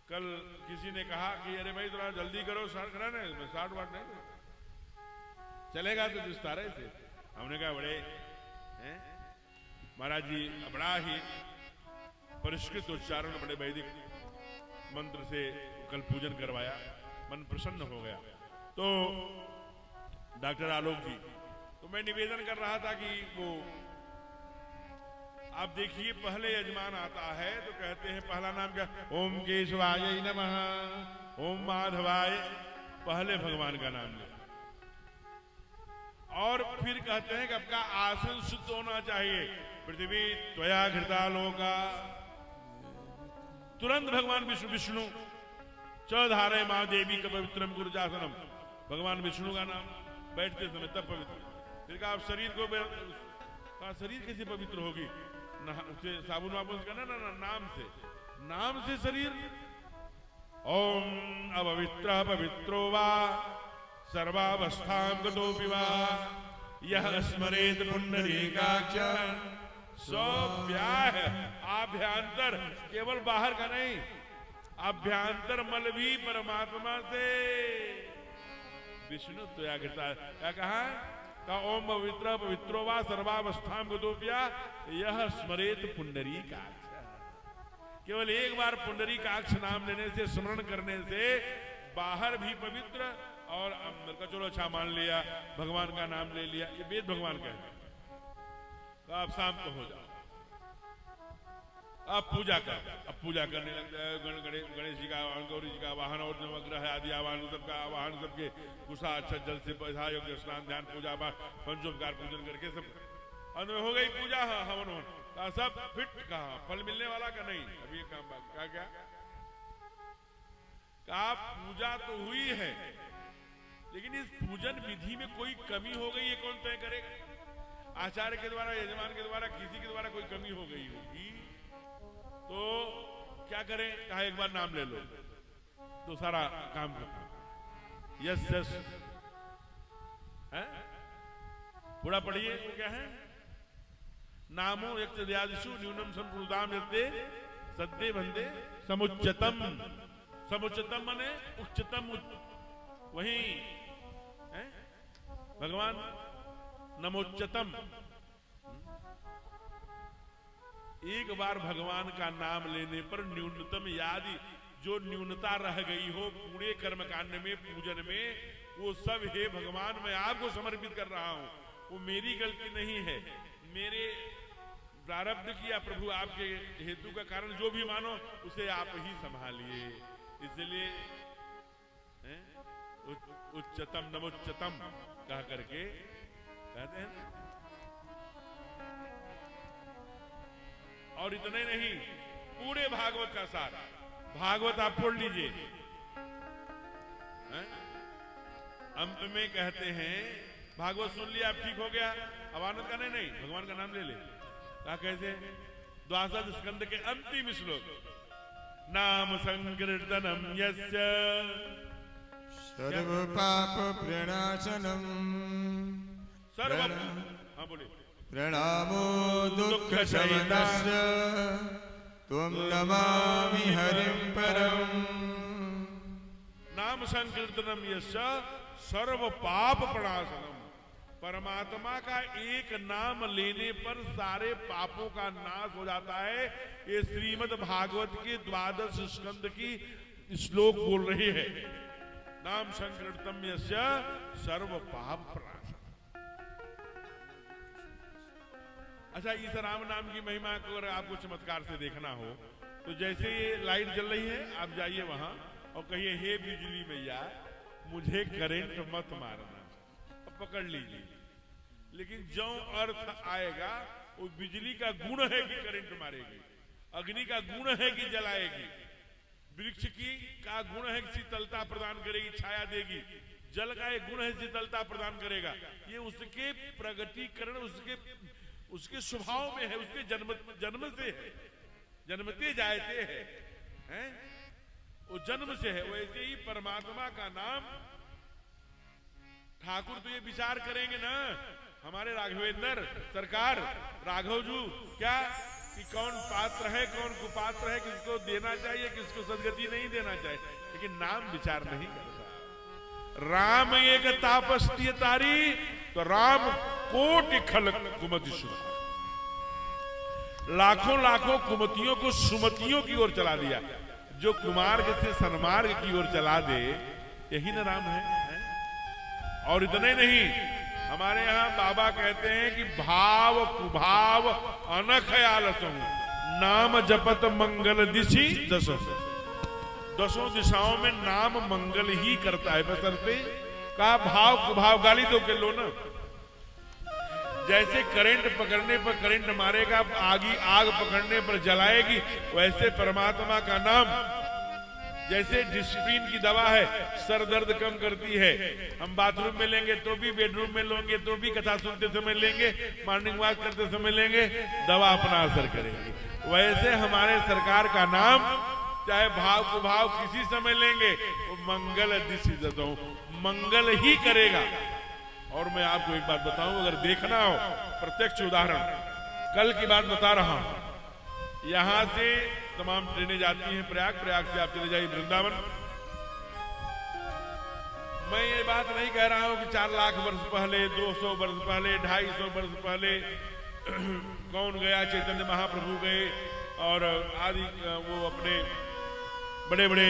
कल किसी ने कहा कि अरे भाई थोड़ा जल्दी करो, 60 वाट नहीं चलेगा तो विस्तार से। हमने कहा बड़े महाराज जी बड़ा ही परिष्कृत उच्चारण, बड़े वैदिक मंत्र से कल पूजन करवाया, मन प्रसन्न हो गया। तो डॉक्टर आलोक जी, तो मैं निवेदन कर रहा था कि वो आप देखिए पहले यजमान आता है तो कहते हैं पहला नाम क्या? ओम केशवाय नमः, ओम माधवाय, पहले भगवान का नाम ले, और फिर कहते हैं कि आपका आसन शुद्ध होना चाहिए। पृथ्वी त्वया घृता लोका, तुरंत भगवान विष्णु चौधारे माँ देवी का पवित्रम गुरुजासनम, भगवान विष्णु का नाम बैठते समय तब पवित्र। फिर कहा आप शरीर को, शरीर कैसे पवित्र होगी? साबुन वाबुन का ना, नाम से शरीर। ओम अपवित्र पवित्रो वा सर्वावस्थां गतोऽपि वा यः स्मरेत पुंडरीकाक्ष। स्व्याह, आभ्यंतर, केवल बाहर का नहीं, आभ्यंतर मल भी परमात्मा से विष्णु त्वया घृता। क्या कहा? का ओम पवित्र पवित्रो वा सर्वावस्थां गतोऽपि यः स्मरेत पुंडरीकाक्ष। केवल एक बार पुंडरीकाक्ष नाम लेने से, स्मरण करने से बाहर भी पवित्र और अंदर का, चलो अच्छा मान लिया भगवान का नाम ले लिया, ये वेद भगवान कहते हैं। तो आप शाम को हो जाओ, आप पूजा कर, अब पूजा करने लगता है। गणेश जी का आवाहन, गौरी जी का आवाहन और नवग्रह आदि आवाहन, सबका आवाहन, सबके कुशा अच्छा जल से पैसा योग्य स्नान ध्यान पूजा पंचोपकार पूजन करके सब अंत में हो गई पूजा। हवन का सब फिट, कहा फल मिलने वाला का नहीं, अभी ये काम बाकी क्या? कहा पूजा तो हुई है, लेकिन इस पूजन विधि में कोई कमी हो गई, ये कौन तय करेगा? आचार्य के द्वारा, यजमान के द्वारा, किसी के द्वारा कोई कमी हो गई होगी तो क्या करें? कहा एक बार नाम ले लो तो सारा काम करता। यस यस है, पूरा पढ़िए। क्या है? नामो एक दयादिशु न्यूनम संपूर्णाम यत्ते सद्दे बंदे समुच्चतम। समुच्चतम माने उच्चतम, वही है भगवान नमोच्चतम। एक बार भगवान का नाम लेने पर न्यूनतम यादि जो न्यूनता रह गई हो पूरे कर्मकांड में, पूजन में, वो सब हे भगवान मैं आपको समर्पित कर रहा हूं। वो मेरी गलती नहीं है, मेरे प्रारब्ध की या प्रभु आपके हेतु का कारण जो भी मानो उसे आप ही संभालिए। इसलिए उच्चतम नमोच्चतम कह करके कहते हैं। और इतने नहीं, पूरे भागवत का सार, भागवत आप पढ़ लीजिए, अंत में कहते हैं भागवत सुन लिया आप ठीक हो गया, अब आनंद का नहीं, भगवान का नाम ले ले। क्या कहते हैं? द्वादश स्कंद के अंतिम श्लोक, नाम संकीर्तनम यस्य सर्व पाप प्रणाशनम, सर्व, हाँ बोलिए, प्रणामो दुःख शमनस्य त्वं नमामि हरिं परम्। नाम संकीर्तनम यस्य सर्व पाप प्रणाशनम। परमात्मा का एक नाम लेने पर सारे पापों का नाश हो जाता है। ये श्रीमद् भागवत के द्वादश स्कंद की श्लोक बोल रही है। नाम संकीर्तनम यस्य सर्व पाप प्रणाशनम। अच्छा, इस राम नाम की महिमा को अगर आपको चमत्कार से देखना हो तो जैसे ये लाइट जल रही है, आप जाइए वहां और कहिए हे बिजली मैया मुझे करंट मत मारना, पकड़ लीजिए। लेकिन जो अर्थ आएगा वो बिजली का गुण है कि करंट मारेगी, अग्नि का गुण है कि जलाएगी, वृक्ष की का गुण है कि शीतलता प्रदान करेगी, छाया देगी, जल का एक गुण है शीतलता प्रदान करेगा। ये उसके प्रगटीकरण, उसके स्वभाव में है, उसके जन्म से है। जन्मते जायते हैं, वो जन्म से है। वैसे ही परमात्मा का नाम ठाकुर तो ये विचार करेंगे ना, हमारे राघवेंद्र सरकार राघव जू क्या कि कौन पात्र है कौन कुपात्र है, किसको देना चाहिए किसको सदगति नहीं देना चाहिए, लेकिन नाम विचार नहीं करता। राम एक तापस्तीय तारी तो राम कोटि खल कुमति सुधा, लाखों लाखों कुमतियों को सुमतियों की ओर चला दिया। जो कुमार्ग से सन्मार्ग की ओर चला दे यही ना राम है। और इतने नहीं, हमारे यहाँ बाबा कहते हैं कि भाव कुभाव अनख आलसों नाम जपत मंगल दिशि दसों, दसों दिशाओं में नाम मंगल ही करता है। बसरते का भाव कुभाव गाली दो के लो ना, जैसे करंट पकड़ने पर करंट मारेगा, आग पकड़ने पर जलाएगी, वैसे परमात्मा का नाम जैसे डिस्प्रिन की दवा है, सर दर्द कम करती है। हम बाथरूम में लेंगे तो भी, बेडरूम में लेंगे तो भी, कथा सुनते समय लेंगे, मॉर्निंग वॉक करते समय लेंगे, दवा अपना असर करेगी। वैसे हमारे सरकार का नाम चाहे भाव कुभाव किसी समय लेंगे, वो मंगल दिशि दो, मंगल ही करेगा। और मैं आपको एक बात बताऊं, अगर देखना हो प्रत्यक्ष उदाहरण, कल की बात बता रहा हूं। यहां से तमाम ट्रेनें जाती हैं प्रयाग, प्रयाग से आप चले जाइए वृंदावन। मैं ये बात नहीं कह रहा हूं कि 4 लाख वर्ष पहले, 200 वर्ष पहले, 250 वर्ष पहले कौन गया, चैतन्य महाप्रभु गए और आदि वो अपने बड़े बड़े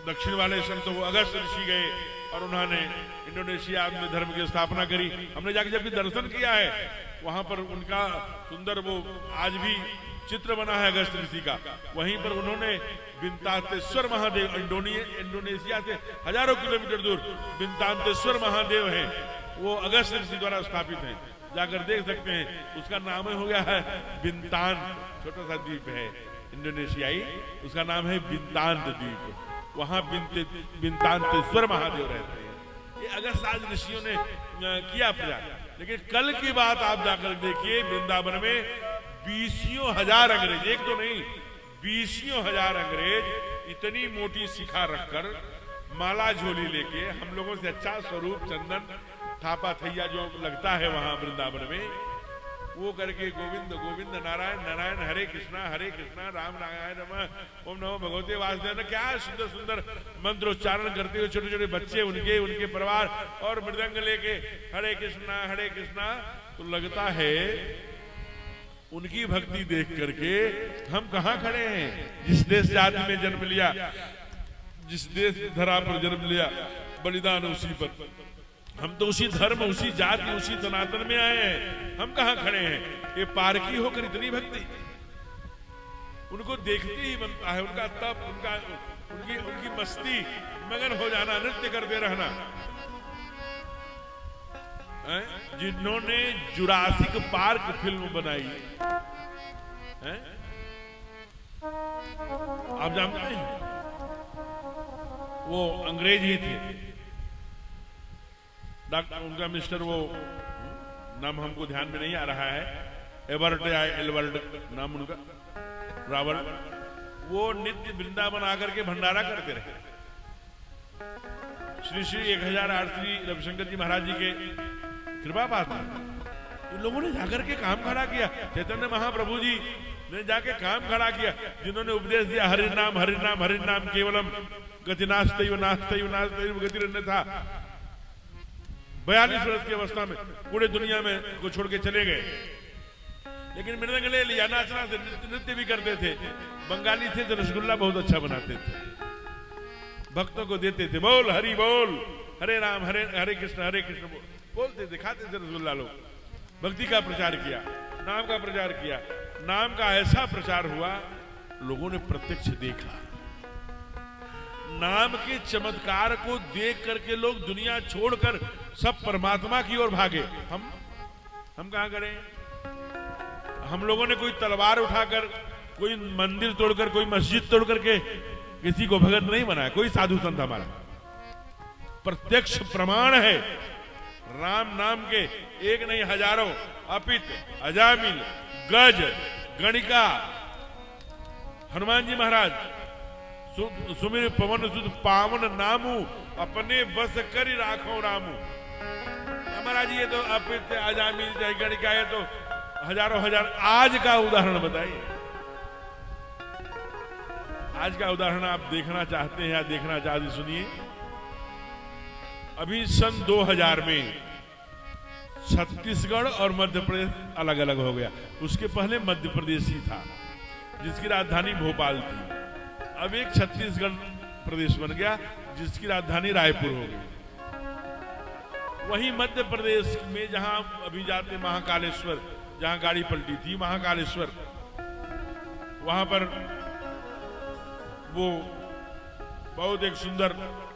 दक्षिण वाले संत वो अगस्त ऋषि गए और उन्होंने इंडोनेशिया में धर्म की स्थापना करी। हमने जाके जब भी दर्शन किया है वहां पर उनका सुंदर वो आज भी चित्र बना है अगस्त ऋषि का। वहीं पर उन्होंने बिंतांतेश्वर महादेव, इंडोनेशिया से हजारों किलोमीटर दूर बिंतांतेश्वर महादेव हैं, वो अगस्त ऋषि द्वारा स्थापित हैं, जाकर देख सकते हैं। उसका नाम हो गया है बिंतान, छोटा सा द्वीप है इंडोनेशियाई, उसका नाम है बिंतांत द्वीप। वहां बिंतांतेश्वर महादेव रहते हैं। ये अगस्त आज ऋषियों ने किया प्रयास। लेकिन कल की बात आप जाकर देखिए, वृंदावन में 20,000 अंग्रेज, एक तो नहीं 20,000 अंग्रेज इतनी मोटी शिखा रखकर माला झोली लेके, हम लोगों से अच्छा स्वरूप चंदन थापा थैया जो लगता है वहां वृंदावन में, वो करके गोविंद गोविंद नारायण नारायण हरे कृष्णा राम नारायण नमः ओम नमो भगवते वासुदेव, क्या सुंदर सुंदर मंत्रोच्चारण करते हुए छोटे छोटे बच्चे, उनके परिवार और मृदंग लेके हरे कृष्णा। तो लगता है उनकी भक्ति देख करके हम कहां खड़े हैं। जिस देश जाति में जन्म लिया, जिस देश धरा पर जन्म लिया, बलिदान उसी पर, हम तो उसी धर्म उसी जाति उसी सनातन में आए हैं, हम कहां खड़े हैं। ये पारकी होकर इतनी भक्ति, उनको देखते ही बनता है, उनका तप, उनकी मस्ती, मगन हो जाना, नृत्य करते रहना। जिन्होंने जुरासिक पार्क फिल्म बनाई है, आप जानते हैं, वो अंग्रेज ही थे। डॉक्टर उनका मिस्टर, वो नाम हमको ध्यान में नहीं आ रहा है, एल्बर्ट नाम उनका, रॉबर्ट, वो नित्य वृंदावन आकर के भंडारा करते रहे। श्री श्री 1008 श्री रविशंकर जी महाराज जी के कृपा पात्र, इन लोगों ने जाकर के काम खड़ा किया। चैतन्य महाप्रभु जी ने जाके काम खड़ा किया, जिन्होंने उपदेश दिया हरि नाम केवलम गति नास्तैव गति था। 42 वर्ष की अवस्था में पूरे दुनिया में को छोड़ के चले गए, लेकिन मृदंग ले लिया, नाचना से नृत्य भी करते थे। बंगाली थे तो रसगुल्ला बहुत अच्छा बनाते थे, भक्तों को देते थे, बोल हरि बोल, हरे राम हरे कृष्ण बोलते थे, खाते थे रसगुल्ला। लोग भक्ति का प्रचार किया, नाम का प्रचार किया, नाम का ऐसा प्रचार हुआ, लोगों ने प्रत्यक्ष देखा। नाम के चमत्कार को देख करके लोग दुनिया छोड़कर सब परमात्मा की ओर भागे। हम कहां करें? हम लोगों ने कोई तलवार उठाकर, कोई मंदिर तोड़कर, कोई मस्जिद तोड़ करके किसी को भगत नहीं बनाया, कोई साधु संत हमारा। प्रत्यक्ष प्रमाण है राम नाम के, एक नहीं हजारों, अपित, अजामिल, गज, गणिका, हनुमान जी महाराज सुमिर पवन सुत पावन नामू अपने बस कर राखो रामू। महाराज ये तो आप आजामी गणिका है तो हजारों हजार। आज का उदाहरण बताइए, आज का उदाहरण आप देखना चाहते हैं या देखना चाहते, सुनिए। अभी सन 2000 में छत्तीसगढ़ और मध्य प्रदेश अलग अलग हो गया। उसके पहले मध्य प्रदेश ही था जिसकी राजधानी भोपाल थी। अब एक छत्तीसगढ़ प्रदेश बन गया जिसकी राजधानी रायपुर हो गई। वहीं मध्य प्रदेश में जहां अभी जाते महाकालेश्वर, जहां गाड़ी पलटी थी महाकालेश्वर, वहां पर वो बहुत एक सुंदर,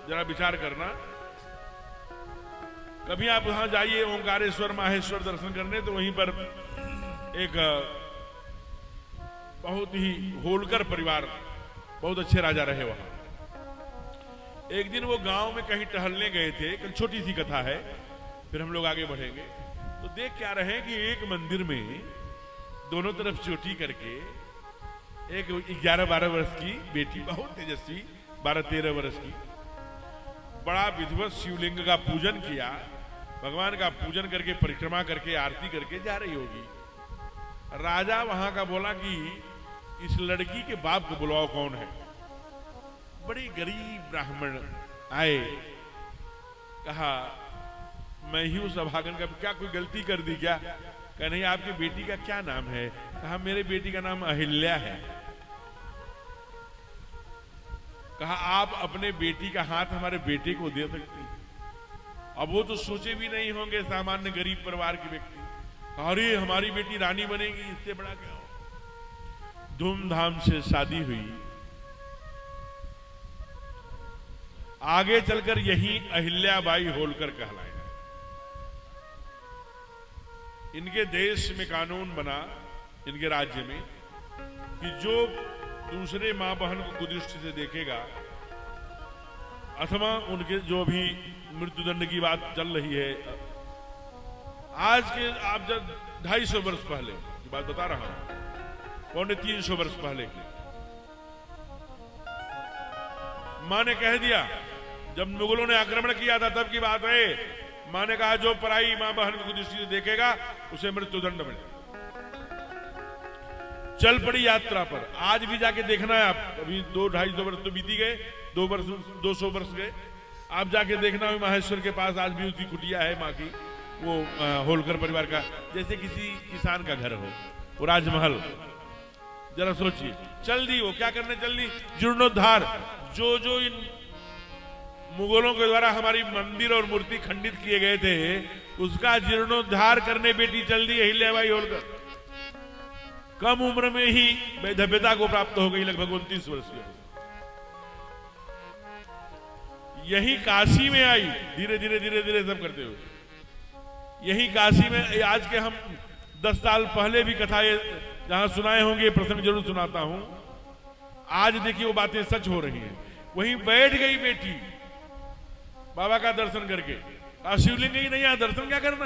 जरा विचार करना, कभी आप वहां जाइए ओंकारेश्वर माहेश्वर दर्शन करने, तो वहीं पर एक बहुत ही होलकर परिवार, बहुत अच्छे राजा रहे वहां। एक दिन वो गांव में कहीं टहलने गए थे, एक छोटी सी कथा है, फिर हम लोग आगे बढ़ेंगे। तो देख क्या रहे कि एक मंदिर में दोनों तरफ चोटी करके एक 11-12 वर्ष की बेटी, बहुत तेजस्वी, 12-13 वर्ष की, बड़ा विधिवत शिवलिंग का पूजन किया, भगवान का पूजन करके परिक्रमा करके आरती करके जा रही होगी। राजा वहां का बोला कि इस लड़की के बाप को बुलाओ, कौन है। बड़ी गरीब ब्राह्मण आए, कहा मैं ही उस अभागन का, क्या कोई गलती कर दी क्या? कहा नहीं, आपकी बेटी का क्या नाम है? कहा मेरे बेटी का नाम अहिल्या है। कहा आप अपने बेटी का हाथ हमारे बेटे को दे सकती? अब वो तो सोचे भी नहीं होंगे सामान्य गरीब परिवार के व्यक्ति। अरे हमारी बेटी रानी बनेगी, इससे बड़ा क्या हो। धूमधाम से शादी हुई। आगे चलकर यही अहिल्याबाई होलकर कहलाए। इनके देश में कानून बना, इनके राज्य में, कि जो दूसरे मां बहन को कुदृष्टि से देखेगा, अथवा उनके जो भी मृत्युदंड की बात चल रही है, आज के आप जब 250 वर्ष पहले की बात बता रहा हूं, 350 वर्ष पहले की, मां ने कह दिया, जब मुगलों ने आक्रमण किया था तब की बात है, मां ने कहा जो पराई मां बहन को दृष्टि से देखेगा उसे मृत्युदंड मिले। चल पड़ी यात्रा पर। आज भी जाके देखना है आप, अभी 200-250 वर्ष तो बीती गए, 200 वर्ष गए, आप जाके देखना है माहेश्वर के पास आज भी उसकी कुटिया है मां की, वो होलकर परिवार का, जैसे किसी किसान का घर हो, वो राजमहल। जरा सोचिए, चल दी वो क्या करने चल दी? जीर्णोद्धार। जो इन मुगलों के द्वारा हमारी मंदिर और मूर्ति खंडित किए गए थे, उसका जीर्णोद्धार करने बेटी चल दी अहिल्याबाई होलकर। कम उम्र में ही वैधव्यता को प्राप्त हो गई, लगभग 29 वर्ष की। यही काशी में आई, धीरे धीरे सब करते हुए। यही काशी में, आज के हम 10 साल पहले भी कथा ये जहां सुनाए होंगे, प्रसंग जरूर सुनाता हूं। आज देखिए वो बातें सच हो रही हैं। वहीं बैठ गई बेटी बाबा का दर्शन करके। कहा शिवलिंग ही नहीं, यहां दर्शन क्या करना?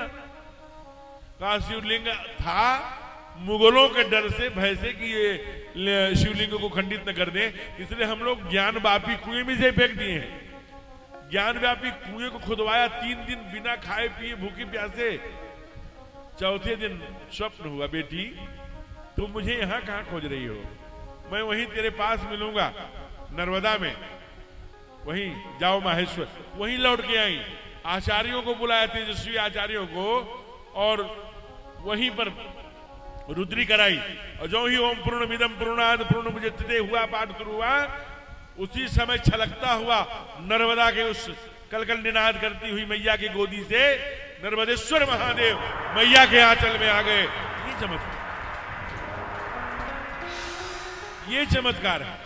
कहा शिवलिंग था, मुगलों के डर से, भय से कि ये शिवलिंग को खंडित न कर दें, इसलिए हम लोग ज्ञान व्यापी कुएं में से फेंक दिए हैं। ज्ञान व्यापी कुएं को खुदवाया, 3 दिन बिना खाए पिए भूखे प्यासे। चौथे दिन स्वप्न हुआ, बेटी तुम मुझे यहां कहां खोज रही हो? मैं वहीं तेरे पास मिलूंगा नर्मदा में, वहीं जाओ माहेश्वर। वहीं लौट के आई, आचार्यों को बुलाया, तेजस्वी आचार्यों को, और वहीं पर रुद्री कराई। और जो ही ओम पूर्णमिदं पूर्णात् पूर्णमुदच्यते हुआ पाठ शुरू हुआ, उसी समय छलकता हुआ नर्मदा के उस कलकल निनाद करती हुई मैया की गोदी से नर्मदेश्वर महादेव मैया के आंचल में आ गए। ये चमत्कार, ये चमत्कार है।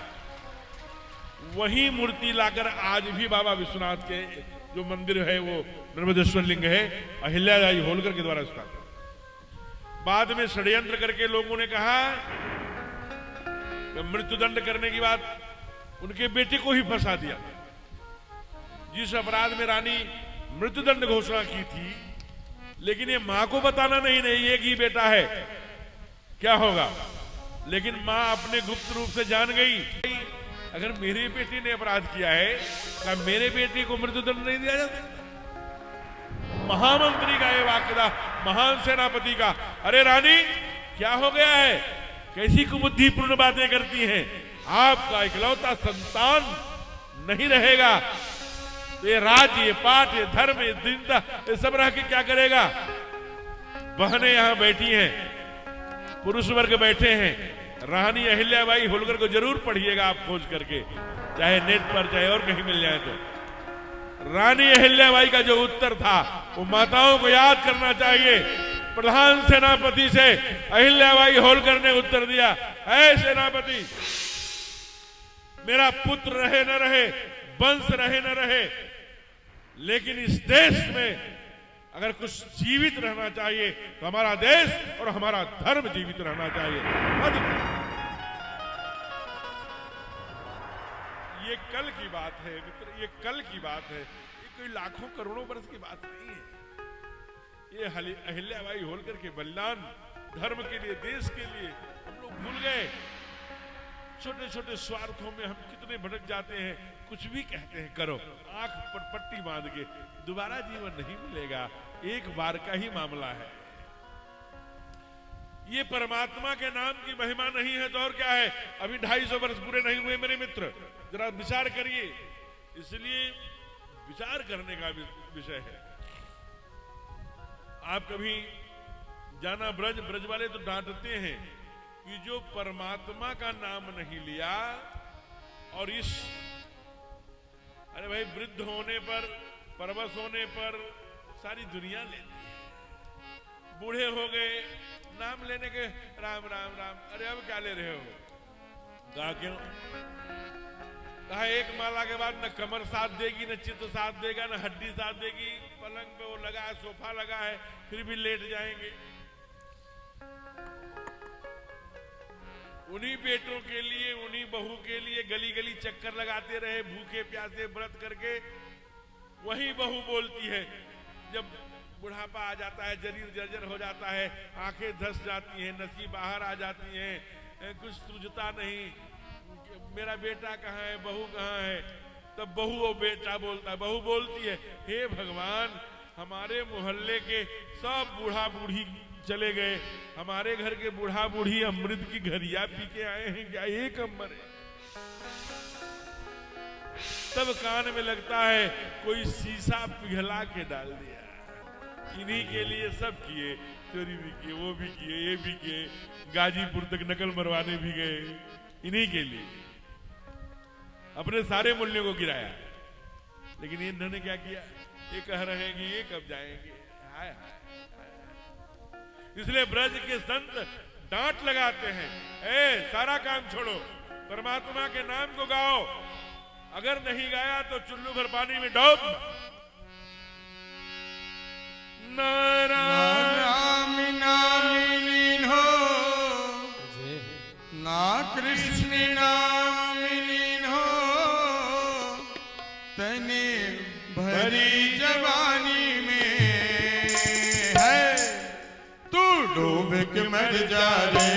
वही मूर्ति लाकर आज भी बाबा विश्वनाथ के जो मंदिर है, वो नर्मदेश्वर लिंग है, अहिल्याबाई होलकर के द्वारा स्थापित। बाद में षड्यंत्र करके लोगों ने कहा कि मृत्युदंड करने की बात, उनके बेटे को ही फंसा दिया। जिस अपराध में रानी मृत्युदंड घोषणा की थी, लेकिन ये मां को बताना नहीं एक ही बेटा है, क्या होगा? लेकिन मां अपने गुप्त रूप से जान गई, अगर मेरी बेटी ने अपराध किया है, क्या मेरे बेटी को मृत्युदंड नहीं दिया जा सकता? महामंत्री का ये वाक्य था, महान सेनापति का। अरे रानी, क्या हो गया है? कैसी कुबुद्धिपूर्ण बातें करती हैं? आपका इकलौता संतान नहीं रहेगा, ये राज्य, ये पाठ, ये धर्म, ये दीनता, ये सब रह के क्या करेगा? बहनें यहां बैठी हैं, पुरुष वर्ग बैठे हैं। रानी अहिल्याबाई होलकर को जरूर पढ़िएगा आप खोज करके, चाहे नेट पर चाहे और कहीं मिल जाए तो। रानी अहिल्याबाई का जो उत्तर था वो माताओं को याद करना चाहिए। प्रधान सेनापति से अहिल्याबाई होलकर ने उत्तर दिया, ऐ सेनापति, मेरा पुत्र रहे न रहे, वंश रहे न रहे, लेकिन इस देश में अगर कुछ जीवित रहना चाहिए तो हमारा देश और हमारा धर्म जीवित रहना चाहिए। ये कल की बात है मित्र, ये कल की बात है, ये कोई लाखों करोड़ों वर्ष की बात नहीं है। ये अहिल्याबाई होलकर के बलिदान धर्म के लिए, देश के लिए हम लोग भूल गए। छोटे छोटे स्वार्थों में हम कितने भटक जाते हैं, कुछ भी कहते हैं करो, आंख पर पट्टी बांध के, दोबारा जीवन नहीं मिलेगा, एक बार का ही मामला है। ये परमात्मा के नाम की महिमा नहीं है तो और क्या है? अभी 250 वर्ष पूरे नहीं हुए मेरे मित्र, जरा विचार करिए। इसलिए विचार करने का विषय है। आप कभी जाना ब्रज वाले तो डांटते हैं कि जो परमात्मा का नाम नहीं लिया, और इस, अरे भाई, वृद्ध होने पर, परवश होने पर सारी दुनिया लेती है। बूढ़े हो गए, नाम लेने के राम राम राम, अरे अब क्या ले रहे हो? कहा क्यों? कहा एक माला के बाद न कमर साथ देगी, न चित्त साथ देगा, न हड्डी साथ देगी। पलंग पे वो लगा है, सोफा लगा है, फिर भी लेट जाएंगे। उन्हीं बेटों के लिए, उन्हीं बहू के लिए गली गली चक्कर लगाते रहे, भूखे प्यासे व्रत करके। वही बहू बोलती है जब बुढ़ापा आ जाता है, शरीर जर्जर हो जाता है, आंखें धस जाती हैं, नसी बाहर आ जाती हैं, कुछ सूझता नहीं, मेरा बेटा कहाँ है, बहू कहाँ है? तब बहू और बेटा बोलता है, बहू बोलती है, हे भगवान, हमारे मोहल्ले के सब बूढ़ा बूढ़ी चले गए, हमारे घर के बूढ़ा बूढ़ी अमृत की घरिया पी के आए हैं, क्या एक अमर है? तब कान में लगता है कोई शीशा पिघला के डाल दिया। इन्हीं के लिए सब किए, चोरी भी किए, वो भी किए, ये भी किए, गाजीपुर तक नकल मरवाने भी गए, इन्हीं के लिए अपने सारे मूल्यों को गिराया। लेकिन इन्होंने क्या किया? ये कह रहे हैं कि ये कब जाएंगे, हाय हाय। इसलिए ब्रज के संत डांट लगाते हैं, ए सारा काम छोड़ो, परमात्मा के नाम को गाओ, अगर नहीं गाया तो चुल्लू भर पानी में डूब। नाम नाम लीन हो, ना कृष्ण नाम लीन हो, तने भरी जवानी में है, तू डूब के मर जा रे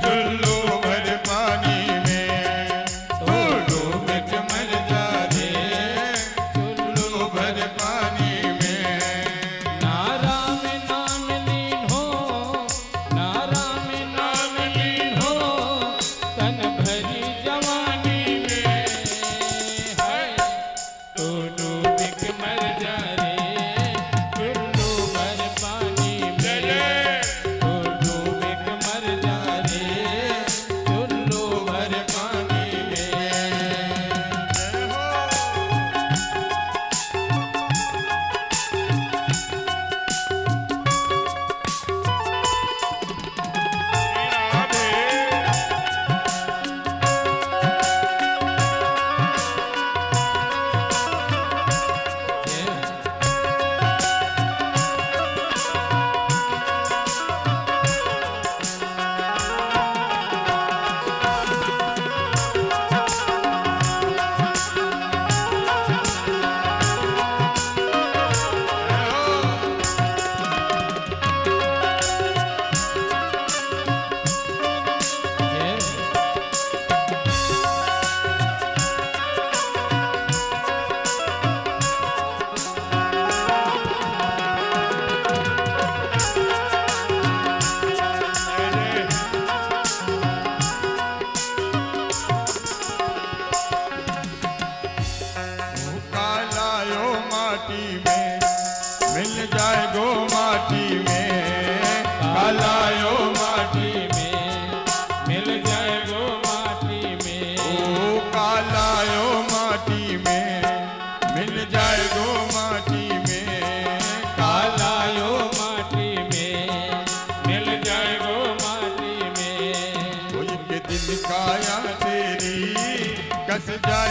चुल्लू भर पानी में, तू डूब के मर जा रे चुल्लू भर पानी में। ना राम नाम लीन हो, ना राम नाम लीन हो, तन भरी जवानी में है, तो डूब के मर जा रे चुल्लू भर पानी में, तो डूब के मर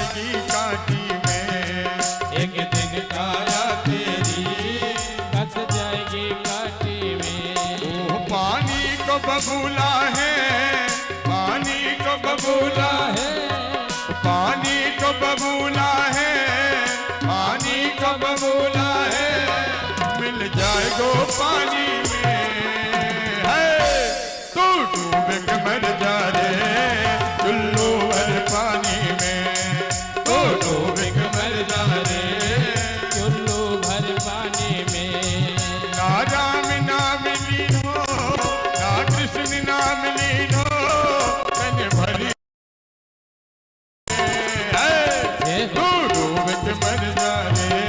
जाएगी काटी में, एक दिन काया तेरी फंस जाएगी काटी में। ओ पानी को बबूला है, पानी को बबूला है, पानी को बबूला है, पानी को बबूला है, मिल जाएगो पानी में है। तू डूब के मर जा रे चुल्लू भर पानी में, तू डूब के मर जा रे चुल्लू भर पानी में। ना राम नाम लीनो, ना कृष्ण नाम लीनो, तन भरी है। तू डूब के मर जा रे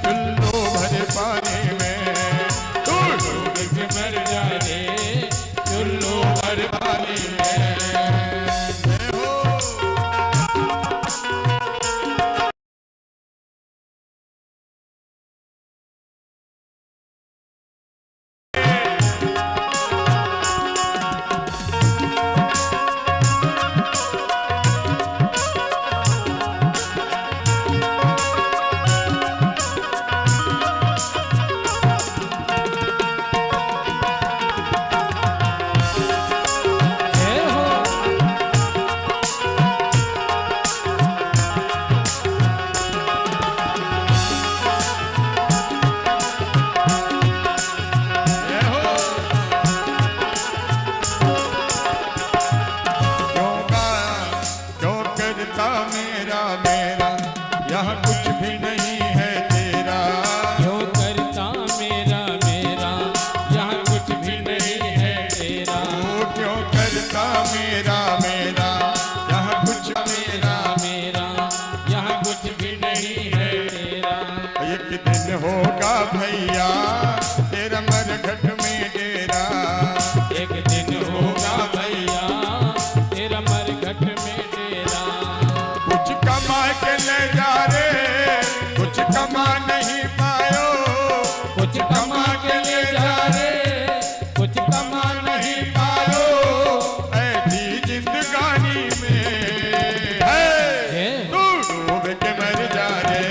चुल्लू भर पानी में, तू डूब के मर जा रे चुल्लू भर पानी में। मेरा मेरा यहाँ कुछ भी नहीं है तेरा, जो करता मेरा मेरा यहाँ कुछ भी नहीं है तेरा। वो क्यों करता मेरा मेरा यहाँ कुछ मेरा मेरा यहाँ कुछ भी नहीं है तेरा। एक दिन होगा भैया तेरा मरघट में डेरा, एक दिन होगा भैया तेरा मरघट में डेरा। कुछ कमा के ले जा रे, कुछ कमा नहीं पायो, कुछ कमा के ले जा रे, कुछ कमा नहीं पायो, ऐसी जिंदगानी में है। तू डूब के मर जा रे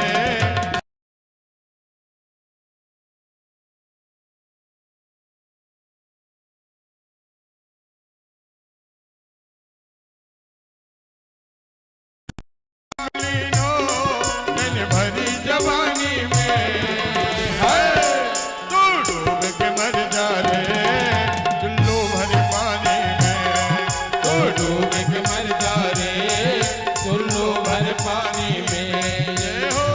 लीनो, मैंने भरी जवानी में है। तू डूब के मर जा रे चुल्लू भरे पानी में, तो डूब के मर जा रे चुल्लू भर पानी में। जय हो।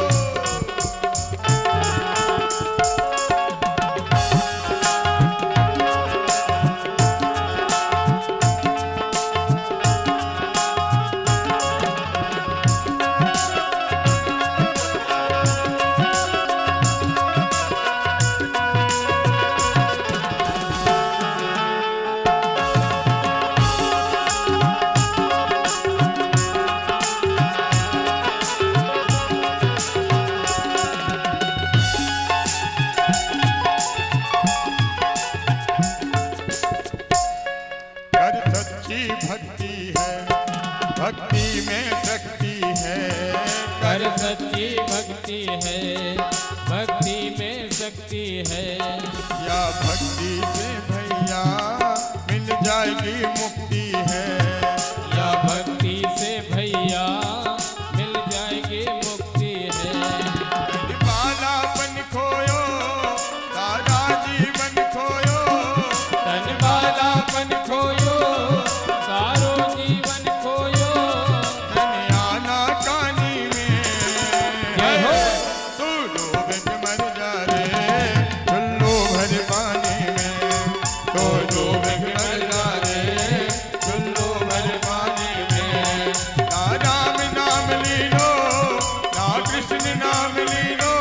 कर सच्ची भक्ति है, भक्ति में शक्ति है, कर सच्ची भक्ति है, भक्ति में शक्ति है। या भक्ति से भैया मिल जाएगी मुक्ति है, या भक्ति से भैया मिल जाएगी मुक्ति है। बालापन खोयो सारा जीवन खोयो, तन बालापन खोयो सारो जीवन खोयो। धन आना कानी में जय हो। तू डूब के मर जा रे चुल्लू भर पानी में, तो डूब के मर जा रे चुल्लू भर पानी में। ना राम नाम लीनो, ना कृष्ण नाम लीनो,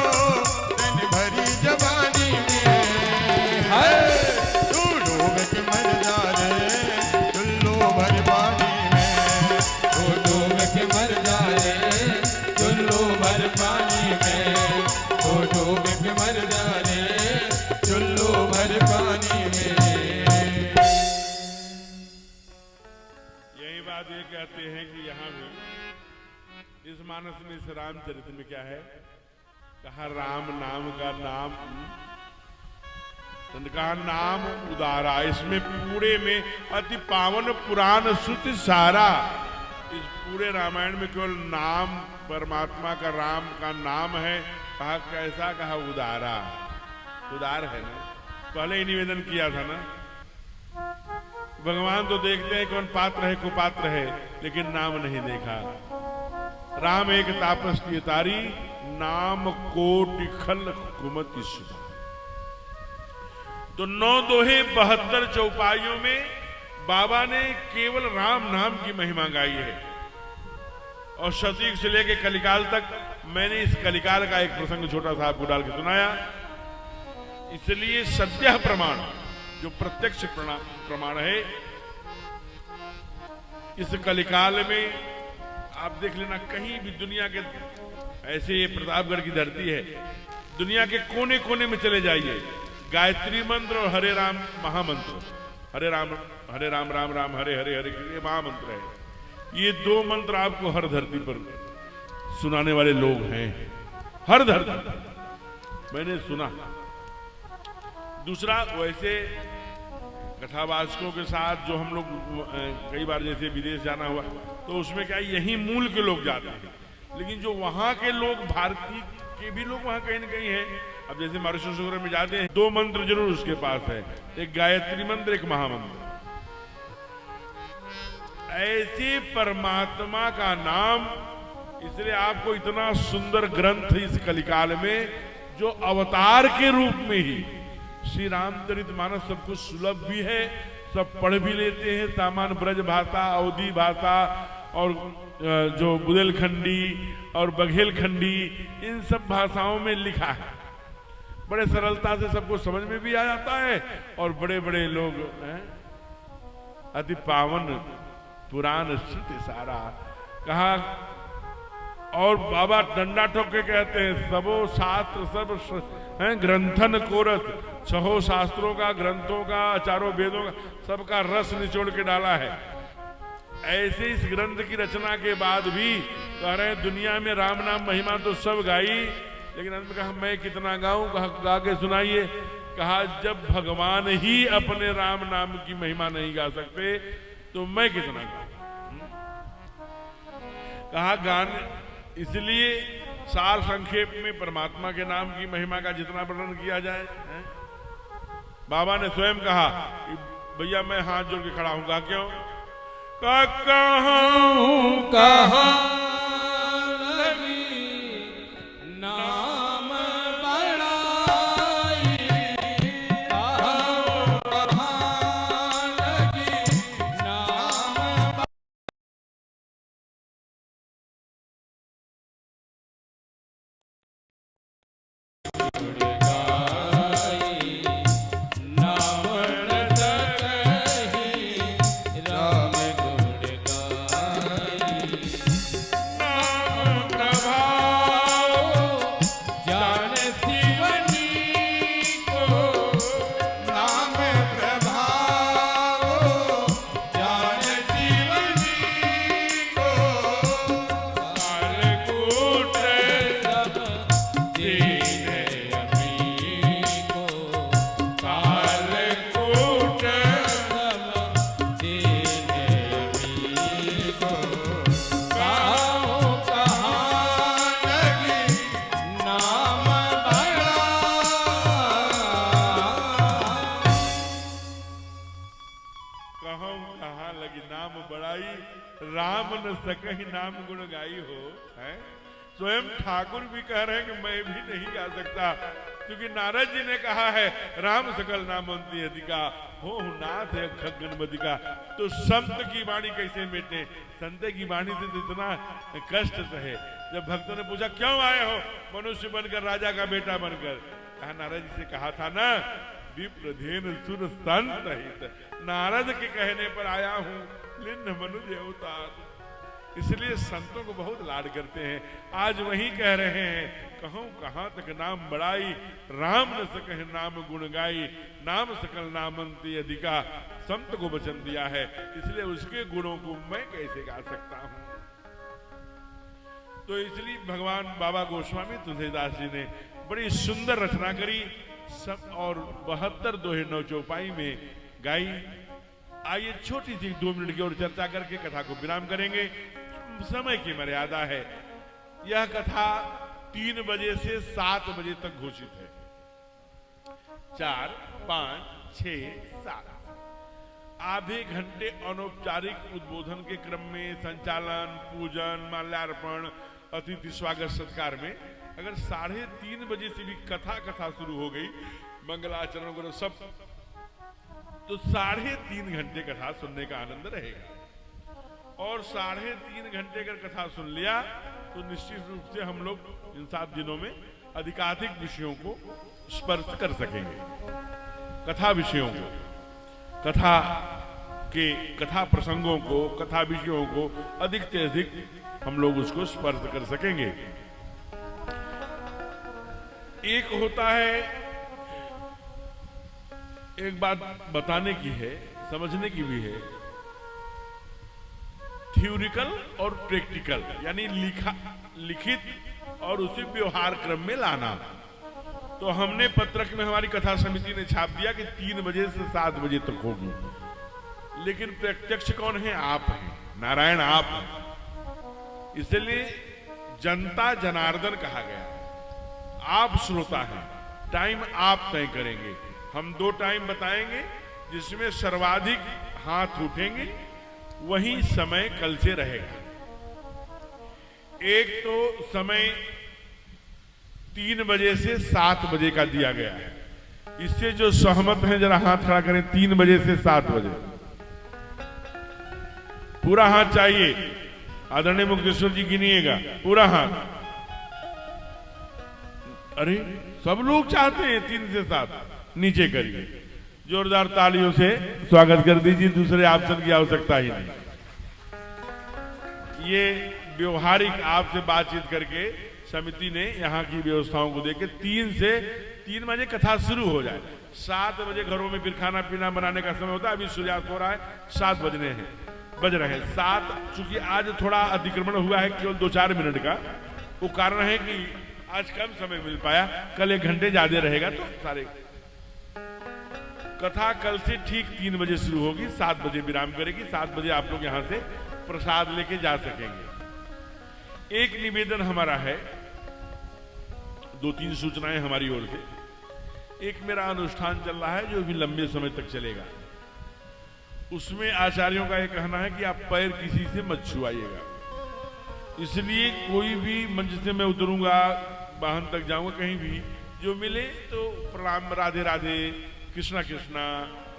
तन भरी जवानी में है। तू डूब के मर जा रे चुल्लू भर पानी में, तो डूब के मर जा रे चुल्लू भर पानी में। तो डूब के मर जा रे चुल्लू भर पानी में। यही बात ये कहते हैं कि यहाँ भी इस मानस में, इस रामचरित में क्या है? कहा राम नाम का नाम, कहा नाम उदारा। इसमें पूरे में अति पावन पुराण श्रुति सारा। इस पूरे रामायण में केवल नाम परमात्मा का, राम का नाम है। कहा कैसा? कहा उदारा। उदार है ना, पहले ही निवेदन किया था ना। भगवान तो देखते हैं कौन पात्र है कुपात्र है, लेकिन नाम नहीं देखा। राम एक तापस की तारी, नाम कोटि खल कुमति सुधा। तो 9 दोहे 72 चौपाइयों में बाबा ने केवल राम नाम की महिमा गाई है। और शतयुग से लेकर कलिकाल तक मैंने इस कलिकाल का एक प्रसंग छोटा सा आपको डाल के सुनाया। इसलिए सत्य प्रमाण, जो प्रत्यक्ष प्रमाण है, इस कलिकाल में आप देख लेना, कहीं भी दुनिया के, ऐसे ये प्रतापगढ़ की धरती है, दुनिया के कोने कोने में चले जाइए, गायत्री मंत्र और हरे राम महामंत्र, हरे राम राम राम हरे हरे हरे, ये महामंत्र है। ये 2 मंत्र आपको हर धरती पर सुनाने वाले लोग हैं, हर धरती मैंने सुना। दूसरा, वैसे कथावाचकों के साथ जो हम लोग कई बार जैसे विदेश जाना हुआ, तो उसमें क्या यही मूल के लोग जाते हैं, लेकिन जो वहां के लोग, भारतीय के भी लोग वहां कहीं न कहीं हैं। अब जैसे मॉरिशस वगैरह में जाते हैं, 2 मंत्र जरूर उसके पास है, एक गायत्री मंत्र, एक महामंत्र। ऐसे परमात्मा का नाम, इसलिए आपको इतना सुंदर ग्रंथ इस कलिकाल में, जो अवतार के रूप में ही श्री रामचरितमानस सब कुछ सुलभ भी है, सब पढ़ भी लेते हैं। सामान्य ब्रज भाषा, अवधी भाषा और जो बुंदेलखंडी और बघेलखंडी, इन सब भाषाओं में लिखा है। बड़े सरलता से सबको समझ में भी आ जाता है, और बड़े बड़े लोग हैं, अति पावन पुराण श्रुति सारा। कहा, और बाबा डंडा ठोक के कहते हैं, सबो शास्त्र सब ग्रंथन कोरस, 6 शास्त्रों का, ग्रंथों का, 4 वेदों का, सबका रस निचोड़ के डाला है। ऐसे इस ग्रंथ की रचना के बाद भी कह रहे हैं, दुनिया में राम नाम महिमा तो सब गाई, लेकिन अंत में कहा मैं कितना गाऊं? कहा गा के सुनाइए। कहा जब भगवान ही अपने राम नाम की महिमा नहीं गा सकते तो मैं कितना गाऊं? कहा गान, इसलिए सार संक्षेप में परमात्मा के नाम की महिमा का जितना वर्णन किया जाए, बाबा ने स्वयं कहा कि भैया मैं हाथ जोड़ के खड़ा हूं। कहा क्यों? कहाँ लगी नाम बड़ाई, कहाँ लगी नाम सकहि नाम गुण गाई हो। है स्वयं ठाकुर भी कह रहे हैं कि मैं भी नहीं गा सकता, क्योंकि नारद जी ने कहा है राम सकल नामवंती अधिका हो नाथ है गणपति का। तो संत की वाणी कैसे मिटे? संत की वाणी से इतना कष्ट सहे। जब भक्तों ने पूछा क्यों आए हो मनुष्य बनकर, राजा का बेटा बनकर? कहा नारद जी से कहा था ना, विप्रधेन सुर संत हित, नारद के कहने पर आया हूं लिन्न मनुज अवतार। इसलिए संतों को बहुत लाड करते हैं। आज वही कह रहे हैं, कहूं कहां तक नाम बड़ाई, राम न सकहि नाम गुण गाई, नाम सकल नामंती अधिका। संत को वचन दिया है, इसलिए उसके गुणों को मैं कैसे गा सकता हूं? तो इसलिए भगवान बाबा गोस्वामी तुलसीदास जी ने बड़ी सुंदर रचना करी सब और 72 दोहे 9 चौपाई में गाई। आइए छोटी सी 2 मिनट की और चर्चा करके कथा को विराम करेंगे। समय की मर्यादा है। यह कथा 3 बजे से 7 बजे तक घोषित है। 4, 5, 6, 7 आधे घंटे अनौपचारिक उद्बोधन के क्रम में संचालन, पूजन, माल्यार्पण, अतिथि स्वागत सत्कार में अगर 3:30 बजे से भी कथा शुरू हो गई, मंगलाचरण वगैरह सब, तो 3.5 घंटे कथा सुनने का आनंद रहेगा। और 3.5 घंटे अगर कथा सुन लिया तो निश्चित रूप से हम लोग इन 7 दिनों में अधिकाधिक विषयों को स्पर्श कर सकेंगे। कथा विषयों को, कथा प्रसंगों को, कथा विषयों को अधिक से अधिक हम लोग उसको स्पर्श कर सकेंगे। एक होता है, एक बात बताने की है, समझने की भी है, थ्योरिकल और प्रैक्टिकल, यानी लिखित और उसे व्यवहार क्रम में लाना। तो हमने पत्रक में, हमारी कथा समिति ने छाप दिया कि 3 बजे से 7 बजे तक होगी, लेकिन प्रत्यक्ष कौन है? आप हैं, नारायण आप हैं। इसलिए जनता जनार्दन कहा गया। आप श्रोता हैं, टाइम आप तय करेंगे। हम 2 टाइम बताएंगे जिसमें सर्वाधिक हाथ उठेंगे, वही समय कल से रहेगा। एक तो समय 3 बजे से 7 बजे का दिया गया है। इससे जो सहमत हैं जरा हाथ खड़ा करें। 3 बजे से 7 बजे पूरा हाथ चाहिए। आदरणीय मुक्तेश्वर जी गिनिएगा, पूरा हाथ। अरे सब लोग चाहते हैं 3 से 7, नीचे करिए। जोरदार तालियों से स्वागत कर दीजिए। दूसरे ऑप्शन की आवश्यकता ही नहीं। ये व्यवहारिक आपसे बातचीत करके समिति ने यहाँ की व्यवस्थाओं को देख के 3 बजे कथा शुरू हो जाए। 7 बजे घरों में फिर खाना पीना बनाने का समय होता है। अभी सूर्यास्त हो रहा है, 7 बज रहे हैं। 7, चूंकि आज थोड़ा अतिक्रमण हुआ है केवल 2-4 मिनट का, वो कारण है कि आज कम समय मिल पाया। कल 1 घंटे ज्यादा रहेगा तो सारे कथा कल से ठीक 3 बजे शुरू होगी, 7 बजे विराम करेगी। 7 बजे आप लोग यहाँ से प्रसाद लेके जा सकेंगे। एक निवेदन हमारा है, 2-3 सूचनाएं हमारी ओर से। एक मेरा अनुष्ठान चल रहा है जो भी लंबे समय तक चलेगा। उसमें आचार्यों का यह कहना है कि आप पैर किसी से मत छुआइएगा। इसलिए कोई भी मंच से मैं उतरूंगा, वाहन तक जाऊंगा, कहीं भी जो मिले तो प्रणाम, राधे राधे, कृष्णा कृष्णा,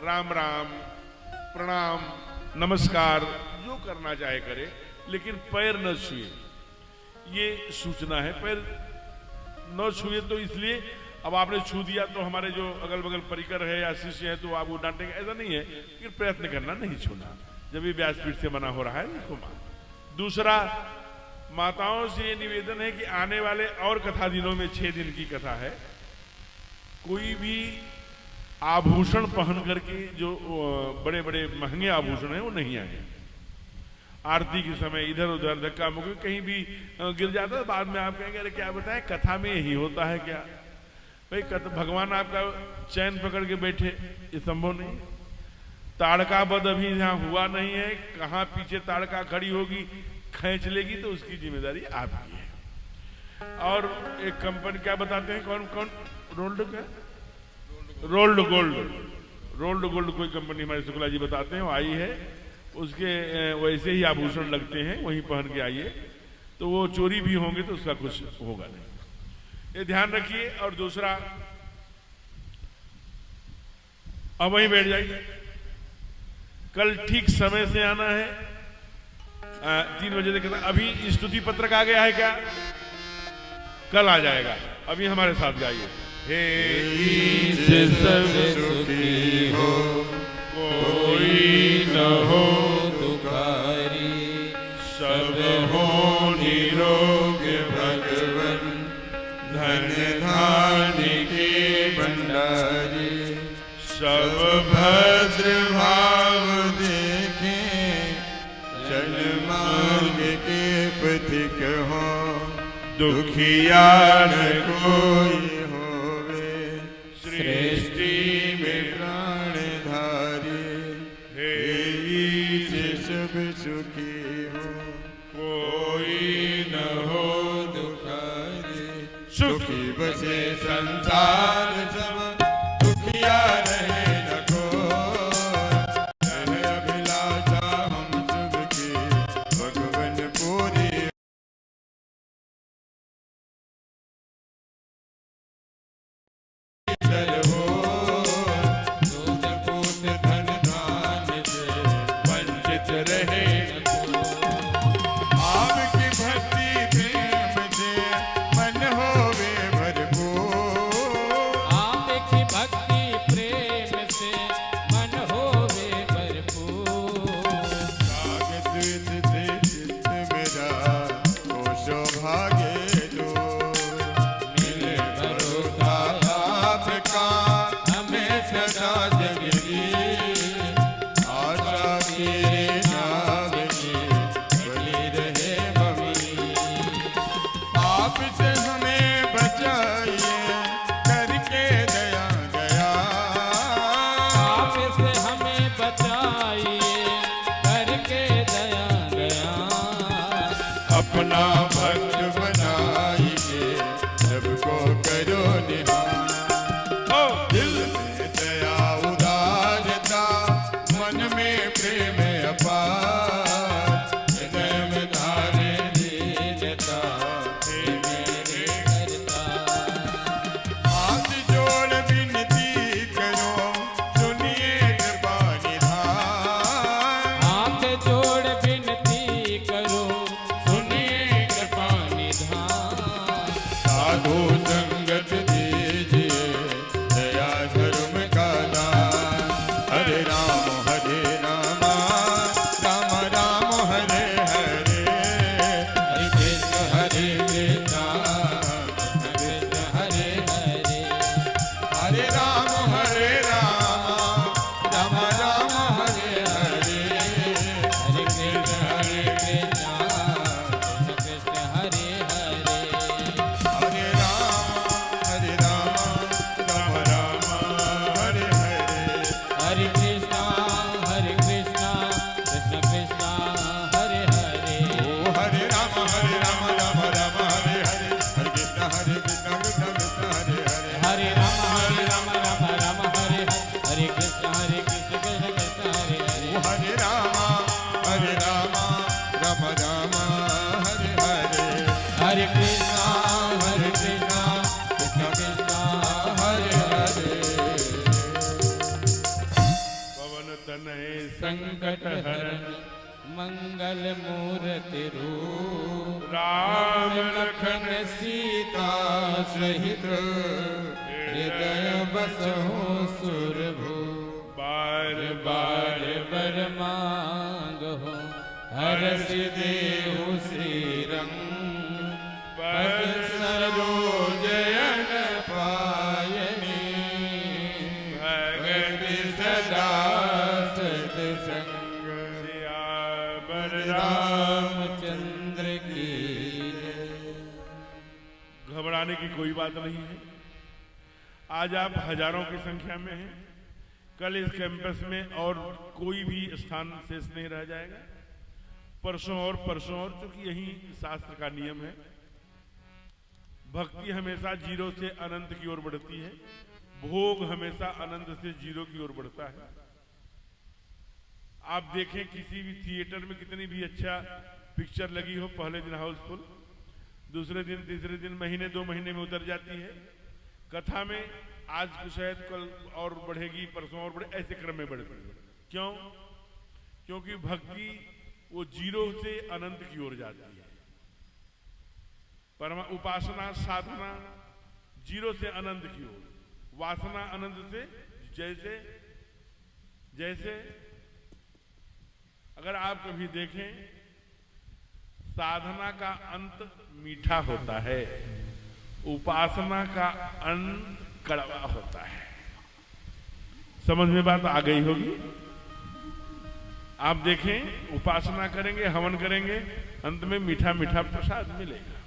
राम राम, प्रणाम, नमस्कार, जो करना चाहे करे, लेकिन पैर न छुए। ये सूचना है। पैर न छुए तो इसलिए, अब आपने छू दिया तो हमारे जो अगल बगल परिकर है या शिष्य है तो आप वो डांटेंगे, ऐसा नहीं है। कि प्रयत्न करना नहीं छूना, जब भी व्यासपीठ से मना हो रहा है उसको मान। दूसरा, माताओं से ये निवेदन है कि आने वाले और कथा दिनों में 6 दिन की कथा है, कोई भी आभूषण पहन करके, जो बड़े बड़े महंगे आभूषण हैं वो नहीं आए। आरती के समय इधर उधर धक्का मुक्की कहीं भी गिर जाता है, बाद में आप कहेंगे अरे क्या बताएं, कथा में यही होता है क्या? भाई भगवान आपका चैन पकड़ के बैठे, ये संभव नहीं। ताड़का बद अभी यहाँ हुआ नहीं है, कहाँ पीछे ताड़का खड़ी होगी, खींच लेगी तो उसकी जिम्मेदारी आपकी है। और एक कंपनी क्या बताते हैं, कौन रोल्ड गोल्ड कोई कंपनी हमारे शुक्ला जी बताते हैं, वो आई है, उसके वैसे ही आभूषण लगते हैं, वही पहन के आइए, तो वो चोरी भी होंगे तो उसका कुछ होगा नहीं, ये ध्यान रखिए। और दूसरा, अब वहीं बैठ जाइए, कल ठीक समय से आना है, 3 बजे तक। अभी स्तुति पत्रक आ गया है क्या? कल आ जाएगा। अभी हमारे साथ गाइए। हे सब सुखी हो, कोई न हो दुखारी, सब हो निरोग भगवन, धन धान्य के भंडारी, सब भद्र भाव देखें, चल मार्ग के पथिक हो, दुखिया न कोई होवे, सृष्टि में प्राणधारी, हे से सब सुखी हो, कोई न हो दुखारी, सुखी बसे संसार सब, दुखिया रहे न कोई, रहे अभिलाषा हम सबकी, भगवन पूरी हो, दूध पूत धन धान से वंचित रहे न कोई, आपकी भक्ति प्रेम से मन होवे भरपूर, आपकी भक्ति प्रेम से मन होवे भरपूर, कागज से चित्त मेरा हो सौभाग्य दो, मिले भरोसा आपका हमें सदा जगदी, आशा की नाव की बनी रहे भवी, आपसे हमें बचाइए करके दया दया, आपसे हमें बचाइए करके दया दया, अपना भक्त बनाइए सबको करो निहार, दिल में दया उदारता, मन में प्रेम अपार, हृदय में धारे दीनता, हे मेरे करता हाथ जोड़ विनती करो, सुनिए कृपा निधान, हाथ जोड़ विनती करो, सुनिए कृपा निधान, साधु संगत दीजिए दया धर्म का दान, हरे राम राम राम हरे हरे, हरे कृष्ण कृष्ण हरे हरे, हरे राम राम राम हरे हरे, हरे कृष्ण कृष्ण हरे हरे, हरे राम राम राम हरे हरे, हरे कृष्ण कृष्ण कृष्ण हरे हरे, ओ हरे राम राम राम हरे हरे, हरे कृष्ण कृष्ण कृष्ण हरे हरे, हरे राम राम राम हरे हरे, हरे कृष्ण कृष्ण कृष्ण हरे हरे, ओ हरे राम राम राम हरे हरे, हरे कृष्ण कृष्ण कृष्ण हरे हरे, पवन तनय संकट हरण मंगल मूर्ति रूप, राम लखन सीता सहित हृदय बसहु सुरभु, बार बार बर मांगो हरष देहु श्री रंग, पद सरोजन पायनी, भगति सदा सत्संग, सियावर रामचंद्र की जय। घबराने की कोई बात नहीं है। आज आप हजारों की संख्या में हैं। कल इस कैंपस में और कोई भी स्थान शेष नहीं रह जाएगा। परसों और क्योंकि यही शास्त्र का नियम है। भक्ति हमेशा जीरो से अनंत की ओर बढ़ती है, भोग हमेशा अनंत से जीरो की ओर बढ़ता है। आप देखें किसी भी थिएटर में कितनी भी अच्छा पिक्चर लगी हो, पहले दिन हाउसफुल, दूसरे दिन तीसरे दिन महीने 2 महीने में उतर जाती है। कथा में आज शायद कल और बढ़ेगी, परसों और बढ़े, ऐसे क्रम में बढ़ती है। क्यों? क्योंकि भक्ति वो जीरो से अनंत की ओर जाती है। परमा उपासना साधना जीरो से अनंत की ओर, वासना अनंत से जैसे जैसे अगर आप कभी देखें साधना का अंत मीठा होता है, उपासना का अंत कड़वा होता है। समझ में बात आ गई होगी। आप देखें उपासना करेंगे, हवन करेंगे, अंत में मीठा मीठा प्रसाद मिलेगा।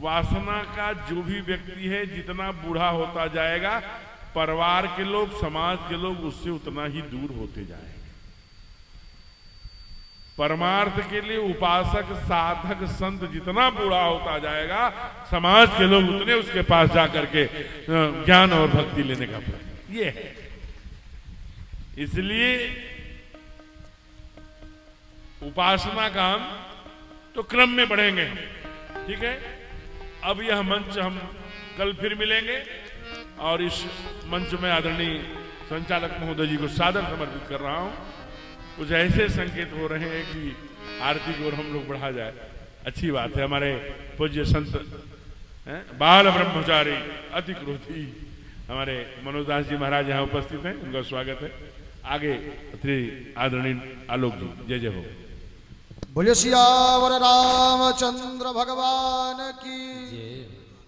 वासना का जो भी व्यक्ति है जितना बूढ़ा होता जाएगा, परिवार के लोग, समाज के लोग उससे उतना ही दूर होते जाएंगे। परमार्थ के लिए उपासक, साधक, संत जितना बूढ़ा होता जाएगा, समाज के लोग उतने उसके पास जाकर के ज्ञान और भक्ति लेने का प्रयास, ये है। इसलिए उपासना का हम तो क्रम में बढ़ेंगे, ठीक है। अब यह मंच हम कल फिर मिलेंगे और इस मंच में आदरणीय संचालक महोदय जी को सादर समर्पित कर रहा हूं। कुछ ऐसे संकेत हो रहे हैं कि आरती की ओर हम लोग बढ़ा जाए, अच्छी बात है। हमारे पूज्य संत बाल ब्रह्मचारी अति क्रोधी हमारे मनोज दास जी महाराज यहाँ उपस्थित हैं, उनका स्वागत है। आगे श्री आदरणीय आलोक जी, जय जय हो। बोले सियावर रामचंद्र भगवान की,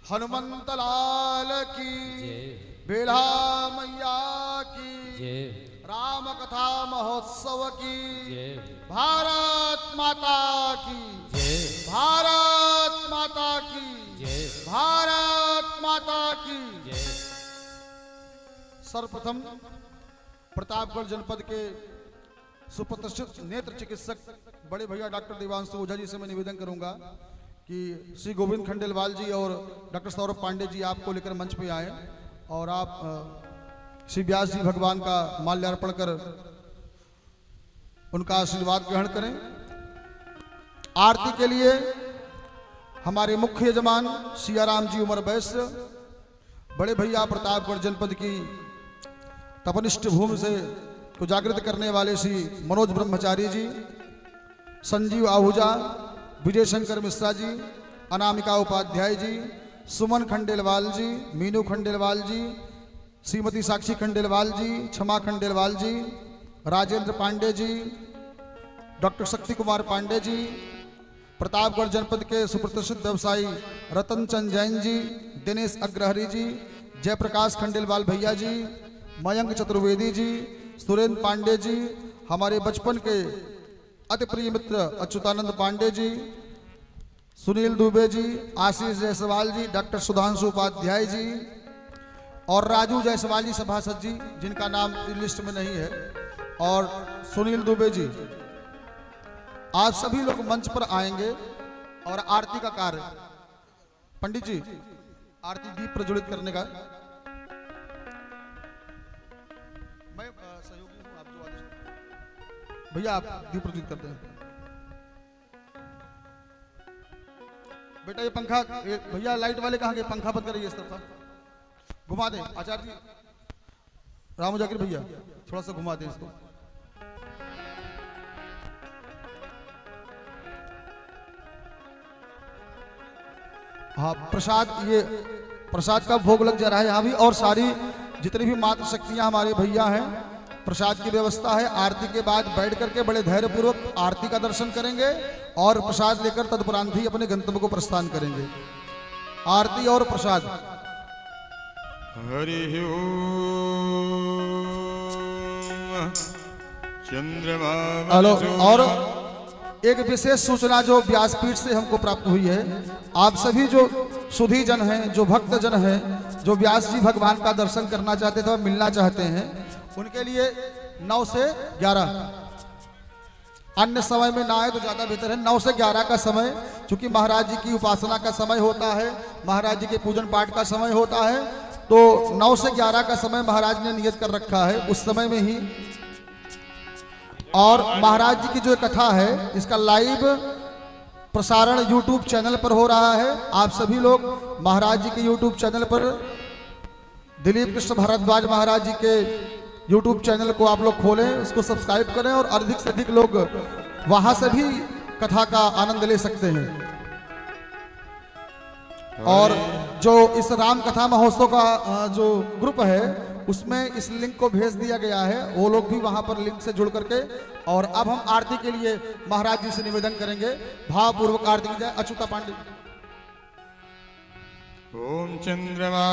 हनुमंत लाल की, बेला मैया की, राम कथा महोत्सव की, भारत माता की, भारत माता की, भारत माता की। सर्वप्रथम प्रतापगढ़ जनपद के सुप्रतिष्ठित नेत्र चिकित्सक बड़े भैया डॉक्टर देवांशु ओझा जी से मैं निवेदन करूंगा कि श्री गोविंद खंडेलवाल जी और डॉक्टर सौरभ पांडे जी आपको लेकर मंच पे आए और आप श्री व्यास जी भगवान का माल्यार्पण कर उनका आशीर्वाद ग्रहण करें। आरती के लिए हमारे मुख्य यजमान सियाराम जी उमर वैश्य, बड़े भैया प्रतापगढ़ जनपद की तपनिष्ठ भूमि से को जागृत करने वाले श्री मनोज ब्रह्मचारी जी, संजीव आहूजा, विजय शंकर मिश्रा जी, अनामिका उपाध्याय जी, सुमन खंडेलवाल जी, मीनू खंडेलवाल जी, श्रीमती साक्षी खंडेलवाल जी, क्षमा खंडेलवाल जी, राजेंद्र पांडे जी, डॉक्टर शक्ति कुमार पांडे जी, प्रतापगढ़ जनपद के सुप्रतिष्ठित व्यवसायी रतन चंद जैन जी, दिनेश अग्रहरी जी, जयप्रकाश खंडेलवाल भैया जी, मयंक चतुर्वेदी जी, सुरेंद्र पांडे जी, हमारे बचपन के अति प्रिय मित्र अच्युतानंद पांडे जी, सुनील दुबे जी, आशीष जायसवाल जी, डॉक्टर सुधांशु उपाध्याय जी और राजू जायसवाल जी सभासद जी, जिनका नाम लिस्ट में नहीं है, और सुनील दुबे जी। आज सभी लोग मंच पर आएंगे और आरती का कार्य, पंडित जी आरती दीप प्रज्वलित करने का, मैं सहयोगी हूं, आप जो आदेश भैया आप दीप प्रज्वलित करते हैं। बेटा ये पंखा, भैया लाइट वाले कहाँ गए? पंखा बंद करिए, इस तरफ घुमा दें। आचार्य जी, रामू जाकिर भैया थोड़ा सा घुमा दें इसको। हाँ, प्रसाद, ये प्रसाद का भोग लग जा रहा है यहाँ भी, और सारी जितनी भी मातृ शक्तियाँ हमारे भैया हैं, प्रसाद की व्यवस्था है। आरती के बाद बैठ करके बड़े धैर्य पूर्वक आरती का दर्शन करेंगे और प्रसाद लेकर तदुपरांत ही अपने गंतव्य को प्रस्थान करेंगे। आरती और प्रसाद। हरि ओम। चंद्रमा। हेलो, और एक विशेष सूचना जो व्यासपीठ से हमको प्राप्त हुई है, आप सभी जो सुधी जन हैं, जो भक्त जन हैं, जो व्यास जी भगवान का दर्शन करना चाहते थे और मिलना चाहते हैं, उनके लिए 9 से 11, अन्य समय में ना आए तो ज्यादा बेहतर है। 9 से 11 का समय, चूंकि महाराज जी की उपासना का समय होता है, महाराज जी के पूजन पाठ का समय होता है, तो 9 से 11 का समय महाराज ने नियत कर रखा है, उस समय में ही। और महाराज जी की जो कथा है, इसका लाइव प्रसारण YouTube चैनल पर हो रहा है। आप सभी लोग महाराज जी के YouTube चैनल पर, दिलीप कृष्ण भारद्वाज महाराज जी के YouTube चैनल को आप लोग खोलें, उसको सब्सक्राइब करें और अधिक से अधिक लोग वहां से भी कथा का आनंद ले सकते हैं। और जो इस राम कथा महोत्सव का जो ग्रुप है, उसमें इस लिंक को भेज दिया गया है, वो लोग भी वहां पर लिंक से जुड़ करके। और अब हम आरती के लिए महाराज जी से निवेदन करेंगे, भावपूर्वक आरती की जाए। अच्युता पांडे। ओम चंद्रमा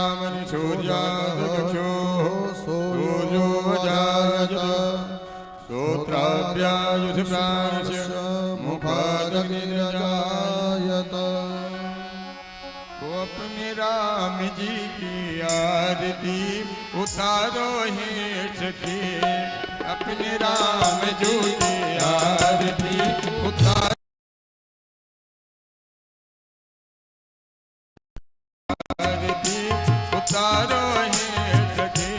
सूर्यादो सूर्यो जायत श्रोत्राभ्यायुध प्राणस्य मुखादग्निर्जायत जी की आरती उतारो है सखी, अपने राम जी की आरती उतारो, आरती उतारो है सखी,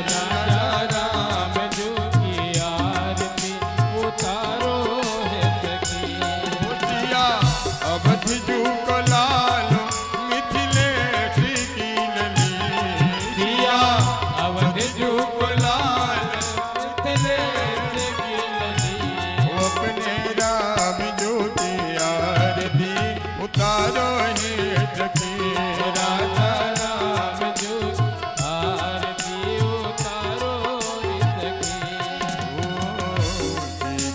राजा राम जो की आरती उतारो है सखी। जिया अवध जू को लालो मिथिलेश की लली, जिया अवध जो को लाल मिथिलेश की लली, वो अपने राम जो की आरती उतारो है सखी, राजा राम जो आरती उतारो है सखी।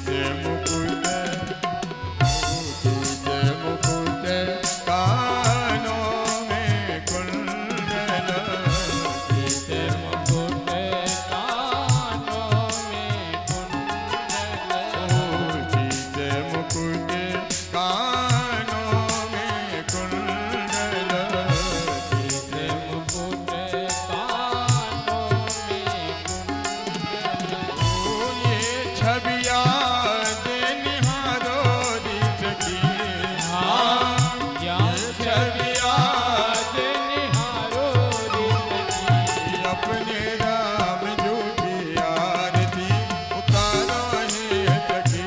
जय मुकुट, जय मुकुट कानों में कुंडल, सीते मुकुट कानों में कुंडल, जय मुकुट कानों में कुंडल, सीते मुकुट कानों में कुंडल। ये छबिया दे निहारो रित की, हाँ या छबिया जे निहारो रितकी, अपने राम जो की आरती उतारो है सखी,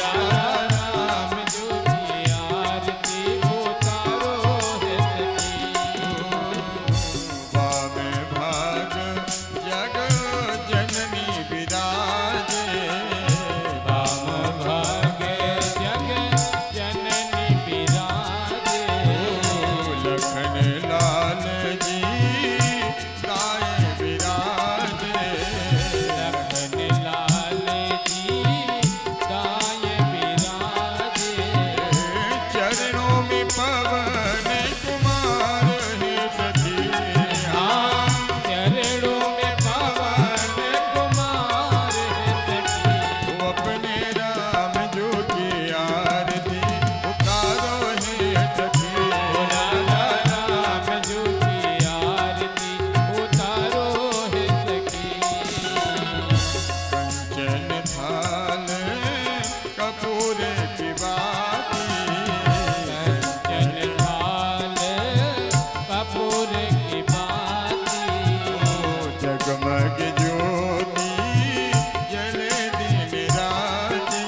राजा राम जो की आरती उतारो है सखी। वामे भाग जग जननी विराजे, वाम भागे जग जननी विराजे, लखन लाल जी गाय विराजे, लखन लाल जी गाय विराजे, चरणों में पवन कुमार है सखी, हाँ चरणों में पवन कुमार है सखी। वो अपने राम जो की आरती उतारो है सखी, राजा राम जो की आरती उतारो है सखी। कंचन थाल कपूर की बाती, कंचन थाल कपूर की बाती, जगमग ज्योति जले दिन राती,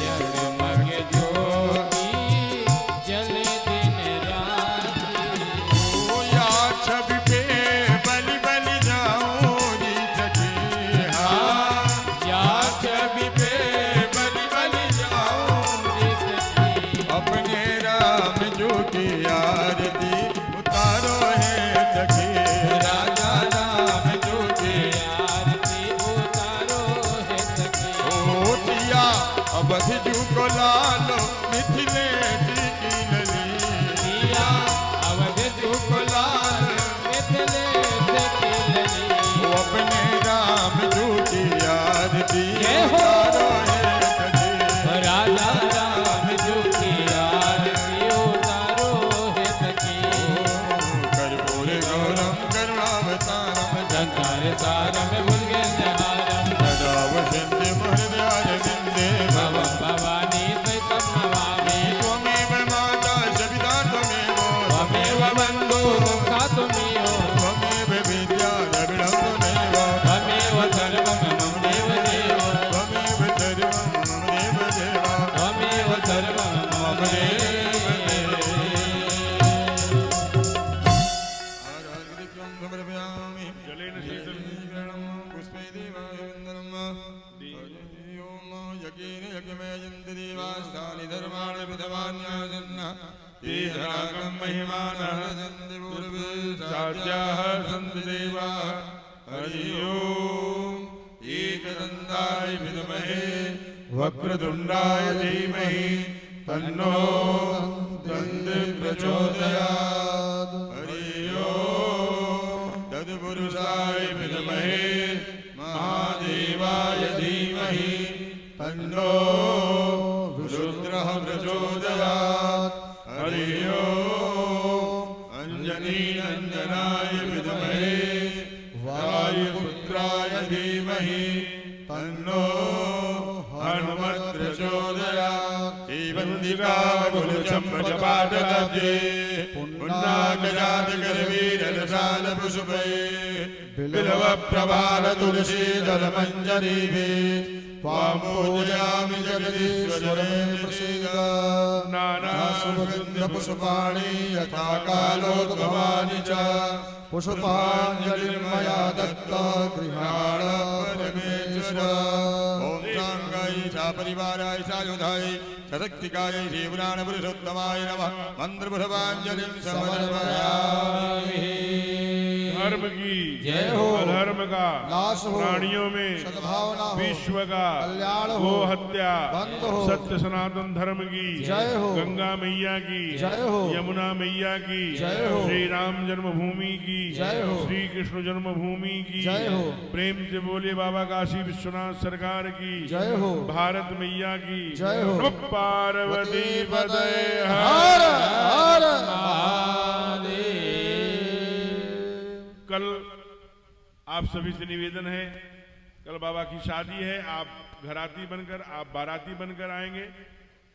जगमग ज्योति जले दिन राती। ओ या छवि पे बलि बलि जाओ री सखी, हाँ या छवि पे बलि बलि जाओ रे सखी। अपने राम जो की आरती उतारो है सखी, राजा राम जो की आरती उतारो है सखी। ओ जिया अवध जू को लालो मिथिलेश की लली, जिया अवध जो को लाल मिथिलेश की लली, वो अपने राम जो की आरती जय हो। उतारो है सखी, राजा राम जो की आरती उतारो है सखी। कर्पूर गौरम करुणावतारम संसार सारम भुजगेन्द्रहारम, सदा वसन्ति महृदयारविन्दे भवं भवानी सहितं नमामि। त्वमेव माता सविता त्वमेव, त्वमेव बन्धु दुःखा त्वमेव, त्वमेव विद्या द्रविणं त्वमेव, त्वमेव सर्वं मम देव देव, त्वमेव सर्वं मम देव देव, त्वमेव सर्वं मम देव देव। आराधनित्यं समर्पयामि जलेन शीतल पुष्पे देवायन्दनम् ओम यज्ञेन यज्ञमयन्ति देवास्तानि धर्माणि विधवान्यासन्न ते रागं महिमानः सन्ति पूर्वे साध्याः सन्ति देवाः। हरि ओम एकदन्ताय विद्महे वक्रतुण्डाय धीमहि तन्नो दन्ति प्रचोदयात्। हरि ओम तत्पुरुषाय विद्महे महादेवाय धीमहि तन्नो रुद्रः प्रचोदयात्। हरि ओम अंजनी पुत्राय धीमहि तन्नो हनुमत् प्रचोदयात्। वंदिका कुलचम्पजपाटलब्धे पुण्डाकजात करवीरलसाल पुष्पे बिल्व प्रभार तुलसी दल मंजरीभिः त्वामोदयामि जगदीश्वरे प्रसीद। नाना सुगन्ध पुष्पाणि यथा कालोद्भवानि च पुष्पाञ्जलिर्मया दत्ता गृहाण परमेश्वर। ओम सांगाय सा परिवाराय सा योधाय सशक्तिकाय श्रीपुराण पुरुषोत्तमाय नमः। मंत्र पुष्पाञ्जलिं समर्पयामि। धर्म की जय हो, अधर्म का नाश हो, प्राणियों में सद्भावना हो, विश्व का कल्याण हो, गो हत्या बंद हो, सत्य सनातन धर्म की जय हो, गंगा मैया की जय हो, यमुना मैया की जय हो, श्री राम जन्मभूमि की जय हो, श्री कृष्ण जन्मभूमि की जय हो, प्रेम से बोले बाबा काशी विश्वनाथ सरकार की जय हो, भारत मैया की जय हो। नमः पार्वती पदय हर हर कल आप सभी से निवेदन है, कल बाबा की शादी है, आप घराती बनकर, आप बाराती बनकर आएंगे,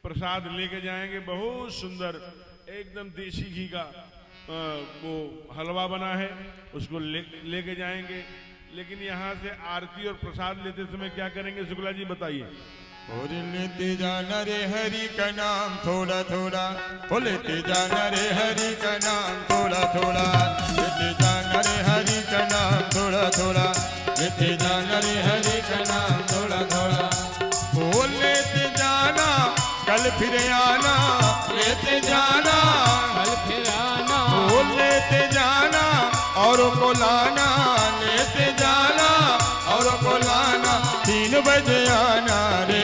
प्रसाद लेके जाएंगे। बहुत सुंदर एकदम देसी घी का वो हलवा बना है, उसको लेके जाएंगे। लेकिन यहाँ से आरती और प्रसाद लेते समय क्या करेंगे शुक्ला जी बताइए। लेते जाना रे हरि का नाम थोड़ा थोड़ा, लेते जाना रे हरि का नाम थोड़ा थोड़ा, लेते जाना रे हरि का नाम थोड़ा थोड़ा, लेते जाना रे हरि का नाम थोड़ा थोड़ा। लेते जाना कल फिर आना, लेते जाना कल फिर आना, लेते जाना और को लाना, लेते जाना और को लाना, 3 बजे आना रे।